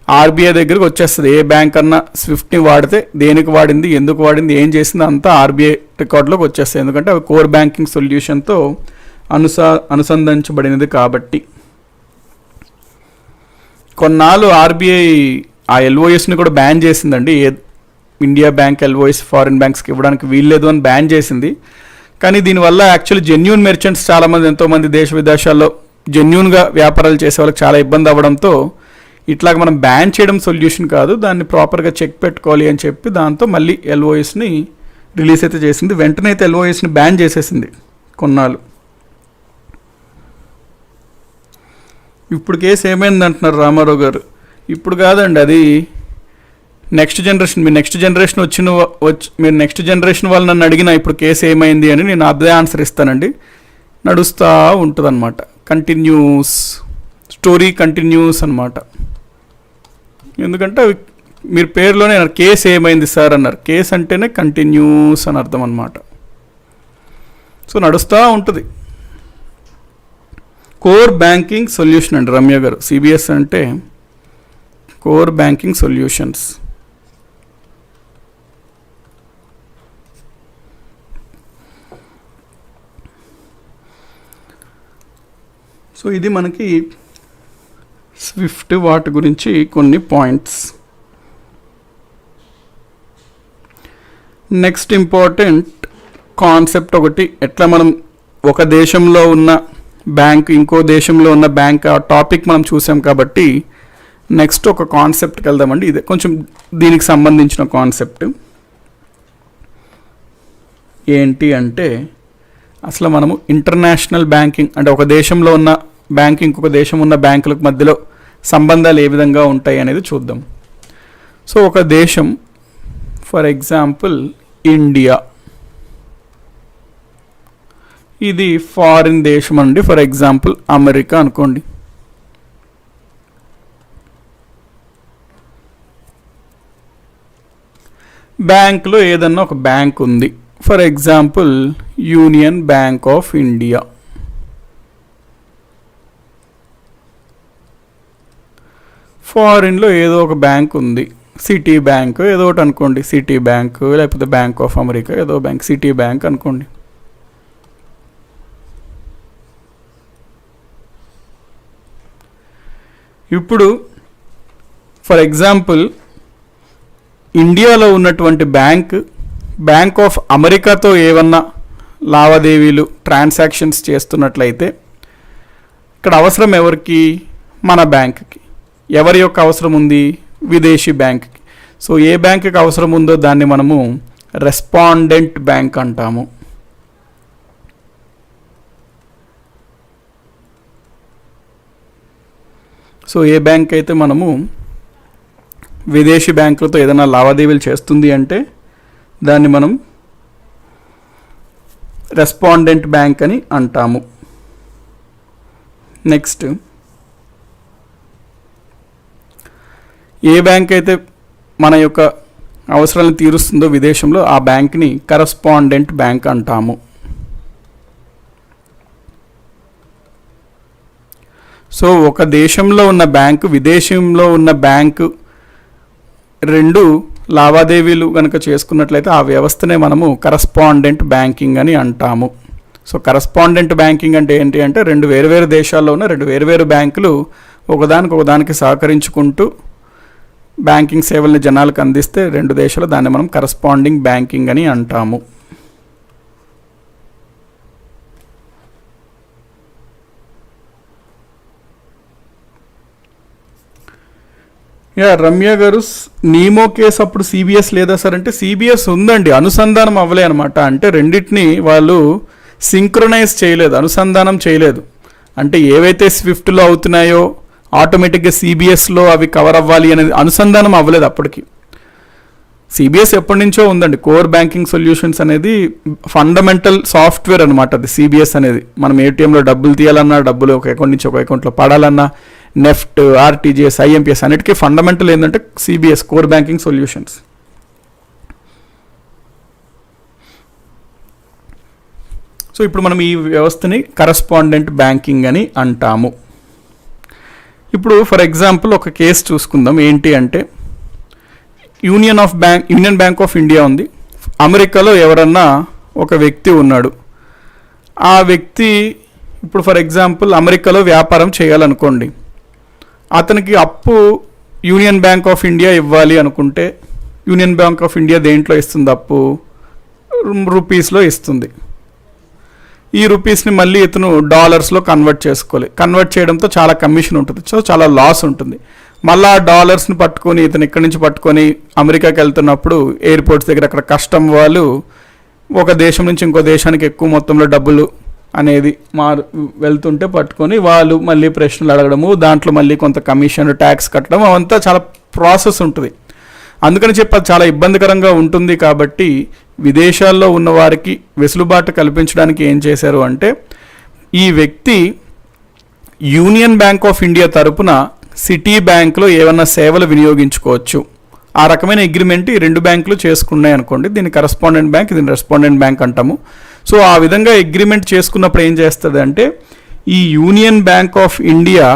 A: ఆర్బీఐ దగ్గరికి వచ్చేస్తుంది, ఏ బ్యాంక్ అన్నా స్విఫ్ట్ని వాడితే దేనికి వాడింది, ఎందుకు వాడింది, ఏం చేసింది అంతా ఆర్బీఐ రికార్డులోకి వచ్చేస్తాయి. ఎందుకంటే అవి కోర్ బ్యాంకింగ్ సొల్యూషన్తో అనుసంధానించబడినది కాబట్టి. కొన్నాళ్ళు ఆర్బీఐ ఆ ఎల్ఓఎస్ని కూడా బ్యాన్ చేసిందండి. ఇండియా బ్యాంక్ ఎల్ఓఎస్ ఫారిన్ బ్యాంక్స్కి ఇవ్వడానికి వీల్లేదు అని బ్యాన్ చేసింది. కానీ దీనివల్ల యాక్చువల్లీ జెన్యూన్ మెర్చెంట్స్ చాలామంది, ఎంతోమంది దేశ విదేశాల్లో జెన్యూన్గా వ్యాపారాలు చేసే వాళ్ళకి చాలా ఇబ్బంది అవ్వడంతో ఇట్లాగ మనం బ్యాన్ చేయడం సొల్యూషన్ కాదు, దాన్ని ప్రాపర్గా చెక్ పెట్టుకోవాలి అని చెప్పి దాంతో మళ్ళీ ఎల్ఓఎస్ని రిలీజ్ అయితే చేసింది. వెంటనే అయితే ఎల్ఓఎస్ని బ్యాన్ చేసేసింది కొన్నాళ్ళు. ఇప్పుడు కేసు ఏమైంది అంటున్నారు రామారావు గారు. ఇప్పుడు కాదండి, అది నెక్స్ట్ జనరేషన్. మీరు నెక్స్ట్ జనరేషన్ మీరు నెక్స్ట్ జనరేషన్ వాళ్ళు నన్ను అడిగినా ఇప్పుడు కేసు ఏమైంది అని నేను అదే ఆన్సర్ ఇస్తానండి. నడుస్తూ ఉంటుంది అనమాట, కంటిన్యూస్ స్టోరీ, కంటిన్యూస్ అనమాట. ఎందుకంటే మీరు పేరులోనే కేసు ఏమైంది సార్ అన్నారు, కేసు అంటేనే కంటిన్యూస్ అని అర్థం అనమాట. సో నడుస్తూ ఉంటుంది. కోర్ బ్యాంకింగ్ సొల్యూషన్ అండి రమ్య గారు, సిబిఎస్ అంటే కోర్ బ్యాంకింగ్ సొల్యూషన్స్. సో ఇది మనకి స్విఫ్ట్ వాటి గురించి కొన్ని పాయింట్స్. నెక్స్ట్ ఇంపార్టెంట్ కాన్సెప్ట్ ఒకటి, ఎట్లా మనం ఒక దేశంలో ఉన్న బ్యాంక్ ఇంకో దేశంలో ఉన్న బ్యాంక్ ఆ టాపిక్ మనం చూసాం కాబట్టి నెక్స్ట్ ఒక కాన్సెప్ట్కి వెళ్దామండి. ఇదే కొంచెం దీనికి సంబంధించిన కాన్సెప్ట్ ఏంటి అంటే అసలు మనము ఇంటర్నేషనల్ బ్యాంకింగ్ అంటే ఒక దేశంలో ఉన్న బ్యాంక్ ఇంకొక దేశం ఉన్న బ్యాంకులకు మధ్యలో సంబంధాలు ఏ విధంగా ఉంటాయి అనేది చూద్దాం. సో ఒక దేశం, ఫర్ ఎగ్జాంపుల్ ఇండియా, ఇది ఫారిన్ దేశం అండి, ఫర్ ఎగ్జాంపుల్ అమెరికా అనుకోండి. బ్యాంకులో ఏదన్నా ఒక బ్యాంక్ ఉంది, for example Union Bank of India. ఫారిన్లో ఏదో ఒక బ్యాంక్ ఉంది, సిటీ బ్యాంక్ ఏదో ఒకటి అనుకోండి, సిటీ బ్యాంక్ లేకపోతే బ్యాంక్ ఆఫ్ అమెరికా ఏదో బ్యాంక్, సిటీ బ్యాంక్ అనుకోండి. ఇప్పుడు ఫర్ ఎగ్జాంపుల్ ఇండియాలో ఉన్నటువంటి బ్యాంక్ ఆఫ్ అమెరికాతో ఏమన్నా లావాదేవీలు ట్రాన్సాక్షన్స్ చేస్తున్నట్లయితే ఇక్కడ అవసరం ఎవరికి? మన బ్యాంక్కి. ఎవరి యొక్క అవసరం ఉంది? విదేశీ బ్యాంక్కి. సో ఏ బ్యాంక్కి అవసరం ఉందో దాన్ని మనము రెస్పాండెంట్ బ్యాంక్ అంటాము. సో ఏ బ్యాంక్ అయితే మనము విదేశీ బ్యాంకులతో ఏదైనా లావాదేవీలు చేస్తుంది అంటే దాన్ని మనం రెస్పాండెంట్ బ్యాంక్ అని అంటాము. నెక్స్ట్, ఏ బ్యాంక్ అయితే మన యొక్క అవసరాలను తీరుస్తుందో విదేశంలో ఆ బ్యాంక్ని కరస్పాండెంట్ బ్యాంక్ అంటాము. సో ఒక దేశంలో ఉన్న బ్యాంకు, విదేశంలో ఉన్న బ్యాంకు రెండు లావాదేవీలు కనుక చేసుకున్నట్లయితే ఆ వ్యవస్థనే మనము కరస్పాండెంట్ బ్యాంకింగ్ అని అంటాము. సో కరస్పాండెంట్ బ్యాంకింగ్ అంటే ఏంటి అంటే రెండు వేరువేరు దేశాల్లో ఉన్న రెండు వేరువేరు బ్యాంకులు ఒకదానికి సహకరించుకుంటూ బ్యాంకింగ్ సేవల్ని జనాలకు అందిస్తే రెండు దేశాలు, దాన్ని మనం కరస్పాండింగ్ బ్యాంకింగ్ అని అంటాము. రమ్య గారు, నీమో కేసు అప్పుడు సిబిఎస్ లేదా సార్ అంటే సిబిఎస్ ఉందండి, అనుసంధానం అవ్వలే అనమాట. అంటే రెండింటిని వాళ్ళు సింక్రొనైజ్ చేయలేదు, అనుసంధానం చేయలేదు. అంటే ఏవైతే స్విఫ్ట్లో అవుతున్నాయో ఆటోమేటిక్గా సిబిఎస్లో అవి కవర్ అవ్వాలి అనేది అనుసంధానం అవ్వలేదు అప్పటికి. సిబిఎస్ ఎప్పటి నుంచో ఉందండి. కోర్ బ్యాంకింగ్ సొల్యూషన్స్ అనేది ఫండమెంటల్ సాఫ్ట్వేర్ అనమాట అది. సిబిఎస్ అనేది మనం ఏటీఎంలో డబ్బులు తీయాలన్నా, డబ్బులు ఒక అకౌంట్ నుంచి ఒక అకౌంట్లో పడాలన్నా, నెఫ్ట్, ఆర్టీజీఎస్, ఐఎంపిఎస్ అన్నిటికీ ఫండమెంటల్ ఏంటంటే CBS, core banking solutions. So ఇప్పుడు మనం ఈ వ్యవస్థని కరస్పాండెంట్ బ్యాంకింగ్ అని అంటాము. ఇప్పుడు ఫర్ ఎగ్జాంపుల్ ఒక కేసు చూసుకుందాం. ఏంటి అంటే యూనియన్ బ్యాంక్ ఆఫ్ ఇండియా ఉంది. అమెరికాలో ఎవరన్నా ఒక వ్యక్తి ఉన్నాడు. ఆ వ్యక్తి ఇప్పుడు ఫర్ ఎగ్జాంపుల్ అమెరికాలో వ్యాపారం చేయాలనుకోండి. అతనికి అప్పు యూనియన్ బ్యాంక్ ఆఫ్ ఇండియా ఇవ్వాలి అనుకుంటే యూనియన్ బ్యాంక్ ఆఫ్ ఇండియా దేంట్లో ఇస్తుంది? అప్పు రూపీస్లో ఇస్తుంది. ఈ రూపీస్ని మళ్ళీ ఇతను డాలర్స్లో కన్వర్ట్ చేసుకోవాలి. కన్వర్ట్ చేయడంతో చాలా కమిషన్ ఉంటుంది, సో చాలా లాస్ ఉంటుంది. మళ్ళీ ఆ డాలర్స్ని పట్టుకొని ఇతను ఇక్కడి నుంచి పట్టుకొని అమెరికాకి వెళ్తున్నప్పుడు ఎయిర్పోర్ట్స్ దగ్గర అక్కడ కస్టమ్ వాళ్ళు ఒక దేశం నుంచి ఇంకో దేశానికి ఎక్కువ మొత్తంలో డబ్బులు అనేది వెళ్తుంటే పట్టుకొని వాళ్ళు మళ్ళీ ప్రశ్నలు అడగడము, దాంట్లో మళ్ళీ కొంత కమిషన్ ట్యాక్స్ కట్టడం, అవంతా చాలా ప్రాసెస్ ఉంటుంది. అందుకని చెప్పి అది చాలా ఇబ్బందికరంగా ఉంటుంది. కాబట్టి విదేశాల్లో ఉన్న వారికి వెసులుబాటు కల్పించడానికి ఏం చేశారు అంటే ఈ వ్యక్తి యూనియన్ బ్యాంక్ ఆఫ్ ఇండియా తరపున సిటీ బ్యాంక్లో ఏమన్నా సేవలు వినియోగించుకోవచ్చు. ఆ రకమైన అగ్రిమెంట్ ఈ రెండు బ్యాంకులు చేసుకున్నాయి అనుకోండి. దీన్ని కరస్పాండెంట్ బ్యాంక్, దీన్ని రెస్పాండెంట్ బ్యాంక్ అంటాము. సో ఆ విధంగా అగ్రిమెంట్ చేసుకున్నప్పుడు ఏం చేస్తుంది అంటే ఈ యూనియన్ బ్యాంక్ ఆఫ్ ఇండియా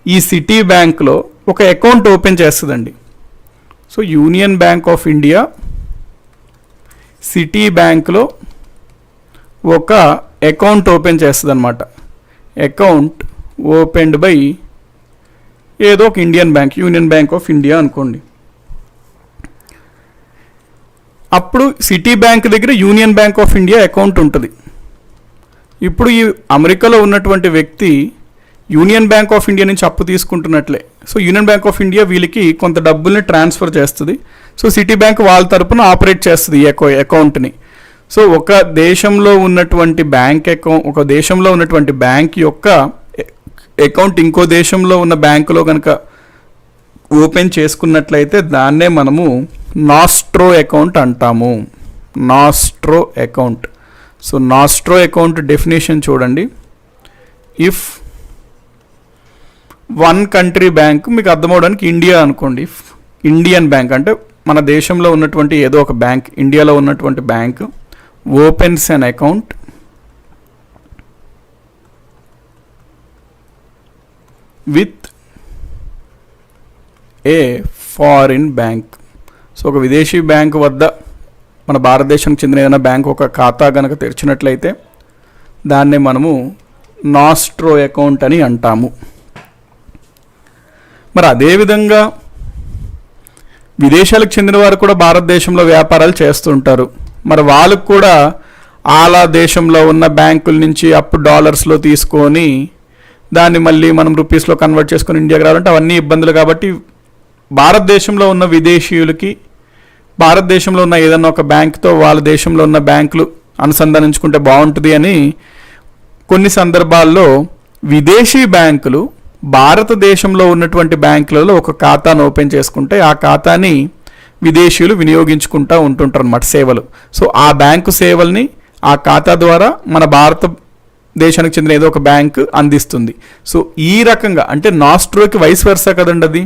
A: ఈ సిటీ బ్యాంక్లో ఒక అకౌంట్ ఓపెన్ చేస్తుందండి. So Union Bank of India city బ్యాంక్లో ఒక అకౌంట్ ఓపెన్ చేస్తుంది అనమాట. అకౌంట్ ఓపెన్డ్ బై ఏదో ఒక Indian bank, union Bank of India అనుకోండి. అప్పుడు సిటీ బ్యాంక్ దగ్గర union Bank of India account ఉంటుంది. ఇప్పుడు ఈ అమెరికాలో ఉన్నటువంటి వ్యక్తి యూనియన్ బ్యాంక్ ఆఫ్ ఇండియా నుంచి అప్పు తీసుకుంటున్నట్లే. So Union Bank of India వీళ్ళకి కొంత డబ్బుల్ని ట్రాన్స్ఫర్ చేస్తుంది. సో సిటీ బ్యాంక్ వాళ్ళ తరపున ఆపరేట్ చేస్తుంది ఈ అకౌంట్ని. సో ఒక దేశంలో ఉన్నటువంటి బ్యాంక్ యొక్క అకౌంట్ ఇంకో దేశంలో ఉన్న బ్యాంకులో కనుక ఓపెన్ చేసుకున్నట్లయితే దాన్నే మనము నాస్ట్రో అకౌంట్ అంటాము. నాస్ట్రో అకౌంట్. సో నాస్ట్రో అకౌంట్ డెఫినేషన్ చూడండి. ఇఫ్ వన్ కంట్రీ బ్యాంక్, మీకు అర్థమవడానికి ఇండియా అనుకోండి. ఇండియన్ బ్యాంక్ అంటే మన దేశంలో ఉన్నటువంటి ఏదో ఒక బ్యాంక్, ఇండియాలో ఉన్నటువంటి bank opens an account with a foreign bank. So ఒక విదేశీ బ్యాంక్ వద్ద మన భారతదేశానికి చెందిన ఏదైనా బ్యాంక్ ఒక ఖాతా కనుక తెరిచినట్లయితే దాన్నే మనము నాస్ట్రో అకౌంట్ అని అంటాము. మరి అదేవిధంగా విదేశాలకు చెందిన వారు కూడా భారతదేశంలో వ్యాపారాలు చేస్తుంటారు. మరి వాళ్ళకు కూడా ఆలా దేశంలో ఉన్న బ్యాంకుల నుంచి అప్పు డాలర్స్లో తీసుకొని దాన్ని మళ్ళీ మనం రూపీస్లో కన్వర్ట్ చేసుకొని ఇండియాకి రావాలంటే అవన్నీ ఇబ్బందులు. కాబట్టి భారతదేశంలో ఉన్న విదేశీయులకి భారతదేశంలో ఉన్న ఏదైనా ఒక బ్యాంకుతో వాళ్ళ దేశంలో ఉన్న బ్యాంకులు అనుసంధానించుకుంటే బాగుంటుంది అని కొన్ని సందర్భాల్లో విదేశీ బ్యాంకులు భారతదేశంలో ఉన్నటువంటి బ్యాంకులలో ఒక ఖాతాను ఓపెన్ చేసుకుంటే ఆ ఖాతాని విదేశీయులు వినియోగించుకుంటూ ఉంటుంటారు అన్నమాట సేవలు. సో ఆ బ్యాంకు సేవల్ని ఆ ఖాతా ద్వారా మన భారతదేశానికి చెందిన ఏదో ఒక బ్యాంకు అందిస్తుంది. సో ఈ రకంగా అంటే నాస్ట్రోకి వైస్ వెర్సా కదండి. అది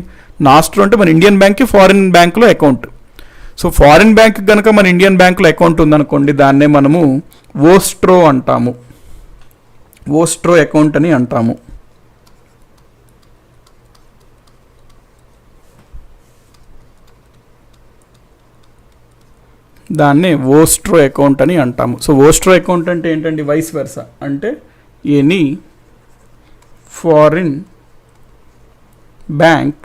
A: నాస్ట్రో అంటే మన ఇండియన్ బ్యాంక్కి ఫారిన్ బ్యాంకులో అకౌంట్. సో ఫారిన్ బ్యాంక్ కనుక మన ఇండియన్ బ్యాంకులో అకౌంట్ ఉందనుకోండి దాన్నే మనము ఓస్ట్రో అంటాము. ఓస్ట్రో అకౌంట్ అని అంటాము. దాన్నే ఓస్ట్రో అకౌంట్ అని అంటాము. సో ఓస్ట్రో అకౌంట్ అంటే ఏంటండి? వైస్ వెర్సా అంటే any foreign bank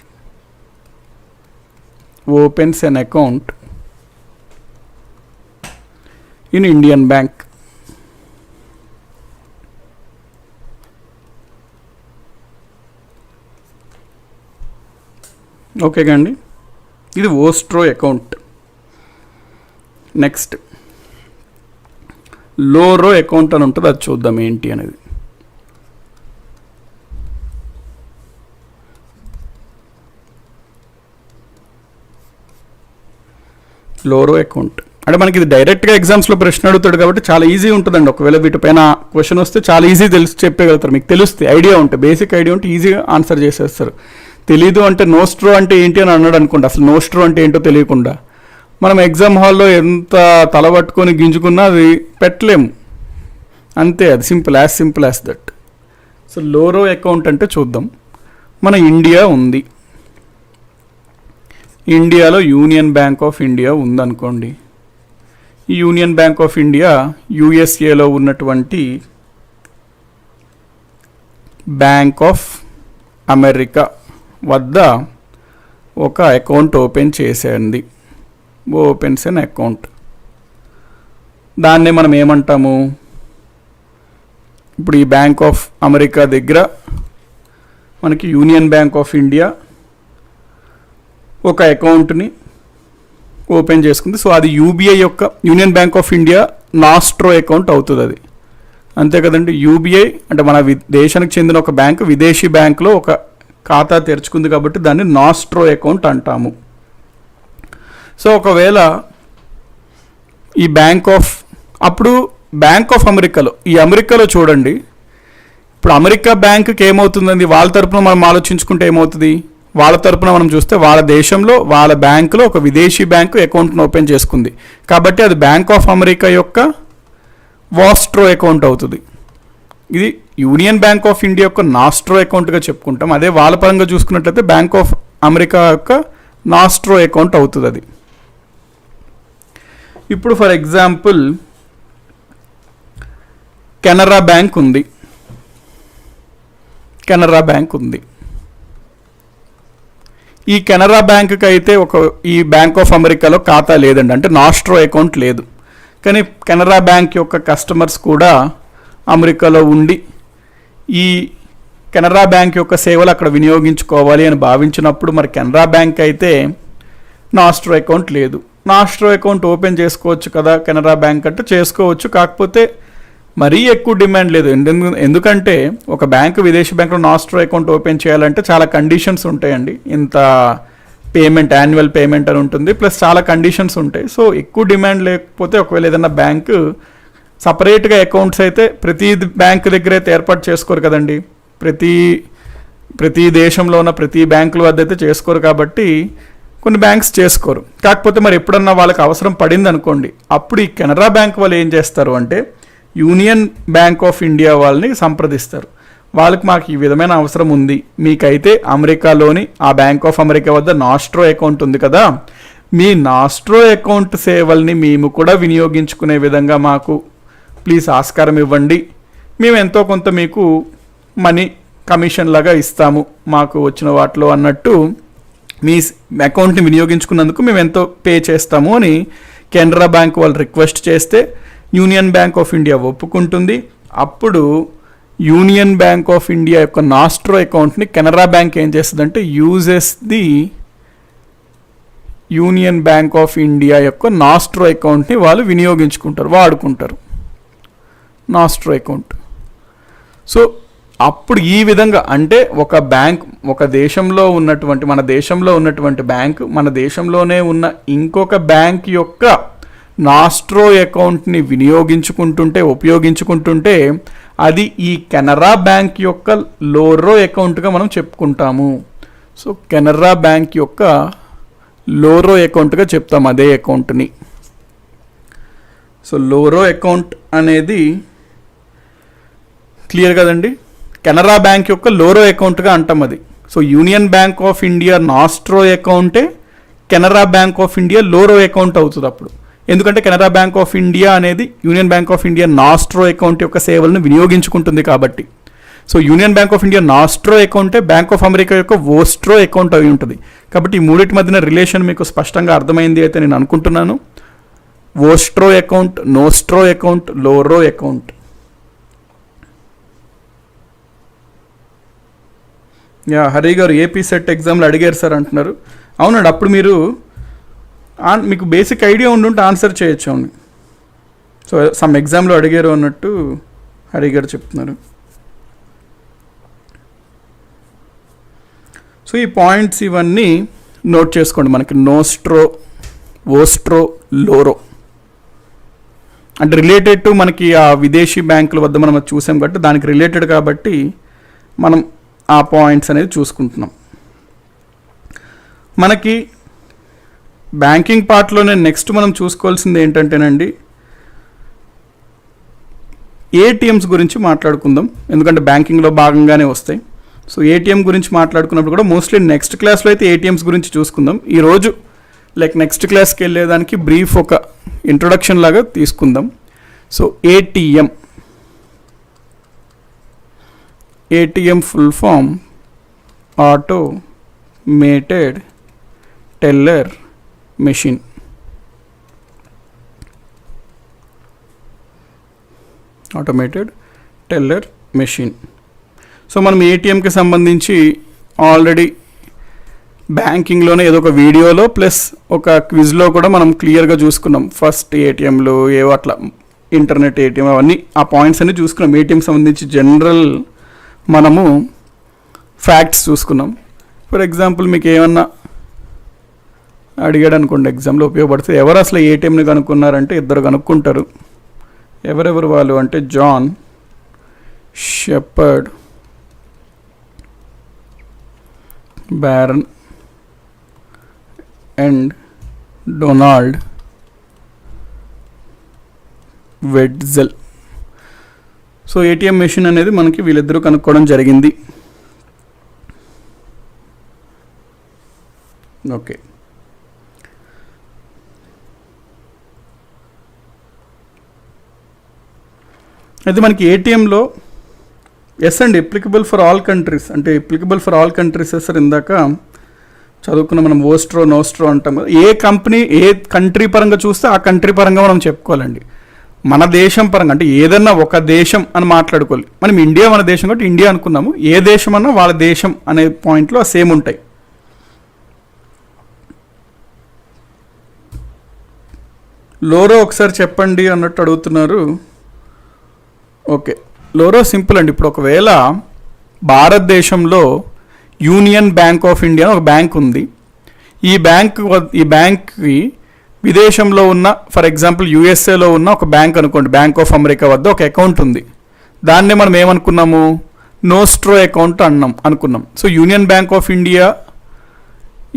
A: opens an account in Indian bank. Okay అండి, ఇది ఓస్ట్రో అకౌంట్. నెక్స్ట్ లోరో అకౌంట్ అని ఉంటుంది, అది చూద్దాం ఏంటి అనేది. లోరో అకౌంట్ అంటే మనకి ఇది డైరెక్ట్గా ఎగ్జామ్స్లో ప్రశ్న అడుగుతాడు కాబట్టి చాలా ఈజీ ఉంటుందండి. ఒకవేళ వీటిపైన క్వశ్చన్ వస్తే చాలా ఈజీ చెప్పగలుగుతారు. మీకు తెలుస్తే ఐడియా ఉంటే, బేసిక్ ఐడియా ఉంటే ఈజీగా ఆన్సర్ చేసేస్తారు. తెలీదు అంటే నోస్ట్రో అంటే ఏంటి అని అన్నాడు అనుకోండి, అసలు నోస్ట్రో అంటే ఏంటో తెలియకుండా మనం ఎగ్జామ్ హాల్లో ఎంత తలబట్టుకొని గింజుకున్నా అది పెట్టలేము. అంతే, అది simple as that. So loro account అంటే చూద్దాం. మన ఇండియా ఉంది, ఇండియాలో యూనియన్ బ్యాంక్ ఆఫ్ ఇండియా ఉందనుకోండి. ఈ యూనియన్ బ్యాంక్ ఆఫ్ ఇండియా యుఎస్ఏలో ఉన్నటువంటి బ్యాంక్ ఆఫ్ అమెరికా వద్ద ఒక అకౌంట్ ఓపెన్ చేసేయండి. Opens an account. దాన్నే మనం ఏమంటాము? ఇప్పుడు ఈ బ్యాంక్ ఆఫ్ అమెరికా దగ్గర మనకి యూనియన్ బ్యాంక్ ఆఫ్ ఇండియా ఒక అకౌంట్ని ఓపెన్ చేసుకుంది. సో అది యూబీఐ యొక్క Union Bank of India nostro account అవుతుంది అది. అంతే కదండి. యూబీఐ అంటే మన దేశానికి చెందిన ఒక బ్యాంక్ విదేశీ బ్యాంకులో ఒక ఖాతా తెరుచుకుంది కాబట్టి దాన్ని నాస్ట్రో అకౌంట్ అంటాము. సో ఒకవేళ ఈ బ్యాంక్ ఆఫ్ అమెరికాలో ఈ అమెరికాలో చూడండి, ఇప్పుడు అమెరికా బ్యాంకుకి ఏమవుతుందండి? వాళ్ళ తరపున మనం ఆలోచించుకుంటే ఏమవుతుంది? వాళ్ళ తరపున మనం చూస్తే వాళ్ళ దేశంలో వాళ్ళ బ్యాంకులో ఒక విదేశీ బ్యాంకు అకౌంట్ను ఓపెన్ చేసుకుంది కాబట్టి అది బ్యాంక్ ఆఫ్ అమెరికా యొక్క వాస్ట్రో అకౌంట్ అవుతుంది. ఇది యూనియన్ బ్యాంక్ ఆఫ్ ఇండియా యొక్క నాస్ట్రో అకౌంట్గా చెప్పుకుంటాం. అదే వాళ్ళ పరంగా చూసుకున్నట్లయితే బ్యాంక్ ఆఫ్ అమెరికా యొక్క నాస్ట్రో అకౌంట్ అవుతుంది అది. ఇప్పుడు ఫర్ ఎగ్జాంపుల్ కెనరా బ్యాంక్ ఉంది. ఈ కెనరా బ్యాంకుకి అయితే ఈ బ్యాంక్ ఆఫ్ అమెరికాలో ఖాతా లేదండి, అంటే నాస్ట్రో అకౌంట్ లేదు. కానీ కెనరా బ్యాంక్ యొక్క కస్టమర్స్ కూడా అమెరికాలో ఉండి ఈ కెనరా బ్యాంక్ యొక్క సేవలు అక్కడ వినియోగించుకోవాలి అని భావించినప్పుడు మరి కెనరా బ్యాంక్ అయితే నాస్ట్రో అకౌంట్ లేదు. నాస్ట్రో అకౌంట్ ఓపెన్ చేసుకోవచ్చు కదా కెనరా బ్యాంక్ అంటే చేసుకోవచ్చు, కాకపోతే మరీ ఎక్కువ డిమాండ్ లేదు. ఎందుకంటే ఒక బ్యాంకు విదేశీ బ్యాంకులో నాస్ట్రో అకౌంట్ ఓపెన్ చేయాలంటే చాలా కండిషన్స్ ఉంటాయండి. ఇంత పేమెంట్, యాన్యువల్ పేమెంట్ అని ఉంటుంది, ప్లస్ చాలా కండిషన్స్ ఉంటాయి. సో ఎక్కువ డిమాండ్ లేకపోతే ఒకవేళ ఏదైనా బ్యాంకు సపరేట్గా అకౌంట్స్ అయితే ప్రతి బ్యాంకు దగ్గర అయితే ఏర్పాటు చేసుకోరు కదండి, ప్రతి దేశంలో ఉన్న ప్రతి బ్యాంకుల వద్ద అయితే చేసుకోరు. కాబట్టి కొన్ని బ్యాంక్స్ చేసుకోరు. కాకపోతే మరి ఎప్పుడన్నా వాళ్ళకి అవసరం పడింది అనుకోండి, అప్పుడు ఈ కెనరా బ్యాంక్ వాళ్ళు ఏం చేస్తారు అంటే యూనియన్ బ్యాంక్ ఆఫ్ ఇండియా వాళ్ళని సంప్రదిస్తారు. వాళ్ళకి మాకు ఈ విధమైన అవసరం ఉంది, మీకైతే అమెరికాలోని ఆ బ్యాంక్ ఆఫ్ అమెరికా వద్ద నాస్ట్రో అకౌంట్ ఉంది కదా, మీ నాస్ట్రో అకౌంట్ సేవల్ని మేము కూడా వినియోగించుకునే విధంగా మాకు ప్లీజ్ ఆస్కారం ఇవ్వండి, మేము ఎంతో కొంత మీకు మనీ కమిషన్ లాగా ఇస్తాము మాకు వచ్చిన వాటిలో అన్నట్టు, మీ అకౌంట్ని వినియోగించుకున్నందుకు మేము ఎంతో పే చేస్తాము అని కెనరా బ్యాంక్ వాళ్ళు రిక్వెస్ట్ చేస్తే యూనియన్ బ్యాంక్ ఆఫ్ ఇండియా ఒప్పుకుంటుంది. అప్పుడు యూనియన్ బ్యాంక్ ఆఫ్ ఇండియా యొక్క నాస్ట్రో అకౌంట్ని కెనరా బ్యాంక్ ఏం చేస్తుందంటే uses the union Bank of India యొక్క నాస్ట్రో అకౌంట్ని వాళ్ళు వినియోగించుకుంటారు, వాడుకుంటారు నాస్ట్రో అకౌంట్. సో అప్పుడు ఈ విధంగా అంటే ఒక బ్యాంక్, ఒక దేశంలో ఉన్నటువంటి, మన దేశంలో ఉన్నటువంటి బ్యాంక్ మన దేశంలోనే ఉన్న ఇంకొక బ్యాంక్ యొక్క నాస్ట్రో అకౌంట్ని ఉపయోగించుకుంటుంటే అది ఈ కెనరా బ్యాంక్ యొక్క లోరో అకౌంట్గా మనం చెప్పుకుంటాము. సో కెనరా బ్యాంక్ యొక్క లోరో అకౌంట్గా చెప్తాం అదే అకౌంట్ని. సో లోరో అకౌంట్ అనేది క్లియర్ కదండి, కెనరా బ్యాంక్ యొక్క లోరో అకౌంట్గా అంటాం అది. So Union Bank of India nostro అకౌంటే Canara Bank of India loro account అవుతుంది అప్పుడు. ఎందుకంటే కెనరా బ్యాంక్ ఆఫ్ ఇండియా అనేది Union Bank of India nostro account యొక్క సేవలను వినియోగించుకుంటుంది కాబట్టి. So Union Bank of India nostro అకౌంటే బ్యాంక్ ఆఫ్ అమెరికా యొక్క వోస్ట్రో అకౌంట్ అయి ఉంటుంది. కాబట్టి ఈ మూడింటి మధ్యన రిలేషన్ మీకు స్పష్టంగా అర్థమైంది అయితే నేను అనుకుంటున్నాను. వోస్ట్రో అకౌంట్, నోస్ట్రో అకౌంట్, లోరో అకౌంట్. హరి గారు ఏపీ సెట్ ఎగ్జామ్లో అడిగారు సార్ అంటున్నారు. అవునండి, అప్పుడు మీకు బేసిక్ ఐడియా ఉండుంటే ఆన్సర్ చేయొచ్చు. అవును, సో సమ్ ఎగ్జామ్లో అడిగారు అన్నట్టు హరి గారు చెప్తున్నారు. సో ఈ పాయింట్స్ ఇవన్నీ నోట్ చేసుకోండి. మనకి నోస్ట్రో, వోస్ట్రో, లోరో అంటే రిలేటెడ్ టు మనకి ఆ విదేశీ బ్యాంకుల వద్ద మనం చూసాం కాబట్టి దానికి రిలేటెడ్ కాబట్టి మనం ఆ పాయింట్స్ అనేది చూసుకుంటున్నాం. మనకి బ్యాంకింగ్ పార్ట్లోనే నెక్స్ట్ మనం చూసుకోవాల్సింది ఏంటంటేనండి ఏటీఎంస్ గురించి మాట్లాడుకుందాం, ఎందుకంటే బ్యాంకింగ్లో భాగంగానే వస్తాయి. సో ఏటీఎం గురించి మాట్లాడుకున్నప్పుడు కూడా మోస్ట్లీ నెక్స్ట్ క్లాస్లో అయితే ఏటీఎంస్ గురించి చూసుకుందాం. ఈరోజు నెక్స్ట్ క్లాస్కి వెళ్ళేదానికి బ్రీఫ్ ఒక ఇంట్రొడక్షన్ లాగా తీసుకుందాం. So ATM full form automated teller machine. Automated teller machine. So మనం ఏటీఎంకి సంబంధించి ఆల్రెడీ బ్యాంకింగ్లోనే ఏదో ఒక వీడియోలో ప్లస్ ఒక క్విజ్లో కూడా మనం క్లియర్గా చూసుకున్నాం. ఫస్ట్ ఏటీఎంలు ఏవో అట్లా ఇంటర్నెట్ ఏటీఎం అవన్నీ ఆ పాయింట్స్ అన్నీ చూసుకున్నాం. ఏటీఎం సంబంధించి జనరల్ మనము ఫ్యాక్ట్స్ చూసుకున్నాం. ఫర్ ఎగ్జాంపుల్ మీకు ఏమన్నా అడిగాడు అనుకోండి ఎగ్జామ్లో ఉపయోగపడుతుంది. ఎవరు అసలు ఏటీఎంని కనుక్కున్నారంటే ఇద్దరు కనుక్కుంటారు. ఎవరెవరు వాళ్ళు అంటే John Shepherd Barron and Donald Wetzel. So ATM machine అనేది మనకి వీళ్ళిద్దరూ కనుక్కోవడం జరిగింది. ఓకే, అయితే మనకి ఏటీఎంలో ఎస్ అండి అప్లికబుల్ ఫర్ ఆల్ కంట్రీస్ అంటే applicable for all countries sir ఇందాక చదువుకున్న మనం ఓస్ట్రో నోస్ట్రో అంటాం కదా. ఏ కంట్రీ పరంగా చూస్తే ఆ కంట్రీ పరంగా మనం చెప్పుకోవాలండి. మన దేశం పరంగా అంటే ఏదన్నా ఒక దేశం అని మాట్లాడుకోవాలి. మనం ఇండియా మన దేశం కాబట్టి ఇండియా అనుకున్నాము. ఏ దేశం అన్నా వాళ్ళ దేశం అనే పాయింట్లో సేమ్ ఉంటాయి. లోరో ఒకసారి చెప్పండి అన్నట్టు అడుగుతున్నారు. ఓకే, లోరో సింపుల్ అండి. ఇప్పుడు ఒకవేళ భారతదేశంలో యూనియన్ బ్యాంక్ ఆఫ్ ఇండియా ఒక బ్యాంక్ ఉంది. ఈ బ్యాంక్కి విదేశంలో ఉన్న, ఫర్ ఎగ్జాంపుల్ యూఎస్ఏలో ఉన్న ఒక బ్యాంక్ అనుకోండి, బ్యాంక్ ఆఫ్ అమెరికా వద్ద ఒక అకౌంట్ ఉంది. దాన్నే మనం ఏమనుకున్నాము, నోస్ట్రో అకౌంట్ అనుకున్నాం. So Union Bank of India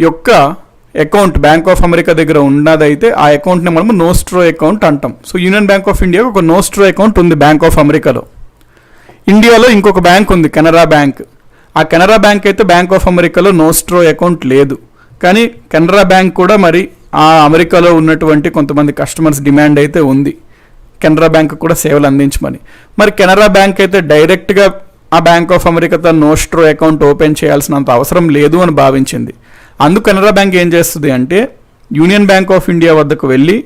A: యొక్క అకౌంట్ బ్యాంక్ ఆఫ్ అమెరికా దగ్గర ఉన్నదైతే ఆ అకౌంట్ని మనము నోస్ట్రో అకౌంట్ అంటాం. So Union Bank of India ఒక నోస్ట్రో అకౌంట్ ఉంది బ్యాంక్ ఆఫ్ అమెరికాలో. ఇండియాలో ఇంకొక బ్యాంక్ ఉంది, కెనరా బ్యాంక్. ఆ కెనరా బ్యాంక్ అయితే బ్యాంక్ ఆఫ్ అమెరికాలో నోస్ట్రో అకౌంట్ లేదు. కానీ కెనరా బ్యాంక్ కూడా మరి ఆ అమెరికాలో ఉన్నటువంటి కొంతమంది కస్టమర్స్ డిమాండ్ అయితే ఉంది కెనరా బ్యాంక్ కూడా సేవలు అందించమని. మరి కెనరా బ్యాంక్ అయితే డైరెక్ట్గా ఆ బ్యాంక్ ఆఫ్ అమెరికాతో నోస్ట్రో అకౌంట్ ఓపెన్ చేయాల్సినంత అవసరం లేదు అని భావించింది. అందుకు కెనరా బ్యాంక్ ఏం చేస్తుంది అంటే యూనియన్ బ్యాంక్ ఆఫ్ ఇండియా వద్దకు వెళ్ళి,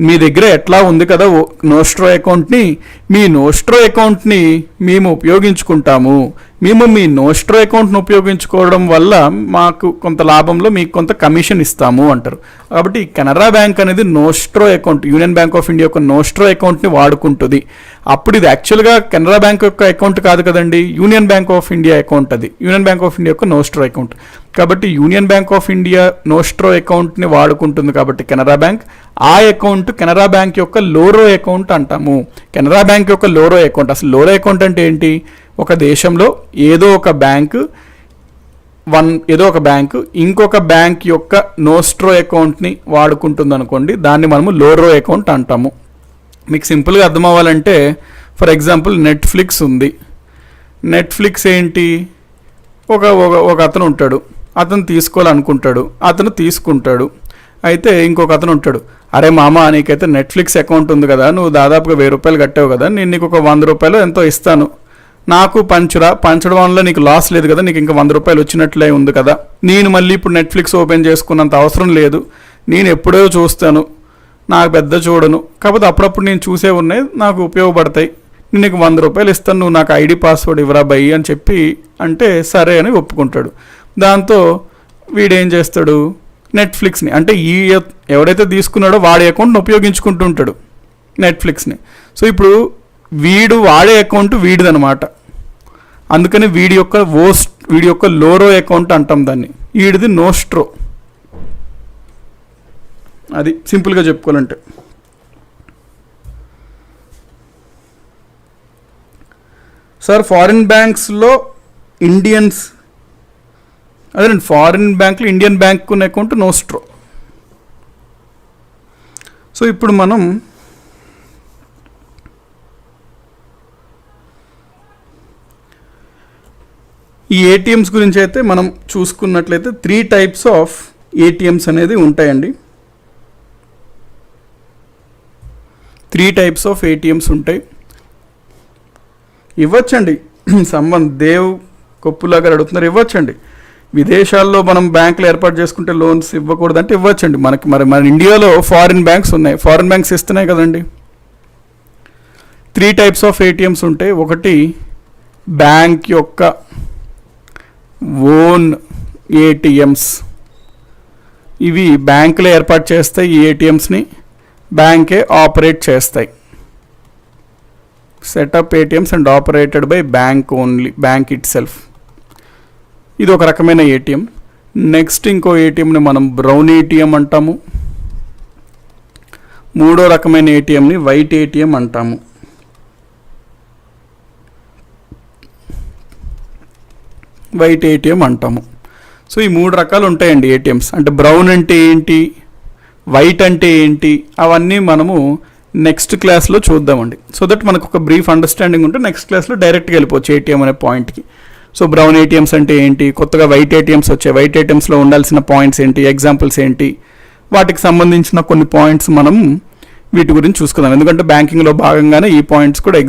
A: మీ దగ్గర ఎట్లా ఉంది కదా నోస్ట్రో అకౌంట్ని, మీ నోస్ట్రో అకౌంట్ని మేము ఉపయోగించుకుంటాము, మేము మీ నోస్ట్రో అకౌంట్ని ఉపయోగించుకోవడం వల్ల మాకు కొంత లాభంలో మీకు కొంత కమిషన్ ఇస్తాము అంటారు. కాబట్టి కెనరా బ్యాంక్ అనేది nostro account, Union Bank of India యొక్క నోస్ట్రో అకౌంట్ని వాడుకుంటుంది. అప్పుడు ఇది యాక్చువల్గా కెనరా బ్యాంక్ యొక్క అకౌంట్ కాదు కదండి, union Bank of India account. అది యూనియన్ బ్యాంక్ ఆఫ్ ఇండియా యొక్క నోస్ట్రో అకౌంట్. కాబట్టి యూనియన్ బ్యాంక్ ఆఫ్ ఇండియా నోస్ట్రో అకౌంట్ని వాడుకుంటుంది కాబట్టి కెనరా బ్యాంక్, ఆ అకౌంట్ కెనరా బ్యాంక్ యొక్క లోరో అకౌంట్ అంటాము. కెనరా బ్యాంక్ యొక్క లోరో అకౌంట్. అసలు లోరో అకౌంట్ అంటే ఏంటి, ఒక దేశంలో ఏదో ఒక బ్యాంకు ఇంకొక బ్యాంక్ యొక్క నోస్ట్రో అకౌంట్ని వాడుకుంటుంది అనుకోండి, దాన్ని మనము లోరో అకౌంట్ అంటాము. మీకు సింపుల్గా అర్థం అవ్వాలంటే, ఫర్ ఎగ్జాంపుల్ నెట్ఫ్లిక్స్ ఉంది. నెట్ఫ్లిక్స్ ఏంటి, ఒక అతను ఉంటాడు, అతను తీసుకోవాలనుకుంటాడు, అతను తీసుకుంటాడు. అయితే ఇంకొక అతను ఉంటాడు, అరే మామ నీకైతే నెట్ఫ్లిక్స్ అకౌంట్ ఉంది కదా, నువ్వు దాదాపుగా 1000 రూపాయలు కట్టావు కదా, నేను నీకు ఒక 100 రూపాయలు ఎంతో ఇస్తాను, నాకు పంచడం వల్ల నీకు లాస్ లేదు కదా, నీకు ఇంకా 100 రూపాయలు వచ్చినట్లే ఉంది కదా, నేను మళ్ళీ ఇప్పుడు నెట్ఫ్లిక్స్ ఓపెన్ చేసుకున్నంత అవసరం లేదు, నేను ఎప్పుడో చూస్తాను, నాకు పెద్ద చూడను, కాకపోతే అప్పుడప్పుడు నేను చూసే ఉన్నాయి, నాకు ఉపయోగపడతాయి, నేను నీకు 100 రూపాయలు ఇస్తాను, నువ్వు నాకు ఐడి పాస్వర్డ్ ఇవ్వరా బై అని చెప్పి అంటే సరే అని ఒప్పుకుంటాడు. దాంతో వీడేం చేస్తాడు, నెట్ఫ్లిక్స్ని అంటే ఎవడైతే తీసుకున్నాడో వాడి అకౌంట్ని ఉపయోగించుకుంటుంటాడు నెట్ఫ్లిక్స్ని. సో ఇప్పుడు వీడు వాడే అకౌంట్ వీడిదనమాట. అందుకని వీడి యొక్క లోరో అకౌంట్ అంటాం దాన్ని, వీడిది నోస్ట్రో. అది సింపుల్గా చెప్పుకోవాలంటే. సార్ ఫారిన్ బ్యాంక్స్లో అదేనండి, ఫారిన్ బ్యాంక్లో ఇండియన్ బ్యాంక్ ఉన్న అకౌంట్ నోస్ట్రో. సో ఇప్పుడు మనం ఈ ఏటీఎంస్ గురించి అయితే మనం చూసుకున్నట్లయితే 3 టైప్స్ ఆఫ్ ఏటీఎంస్ అనేది ఉంటాయండి. 3 టైప్స్ ఆఫ్ ఏటీఎంస్ ఉంటాయి. ఇవ్వచ్చండి, దేవ్ కొప్పులా గారు అడుగుతున్నారు, ఇవ్వచ్చండి. విదేశాల్లో మనం బ్యాంకులు ఏర్పాటు చేసుకుంటే లోన్స్ ఇవ్వకూడదంటే ఇవ్వచ్చండి. మన ఇండియాలో ఫారిన్ బ్యాంక్స్ ఉన్నాయి, ఫారిన్ బ్యాంక్స్ ఇస్తున్నాయి కదండి. 3 టైప్స్ ఆఫ్ ఏటీఎంస్ ఉంటాయి. ఒకటి బ్యాంక్ యొక్క ఓన్ ఏటీఎంస్, ఇవి బ్యాంకులు ఏర్పాటు చేస్తాయి. ఈ ఏటీఎంస్ని బ్యాంకే ఆపరేట్ చేస్తాయి. Setup ATMs and operated by bank only, bank it self. ఇది ఒక రకమైన ఏటీఎం. నెక్స్ట్ ఇంకో ఏటీఎంని మనం బ్రౌన్ ఏటీఎం అంటాము. 3వ రకమైన ఏటీఎంని వైట్ ఏటీఎం అంటాము. వైట్ ఏటీఎం అంటాము. సో ఈ 3 రకాలు ఉంటాయండి ఏటీఎంస్. అంటే బ్రౌన్ అంటే ఏంటి, వైట్ అంటే ఏంటి, అవన్నీ మనము నెక్స్ట్ క్లాస్లో చూద్దామండి. సో దట్ మనకు ఒక బ్రీఫ్ అండర్స్టాండింగ్ ఉంటే నెక్స్ట్ క్లాస్లో డైరెక్ట్గా వెళ్ళిపోవచ్చు ఏటీఎం అనే పాయింట్కి. సో బ్రౌన్ ఏటీఎంస్ అంటే ఏంటి, కొత్తగా వైట్ ఏటీఎంస్ వచ్చాయి, వైట్ ఏటీఎంస్లో ఉండాల్సిన పాయింట్స్ ఏంటి, ఎగ్జాంపుల్స్ ఏంటి, వాటికి సంబంధించిన కొన్ని పాయింట్స్ మనం వీటి గురించి చూసుకుందాం. ఎందుకంటే బ్యాంకింగ్లో భాగంగానే ఈ పాయింట్స్ కూడా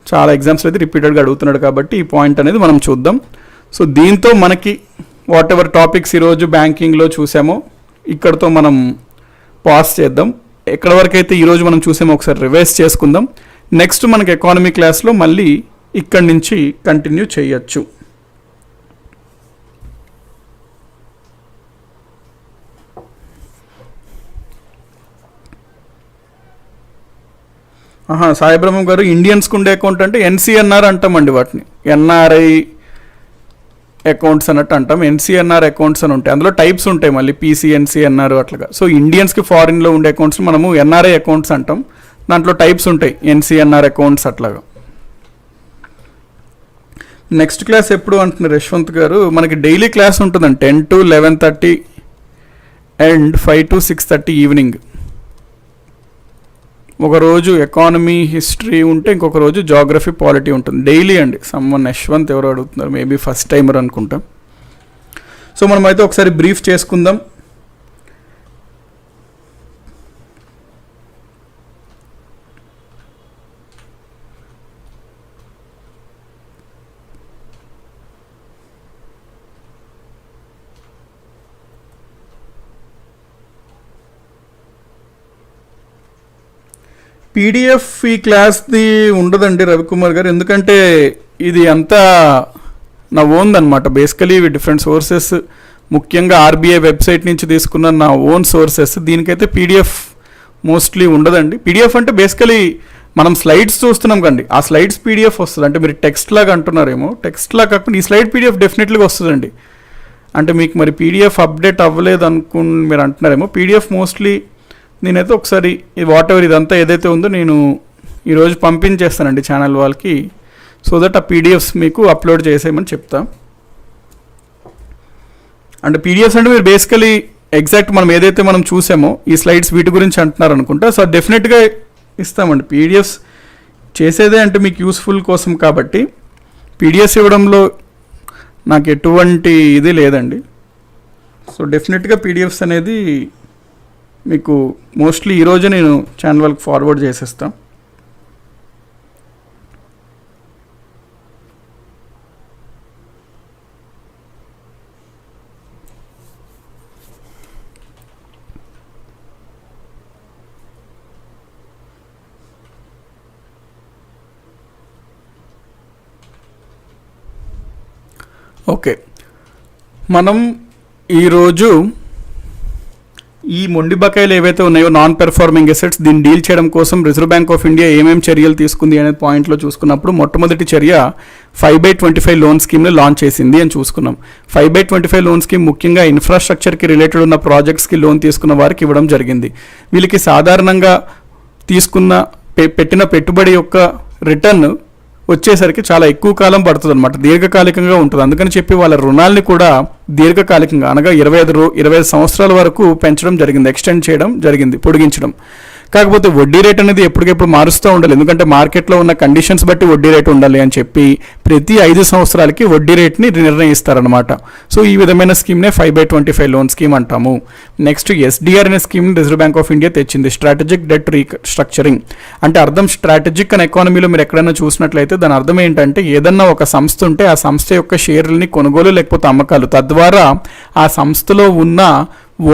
A: చాలా ఎగ్జామ్స్లో అయితే రిపీటెడ్గా అడుగుతున్నాడు కాబట్టి ఈ పాయింట్ అనేది మనం చూద్దాం. సో దీంతో మనకి వాట్ ఎవర్ టాపిక్స్ ఈరోజు బ్యాంకింగ్లో చూసామో ఇక్కడతో మనం పాస్ చేద్దాం. ఎక్కడ వరకు అయితే ఈరోజు మనం చూసామో ఒకసారి రివైజ్ చేసుకుందాం. నెక్స్ట్ మనకి ఎకానమీ క్లాస్లో మళ్ళీ ఇక్కడి నుంచి కంటిన్యూ చేయొచ్చు. సాయి బ్రహ్మం గారు, ఇండియన్స్కి ఉండే అకౌంట్ అంటే ఎన్సిఎన్ఆర్ అంటామండి వాటిని. ఎన్ఆర్ఐ అకౌంట్స్ అన్నట్టు అంటాం. ఎన్సిఎన్ఆర్ అకౌంట్స్ అని ఉంటాయి, అందులో టైప్స్ ఉంటాయి మళ్ళీ పిసిఎన్సిఎన్ఆర్ అట్లాగా. సో ఇండియన్స్కి ఫారిన్లో ఉండే అకౌంట్స్ మనము ఎన్ఆర్ఐ అకౌంట్స్ అంటాం, దాంట్లో టైప్స్ ఉంటాయి ఎన్సిఎన్ఆర్ అకౌంట్స్ అట్లాగా. నెక్స్ట్ క్లాస్ ఎప్పుడు అంటున్నారు యశ్వంత్ గారు? మనకి డైలీ క్లాస్ ఉంటుందండి 10 to 11:30 అండ్ 5 to 6:30 ఈవినింగ్. ఒకరోజు ఎకానమీ హిస్టరీ ఉంటే ఇంకొక రోజు జాగ్రఫీ పాలిటీ ఉంటుంది డైలీ అండి. సమ్మన్ యశ్వంత్ ఎవరు అడుగుతున్నారు, మేబీ ఫస్ట్ టైమర్ అనుకుంటాం. సో మనమైతే ఒకసారి బ్రీఫ్ చేసుకుందాం. పీడిఎఫ్ ఈ క్లాస్ది ఉండదండి రవికుమార్ గారు, ఎందుకంటే ఇది అంతా నా ఓన్ అనమాట. బేసికలీ ఇవి డిఫరెంట్ సోర్సెస్, ముఖ్యంగా ఆర్బీఐ వెబ్సైట్ నుంచి తీసుకున్న నా ఓన్ సోర్సెస్. దీనికైతే పీడిఎఫ్ మోస్ట్లీ ఉండదండి. పీడిఎఫ్ అంటే బేసికలీ మనం స్లైడ్స్ చూస్తున్నాం కండి, ఆ స్లైడ్స్ పీడిఎఫ్ వస్తుంది. అంటే మీరు టెక్స్ట్ లాగా అంటున్నారేమో, టెక్స్ట్ లాగా కాకుండా ఈ స్లైడ్ పీడిఎఫ్ డెఫినెట్లీగా వస్తుందండి. అంటే మీకు మరి పీడిఎఫ్ అప్డేట్ అవ్వలేదు మీరు అంటున్నారేమో. పీడిఎఫ్ మోస్ట్లీ నేనైతే ఒకసారి వాట్ ఎవర్ ఇదంతా ఏదైతే ఉందో నేను ఈరోజు పంపించేస్తానండి ఛానల్ వాళ్ళకి, సో దట్ ఆ పీడిఎఫ్స్ మీకు అప్లోడ్ చేసేయమని చెప్తా. అంటే పీడిఎఫ్స్ అంటే మీరు బేసికలీ ఎగ్జాక్ట్ మనం ఏదైతే మనం చూసామో ఈ స్లైడ్స్ వీటి గురించి అంటున్నారు అనుకుంటా. సో డెఫినెట్గా ఇస్తామండి పీడిఎఫ్స్. చేసేదే అంటే మీకు యూస్ఫుల్ కోసం కాబట్టి పీడిఎఫ్స్ ఇవ్వడంలో నాకు ఎటువంటి ఇది లేదండి. సో డెఫినెట్గా పీడిఎఫ్స్ అనేది మీకు మోస్ట్లీ ఈరోజు నేను ఛానల్ వాళ్ళకి ఫార్వర్డ్ చేసేస్తాను. ఓకే, మనం ఈరోజు ఈ మొండి బకాయిలు ఏవైతే ఉన్నాయో నాన్ పెర్ఫార్మింగ్ అసెట్స్, దీన్ని డీల్ చేయడం కోసం రిజర్వ్ బ్యాంక్ ఆఫ్ ఇండియా ఏమేమి చర్యలు తీసుకుంది అనే పాయింట్లో చూసుకున్నప్పుడు మొట్టమొదటి చర్య 5/25 లోన్ స్కీమ్ని లాంచ్ చేసింది అని చూసుకున్నాం. 5/25 లోన్ స్కీమ్ ముఖ్యంగా ఇన్ఫ్రాస్ట్రక్చర్కి రిలేటెడ్ ఉన్న ప్రాజెక్ట్స్కి లోన్ తీసుకున్న వారికి ఇవ్వడం జరిగింది. వీళ్ళకి సాధారణంగా పెట్టిన పెట్టుబడి యొక్క రిటర్న్ వచ్చేసరికి చాలా ఎక్కువ కాలం పడుతుంది అనమాట, దీర్ఘకాలికంగా ఉంటుంది. అందుకని చెప్పి వాళ్ళ రుణాలని కూడా దీర్ఘకాలికంగా అనగా 25 సంవత్సరాల వరకు పెంచడం జరిగింది, ఎక్స్టెండ్ చేయడం జరిగింది, పొడిగించడం. కాకపోతే వడ్డీ రేట్ అనేది ఎప్పటికెప్పుడు మారుస్తూ ఉండాలి, ఎందుకంటే మార్కెట్లో ఉన్న కండిషన్స్ బట్టి వడ్డీ రేట్ ఉండాలి అని చెప్పి ప్రతి 5 సంవత్సరాలకి వడ్డీ రేట్ని నిర్ణయిస్తారనమాట. సో ఈ విధమైన స్కీమ్నే 5/25 లోన్ స్కీమ్ అంటాము. నెక్స్ట్ ఎస్డిఆర్ అనే స్కీమ్ని రిజర్వ్ బ్యాంక్ ఆఫ్ ఇండియా తెచ్చింది, స్ట్రాటజిక్ డెట్ రీస్ట్రక్చరింగ్. అంటే అర్థం స్ట్రాటజిక్ అనే ఎకానమీలో మీరు ఎక్కడైనా చూసినట్లయితే దాని అర్థం ఏంటంటే ఏదన్నా ఒక సంస్థ ఉంటే ఆ సంస్థ యొక్క షేర్లని కొనుగోలు లేకపోతే అమ్మకాలు, తద్వారా ఆ సంస్థలో ఉన్న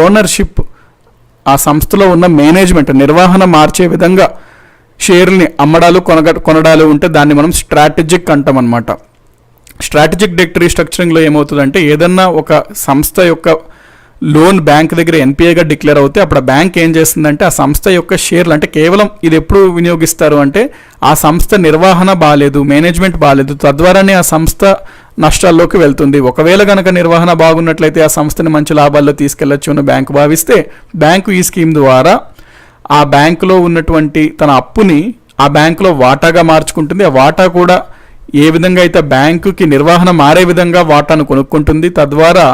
A: ఓనర్షిప్, ఆ సంస్థలో ఉన్న మేనేజ్మెంట్, నిర్వహణ మార్చే విధంగా షేర్ని అమ్మడాలు కొనడాలు ఉంటే దాన్ని మనం స్ట్రాటజిక్ అంటాం అనమాట. స్ట్రాటజిక్ డెట్ రీస్ట్రక్చరింగ్లో ఏమవుతుందంటే ఏదన్నా ఒక సంస్థ యొక్క లోన్ బ్యాంక్ దగ్గర ఎన్పిఏగా డిక్లేర్ అవుతే అప్పుడు ఆ బ్యాంక్ ఏం చేస్తుందంటే ఆ సంస్థ యొక్క షేర్లు, అంటే కేవలం ఇది ఎప్పుడు వినియోగిస్తారు అంటే ఆ సంస్థ నిర్వహణ బాగాలేదు, మేనేజ్మెంట్ బాగాలేదు, తద్వారానే ఆ సంస్థ నష్టాల్లోకి వెళ్తుంది. ఒకవేళ కనుక నిర్వహణ బాగున్నట్లయితే ఆ సంస్థని మంచి లాభాల్లో తీసుకెళ్లొచ్చు అని బ్యాంకు భావిస్తే బ్యాంకు ఈ స్కీమ్ ద్వారా ఆ బ్యాంకులో ఉన్నటువంటి తన అప్పుని ఆ బ్యాంకులో వాటాగా మార్చుకుంటుంది. ఆ వాటా కూడా ఏ విధంగా అయితే బ్యాంకుకి నిర్వహణ మారే విధంగా వాటాను కొనుక్కుంటుంది, తద్వారా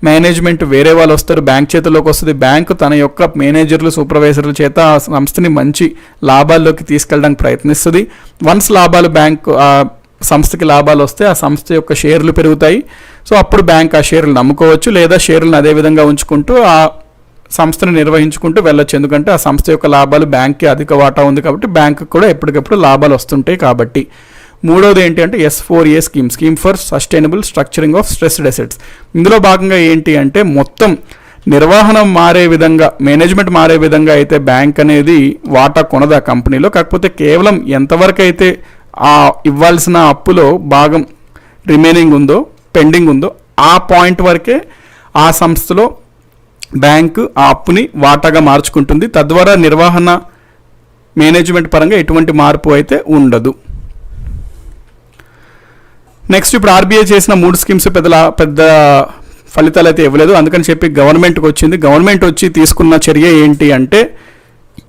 A: మేనేజ్మెంట్ వేరే వాళ్ళు వస్తారు, బ్యాంక్ చేతిలోకి వస్తుంది. బ్యాంకు తన యొక్క మేనేజర్లు, సూపర్వైజర్ల చేత ఆ సంస్థని మంచి లాభాల్లోకి తీసుకెళ్ళడానికి ప్రయత్నిస్తుంది. వన్స్ లాభాలు సంస్థకి లాభాలు వస్తే ఆ సంస్థ యొక్క షేర్లు పెరుగుతాయి. సో అప్పుడు బ్యాంక్ ఆ షేర్లు నమ్ముకోవచ్చు, లేదా షేర్లను అదే విధంగా ఉంచుకుంటూ ఆ సంస్థను నిర్వహించుకుంటూ వెళ్ళొచ్చు. ఎందుకంటే ఆ సంస్థ యొక్క లాభాలు బ్యాంక్కి అధిక వాటా ఉంది కాబట్టి బ్యాంకు కూడా ఎప్పటికప్పుడు లాభాలు వస్తుంటాయి కాబట్టి. మూడవది ఏంటి అంటే S4A scheme for sustainable structuring of stressed assets. ఇందులో భాగంగా ఏంటి అంటే మొత్తం నిర్వహణ మారే విధంగా, మేనేజ్మెంట్ మారే విధంగా అయితే బ్యాంక్ అనేది వాటా కొనదు ఆ కంపెనీలో. కాకపోతే కేవలం ఎంతవరకు అయితే ఆ ఇవ్వాల్సిన అప్పులో భాగం రిమైనింగ్ ఉందో, పెండింగ్ ఉందో, ఆ పాయింట్ వరకే ఆ సంస్థలో బ్యాంకు ఆ అప్పుని వాటాగా మార్చుకుంటుంది. తద్వారా నిర్వహణ మేనేజ్మెంట్ పరంగా ఎటువంటి మార్పు అయితే ఉండదు. నెక్స్ట్ ఇప్పుడు ఆర్బీఐ చేసిన 3 స్కీమ్స్ పెద్ద ఫలితాలు అయితే ఇవ్వలేదు, అందుకని చెప్పి గవర్నమెంట్కి వచ్చింది. గవర్నమెంట్ వచ్చి తీసుకున్న చర్య ఏంటి అంటే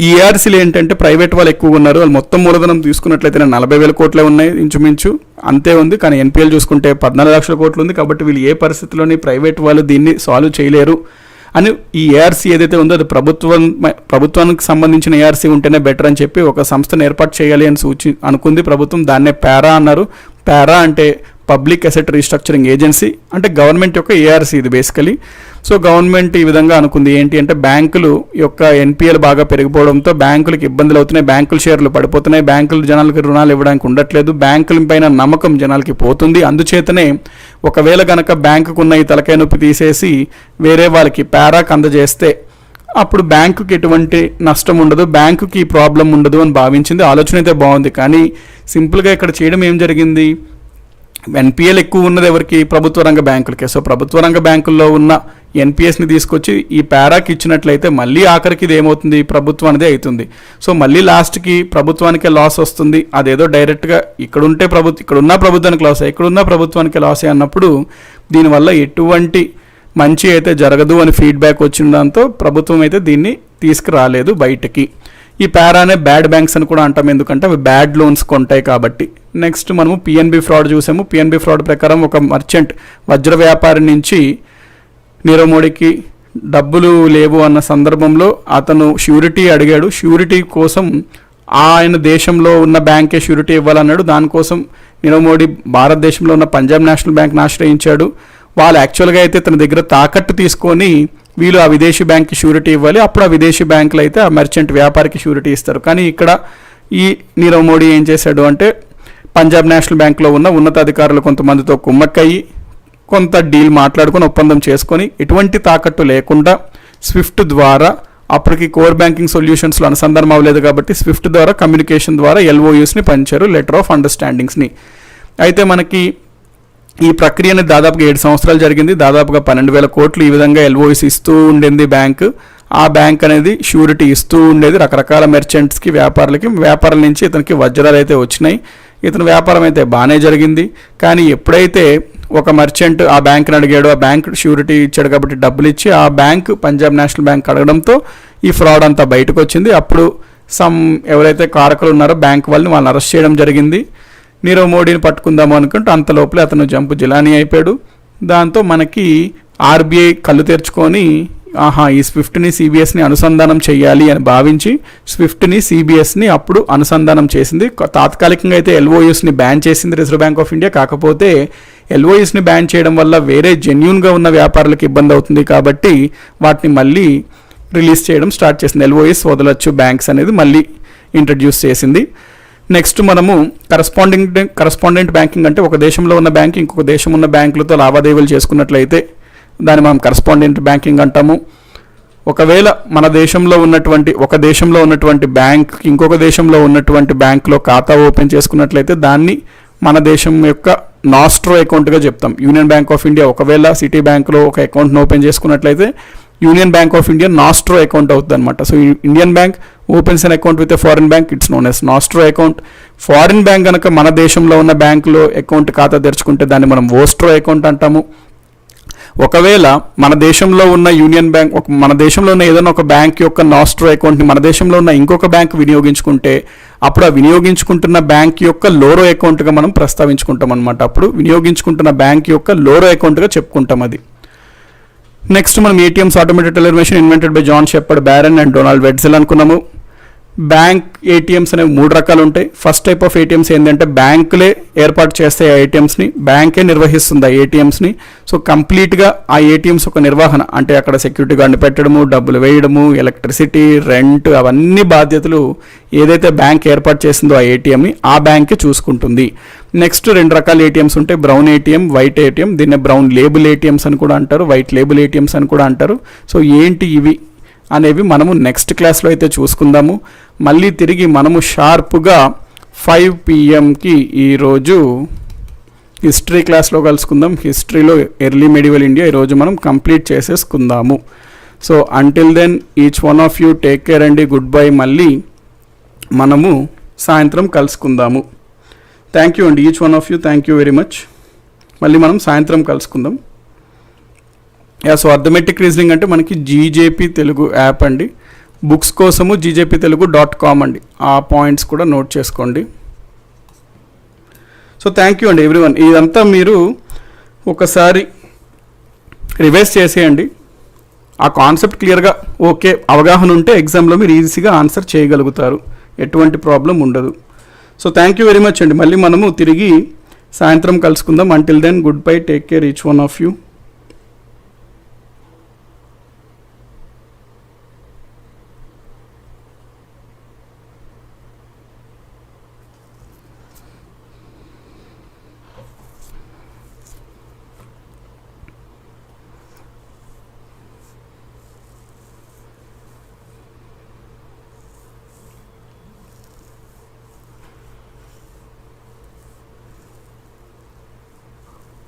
A: ఈ ఏఆర్సీలు ఏంటంటే ప్రైవేట్ వాళ్ళు ఎక్కువగా ఉన్నారు. వాళ్ళు మొత్తం మూలధనం తీసుకున్నట్లయితే 40,000 కోట్లే ఉన్నాయి ఇంచుమించు, అంతే ఉంది. కానీ ఎన్పిఎల్ చూసుకుంటే 14 లక్షల కోట్లు ఉంది. కాబట్టి వీళ్ళు ఏ పరిస్థితిలోని ప్రైవేట్ వాళ్ళు దీన్ని సాల్వ్ చేయలేరు అని ఈ ఏఆర్సీ ఏదైతే ఉందో అది ప్రభుత్వానికి సంబంధించిన ఏఆర్సీ ఉంటేనే బెటర్ అని చెప్పి ఒక సంస్థను ఏర్పాటు చేయాలి అని అనుకుంది ప్రభుత్వం. దాన్నే పారా అన్నారు. పారా అంటే పబ్లిక్ అసెట్ రీస్ట్రక్చరింగ్ ఏజెన్సీ, అంటే గవర్నమెంట్ యొక్క ఏఆర్సీ ఇది బేసికలీ. సో గవర్నమెంట్ ఈ విధంగా అనుకుంది ఏంటి అంటే బ్యాంకులు యొక్క ఎన్పిఎల్ బాగా పెరిగిపోవడంతో బ్యాంకులకు ఇబ్బందులు అవుతున్నాయి, బ్యాంకుల షేర్లు పడిపోతున్నాయి, బ్యాంకులు జనాలకి రుణాలు ఇవ్వడానికి ఉండట్లేదు, బ్యాంకుల పైన నమ్మకం జనాలకి పోతుంది. అందుచేతనే ఒకవేళ గనక బ్యాంకుకు ఉన్న ఈ తలకాయ నొప్పి తీసేసి వేరే వాళ్ళకి పారాకు అందజేస్తే అప్పుడు బ్యాంకుకి ఎటువంటి నష్టం ఉండదు, బ్యాంకుకి ప్రాబ్లం ఉండదు అని భావించింది. ఆలోచన అయితే బాగుంది, కానీ సింపుల్గా ఇక్కడ చేయడం ఏం జరిగింది, ఎన్పిఎల్ ఎక్కువ ఉన్నది ఎవరికి, ప్రభుత్వ రంగ బ్యాంకులకే. సో ప్రభుత్వ రంగ బ్యాంకుల్లో ఉన్న ఎన్పిఎస్ని తీసుకొచ్చి ఈ పారాకి ఇచ్చినట్లయితే మళ్ళీ ఆఖరికి ఇది ఏమవుతుంది, ప్రభుత్వానిదే అవుతుంది. సో మళ్ళీ లాస్ట్కి ప్రభుత్వానికే లాస్ వస్తుంది. అదేదో డైరెక్ట్గా ఇక్కడున్న ప్రభుత్వానికి లాస్, ఇక్కడున్న ప్రభుత్వానికి లాసే అన్నప్పుడు దీనివల్ల ఎటువంటి మంచి అయితే జరగదు అని ఫీడ్బ్యాక్ వచ్చిన దాంతో ప్రభుత్వం అయితే దీన్ని తీసుకురాలేదు బయటకి. ఈ పారానే బ్యాడ్ బ్యాంక్స్ అని కూడా అంటాం, ఎందుకంటే అవి బ్యాడ్ లోన్స్ కొంటాయి కాబట్టి. నెక్స్ట్ మనము పిఎన్బి ఫ్రాడ్ చూసాము. పిఎన్బి ఫ్రాడ్ ప్రకారం ఒక మర్చెంట్ వజ్ర వ్యాపారి నుంచి నీరవ్ మోడీకి డబ్బులు లేవు అన్న సందర్భంలో అతను ష్యూరిటీ అడిగాడు. ష్యూరిటీ కోసం ఆయన దేశంలో ఉన్న బ్యాంకే ష్యూరిటీ ఇవ్వాలన్నాడు. దానికోసం నీరవ్ మోడీ భారతదేశంలో ఉన్న పంజాబ్ నేషనల్ బ్యాంక్ని ఆశ్రయించాడు. వాళ్ళు యాక్చువల్గా అయితే తన దగ్గర తాకట్టు తీసుకొని వీళ్ళు ఆ విదేశీ బ్యాంక్కి ష్యూరిటీ ఇవ్వాలి, అప్పుడు ఆ విదేశీ బ్యాంకులు అయితే ఆ మర్చెంట్ వ్యాపారికి ష్యూరిటీ ఇస్తారు. కానీ ఇక్కడ ఈ నీరవ్ మోడీ ఏం చేశాడు అంటే పంజాబ్ నేషనల్ బ్యాంక్లో ఉన్న ఉన్నతాధికారులు కొంతమందితో కుమ్మక్కయ్యి కొంత డీల్ మాట్లాడుకొని ఒప్పందం చేసుకొని ఎటువంటి తాకట్టు లేకుండా స్విఫ్ట్ ద్వారా, అప్పటికి కోర్ బ్యాంకింగ్ సొల్యూషన్స్లో అనుసంధానం అవ్వలేదు కాబట్టి స్విఫ్ట్ ద్వారా కమ్యూనికేషన్ ద్వారా ఎల్ఓయూస్ని పంచారు, లెటర్ ఆఫ్ అండర్స్టాండింగ్స్ని. అయితే మనకి ఈ ప్రక్రియని దాదాపుగా 7 సంవత్సరాలు జరిగింది. దాదాపుగా 12,000 కోట్లు ఈ విధంగా ఎల్ఓఎస్ ఇస్తూ ఉండింది బ్యాంకు. ఆ బ్యాంక్ అనేది షూరిటీ ఇస్తూ ఉండేది రకరకాల మెర్చెంట్స్కి, వ్యాపారులకి. వ్యాపారాల నుంచి ఇతనికి వజ్రాలు అయితే వచ్చినాయి. ఇతని వ్యాపారం అయితే బాగానే జరిగింది. కానీ ఎప్పుడైతే ఒక మర్చెంట్ ఆ బ్యాంక్ని అడిగాడో, ఆ బ్యాంక్ షూరిటీ ఇచ్చాడు కాబట్టి డబ్బులు ఇచ్చి ఆ బ్యాంక్ పంజాబ్ నేషనల్ బ్యాంక్ అడగడంతో ఈ ఫ్రాడ్ అంతా బయటకు వచ్చింది. అప్పుడు ఎవరైతే కారకులు ఉన్నారో బ్యాంక్ వాళ్ళని అరెస్ట్ చేయడం జరిగింది. నీరవ్ మోడీని పట్టుకుందాము అనుకుంటే అంత లోపలే అతను జంపు జిలానీ అయిపోయాడు. దాంతో మనకి ఆర్బీఐ కళ్ళు తెరుచుకొని ఈ స్విఫ్ట్ని సిబిఎస్ని అనుసంధానం చేయాలి అని భావించి స్విఫ్ట్ని సిబిఎస్ని అప్పుడు అనుసంధానం చేసింది. తాత్కాలికంగా అయితే ఎల్ఓయూస్ని బ్యాన్ చేసింది రిజర్వ్ బ్యాంక్ ఆఫ్ ఇండియా. కాకపోతే ఎల్ఓయూస్ని బ్యాన్ చేయడం వల్ల వేరే జెన్యూన్గా ఉన్న వ్యాపారులకు ఇబ్బంది అవుతుంది కాబట్టి వాటిని మళ్ళీ రిలీజ్ చేయడం స్టార్ట్ చేసింది. ఎల్ఓయూస్ వదలొచ్చు బ్యాంక్స్ అనేది మళ్ళీ ఇంట్రడ్యూస్ చేసింది. నెక్స్ట్ మనము కరస్పాండెంట్ బ్యాంకింగ్ అంటే ఒక దేశంలో ఉన్న బ్యాంక్ ఇంకొక దేశం ఉన్న బ్యాంకులతో లావాదేవీలు చేసుకున్నట్లయితే దాన్ని మనం కరస్పాండెంట్ బ్యాంకింగ్ అంటాము. ఒకవేళ మన దేశంలో ఉన్నటువంటి ఒక దేశంలో ఉన్నటువంటి బ్యాంక్ ఇంకొక దేశంలో ఉన్నటువంటి బ్యాంకులో ఖాతా ఓపెన్ చేసుకున్నట్లయితే దాన్ని మన దేశం యొక్క నాస్ట్రో అకౌంట్గా చెప్తాం. యూనియన్ బ్యాంక్ ఆఫ్ ఇండియా ఒకవేళ సిటీ బ్యాంక్లో ఒక అకౌంట్ను ఓపెన్ చేసుకున్నట్లయితే Union Bank of India nostro account అవుతుంది అనమాట. So Indian bank opens an account with a foreign bank, it's known as nostro account. Foreign bank కనుక మన దేశంలో ఉన్న బ్యాంకులో అకౌంట్ ఖాతా తెరుచుకుంటే దాన్ని మనం వోస్ట్రో అకౌంట్ అంటాము. ఒకవేళ మన దేశంలో ఉన్న యూనియన్ బ్యాంక్ మన దేశంలో ఉన్న ఏదైనా ఒక బ్యాంక్ యొక్క నాస్ట్రో అకౌంట్ని మన దేశంలో ఉన్న ఇంకొక బ్యాంక్ వినియోగించుకుంటే అప్పుడు ఆ వినియోగించుకుంటున్న బ్యాంక్ యొక్క లోరో అకౌంట్గా మనం ప్రస్తావించుకుంటాం అనమాట. అప్పుడు వినియోగించుకుంటున్న బ్యాంక్ యొక్క లోరో అకౌంట్గా చెప్పుకుంటాం అది. నెక్స్ట్ మనం ATMs automated teller machine invented by John Shepherd Barron and Donald Wetzel అనుకున్నాము. బ్యాంక్ ఏటీఎంస్ అనేవి 3 రకాలు ఉంటాయి. ఫస్ట్ టైప్ ఆఫ్ ఏటీఎంస్ ఏంటంటే బ్యాంకులే ఏర్పాటు చేస్తాయి ఆ ఏటీఎంస్ని, బ్యాంకే నిర్వహిస్తుంది ఆ ఏటీఎంస్ని. సో కంప్లీట్గా ఆ ఏటీఎంస్ ఒక నిర్వహణ అంటే అక్కడ సెక్యూరిటీ గార్డ్ని పెట్టడము, డబ్బులు వేయడము, ఎలక్ట్రిసిటీ, రెంట్ అవన్నీ బాధ్యతలు ఏదైతే బ్యాంక్ ఏర్పాటు చేసిందో ఆ ఏటీఎంని ఆ బ్యాంకే చూసుకుంటుంది. నెక్స్ట్ 2 రకాల ఏటీఎంస్ ఉంటాయి, బ్రౌన్ ఏటీఎం, వైట్ ఏటీఎం. దీన్నే బ్రౌన్ లేబుల్ ఏటీఎంస్ అని కూడా అంటారు, వైట్ లేబుల్ ఏటీఎంస్ అని కూడా అంటారు. సో ఏంటి ఇవి అనేవి మనము నెక్స్ట్ క్లాస్లో అయితే చూసుకుందాము. మళ్ళీ తిరిగి మనము షార్ప్గా 5 PM ఈరోజు హిస్టరీ క్లాస్లో కలుసుకుందాం. హిస్టరీలో ఎర్లీ మెడివల్ ఇండియా ఈరోజు మనం కంప్లీట్ చేసేసుకుందాము. So until then each one of you take care అండి, గుడ్ బై. మళ్ళీ మనము సాయంత్రం కలుసుకుందాము. థ్యాంక్ యూ అండి, each one of you, thank you very much. మళ్ళీ మనం సాయంత్రం కలుసుకుందాం. సో అర్థమెటిక్ రీజనింగ్ అంటే మనకి జీజేపీ తెలుగు యాప్ అండి. బుక్స్ కోసము GJPTelugu.com అండి. ఆ పాయింట్స్ కూడా నోట్ చేసుకోండి. సో థ్యాంక్ యూ అండి ఎవ్రీవన్. ఇదంతా మీరు ఒకసారి రివైజ్ చేసేయండి. ఆ కాన్సెప్ట్ క్లియర్గా ఓకే అవగాహన ఉంటే ఎగ్జామ్లో మీరు ఈజీగా ఆన్సర్ చేయగలుగుతారు, ఎటువంటి ప్రాబ్లం ఉండదు. So thank you very much అండి. మళ్ళీ మనము తిరిగి సాయంత్రం కలుసుకుందాం. Until then good bye, take care each one of you.